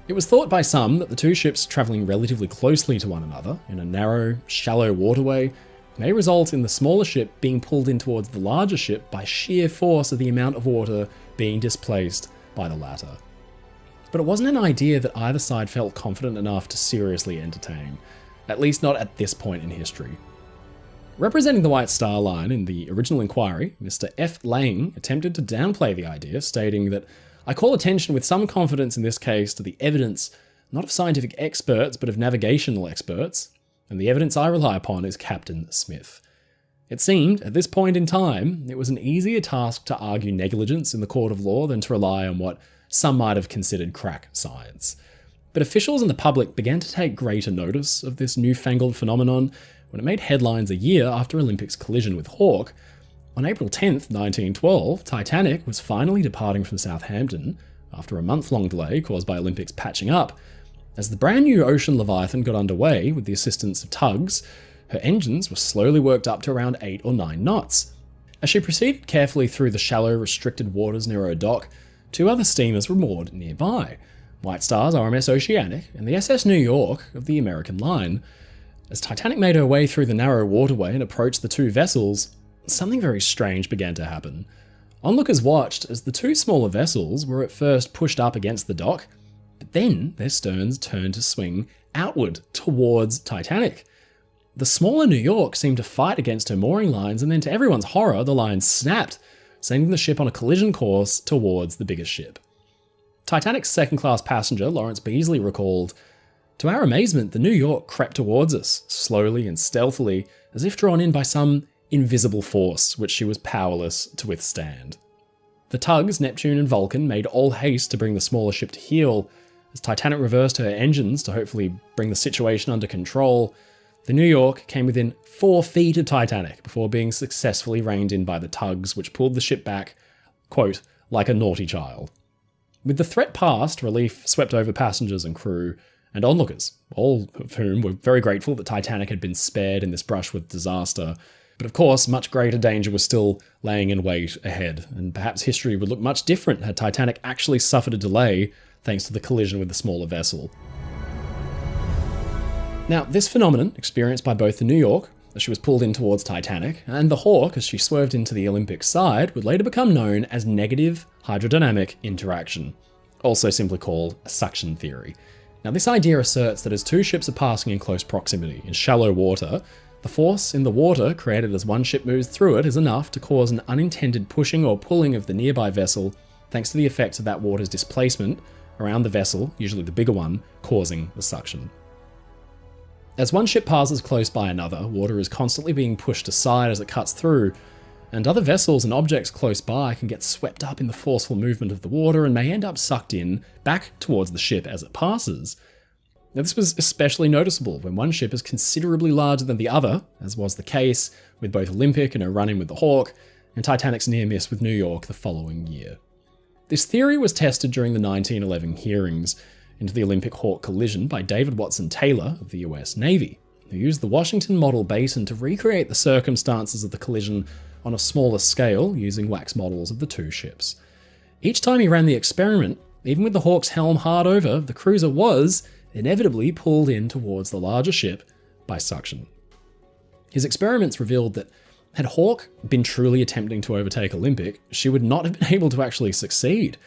It was thought by some that the two ships travelling relatively closely to one another in a narrow, shallow waterway may result in the smaller ship being pulled in towards the larger ship by sheer force of the amount of water being displaced by the latter. But it wasn't an idea that either side felt confident enough to seriously entertain, at least not at this point in history. Representing the White Star Line in the original inquiry, Mr. F. Lang attempted to downplay the idea, stating that I call attention with some confidence in this case to the evidence, not of scientific experts, but of navigational experts, and the evidence I rely upon is Captain Smith. It seemed, at this point in time, it was an easier task to argue negligence in the court of law than to rely on what some might have considered crack science. But officials and the public began to take greater notice of this newfangled phenomenon when it made headlines a year after Olympic's collision with Hawke. On April 10th, 1912, Titanic was finally departing from Southampton after a month-long delay caused by Olympic's patching up. As the brand new Ocean Leviathan got underway with the assistance of tugs, her engines were slowly worked up to around 8 or 9 knots. As she proceeded carefully through the shallow, restricted waters near her dock, 2 other steamers were moored nearby, White Star's RMS Oceanic and the SS New York of the American line. As Titanic made her way through the narrow waterway and approached the 2 vessels, something very strange began to happen. Onlookers watched as the 2 smaller vessels were at first pushed up against the dock, but then their sterns turned to swing outward towards Titanic. The smaller New York seemed to fight against her mooring lines, and then to everyone's horror, the lines snapped, sending the ship on a collision course towards the biggest ship. Titanic's second-class passenger, Lawrence Beasley, recalled, "To our amazement, the New York crept towards us, slowly and stealthily, as if drawn in by some invisible force which she was powerless to withstand. The tugs, Neptune and Vulcan, made all haste to bring the smaller ship to heel. As Titanic reversed her engines to hopefully bring the situation under control, the New York came within 4 feet of Titanic before being successfully reined in by the tugs, which pulled the ship back, quote, like a naughty child." With the threat past, relief swept over passengers and crew, and onlookers, all of whom were very grateful that Titanic had been spared in this brush with disaster. But of course, much greater danger was still laying in wait ahead, and perhaps history would look much different had Titanic actually suffered a delay thanks to the collision with the smaller vessel. Now, this phenomenon, experienced by both the New York, as she was pulled in towards Titanic, and the Hawke, as she swerved into the Olympic side, would later become known as negative hydrodynamic interaction, also simply called a suction theory. Now, this idea asserts that as 2 ships are passing in close proximity in shallow water, the force in the water created as one ship moves through it is enough to cause an unintended pushing or pulling of the nearby vessel, thanks to the effects of that water's displacement around the vessel, usually the bigger one, causing the suction. As one ship passes close by another, water is constantly being pushed aside as it cuts through, and other vessels and objects close by can get swept up in the forceful movement of the water and may end up sucked in back towards the ship as it passes. Now, this was especially noticeable when one ship is considerably larger than the other, as was the case with both Olympic and her run-in with the Hawke, and Titanic's near miss with New York the following year. This theory was tested during the 1911 hearings into the Olympic Hawke collision by David Watson Taylor of the US Navy, who used the Washington Model Basin to recreate the circumstances of the collision on a smaller scale using wax models of the 2 ships. Each time he ran the experiment, even with the Hawke's helm hard over, the cruiser was inevitably pulled in towards the larger ship by suction. His experiments revealed that had Hawke been truly attempting to overtake Olympic, she would not have been able to actually succeed.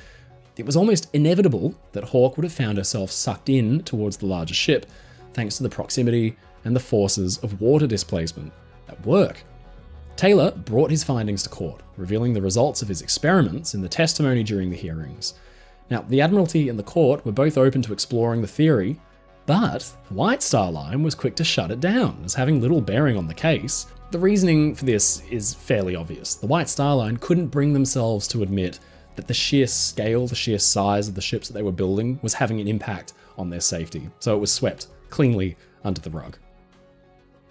It was almost inevitable that Hawke would have found herself sucked in towards the larger ship, thanks to the proximity and the forces of water displacement at work. Taylor brought his findings to court, revealing the results of his experiments in the testimony during the hearings. Now, the Admiralty and the court were both open to exploring the theory, But the White Star Line was quick to shut it down, as having little bearing on the case. The reasoning for this is fairly obvious. The White Star Line couldn't bring themselves to admit that the sheer scale, the sheer size of the ships that they were building was having an impact on their safety, so it was swept cleanly under the rug.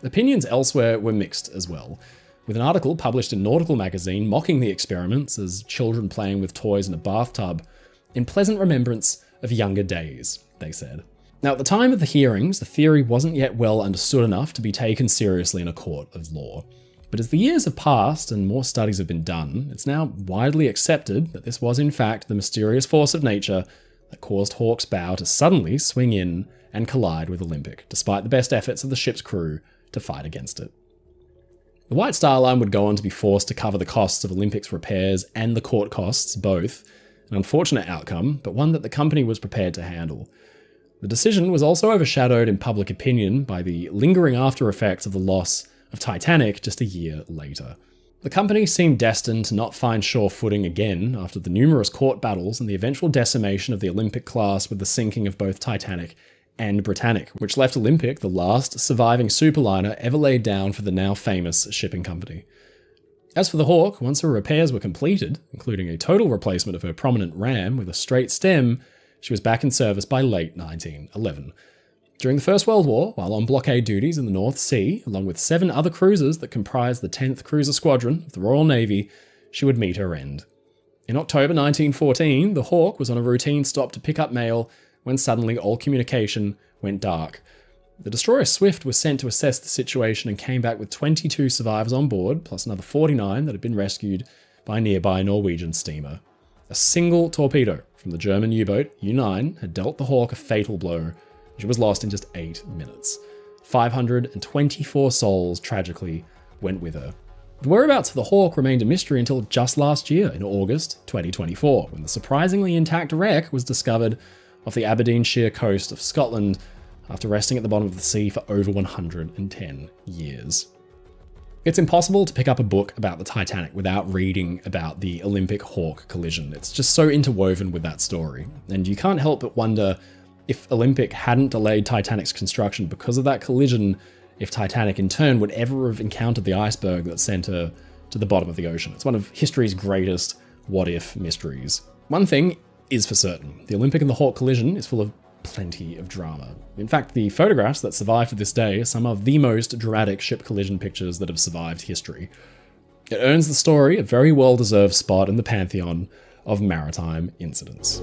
Opinions elsewhere were mixed as well, with an article published in Nautical magazine mocking the experiments as children playing with toys in a bathtub, in pleasant remembrance of younger days, they said. Now, at the time of the hearings, the theory wasn't yet well understood enough to be taken seriously in a court of law. But as the years have passed and more studies have been done, it's now widely accepted that this was in fact the mysterious force of nature that caused Hawke's bow to suddenly swing in and collide with Olympic, despite the best efforts of the ship's crew to fight against it. The White Star Line would go on to be forced to cover the costs of Olympic's repairs and the court costs, both, an unfortunate outcome, but one that the company was prepared to handle. The decision was also overshadowed in public opinion by the lingering after effects of the loss of Titanic just a year later. The company seemed destined to not find sure footing again after the numerous court battles and the eventual decimation of the Olympic class with the sinking of both Titanic and Britannic, which left Olympic the last surviving superliner ever laid down for the now famous shipping company. As for the Hawke, once her repairs were completed, including a total replacement of her prominent ram with a straight stem, she was back in service by late 1911. During the First World War, while on blockade duties in the North Sea, along with 7 other cruisers that comprised the 10th Cruiser Squadron of the Royal Navy, she would meet her end. In October 1914, the Hawke was on a routine stop to pick up mail when suddenly all communication went dark. The destroyer Swift was sent to assess the situation and came back with 22 survivors on board, plus another 49 that had been rescued by a nearby Norwegian steamer. A single torpedo from the German U-boat U-9 had dealt the Hawke a fatal blow. She was lost in just 8 minutes. 524 souls, tragically, went with her. The whereabouts of the Hawke remained a mystery until just last year, in August 2024, when the surprisingly intact wreck was discovered off the Aberdeenshire coast of Scotland after resting at the bottom of the sea for over 110 years. It's impossible to pick up a book about the Titanic without reading about the Olympic Hawke collision. It's just so interwoven with that story, and you can't help but wonder if Olympic hadn't delayed Titanic's construction because of that collision, if Titanic in turn would ever have encountered the iceberg that sent her to the bottom of the ocean. It's one of history's greatest what-if mysteries. One thing is for certain, the Olympic and the Hawke collision is full of plenty of drama. In fact, the photographs that survive to this day are some of the most dramatic ship collision pictures that have survived history. It earns the story a very well-deserved spot in the pantheon of maritime incidents.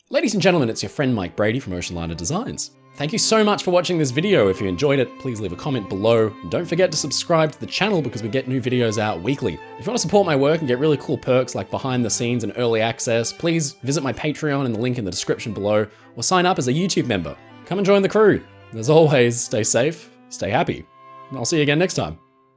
Ladies and gentlemen, it's your friend Mike Brady from Oceanliner Designs. Thank you so much for watching this video. If you enjoyed it, please leave a comment below. And don't forget to subscribe to the channel because we get new videos out weekly. If you want to support my work and get really cool perks like behind the scenes and early access, please visit my Patreon in the link in the description below, or sign up as a YouTube member. Come and join the crew. As always, stay safe, stay happy, and I'll see you again next time.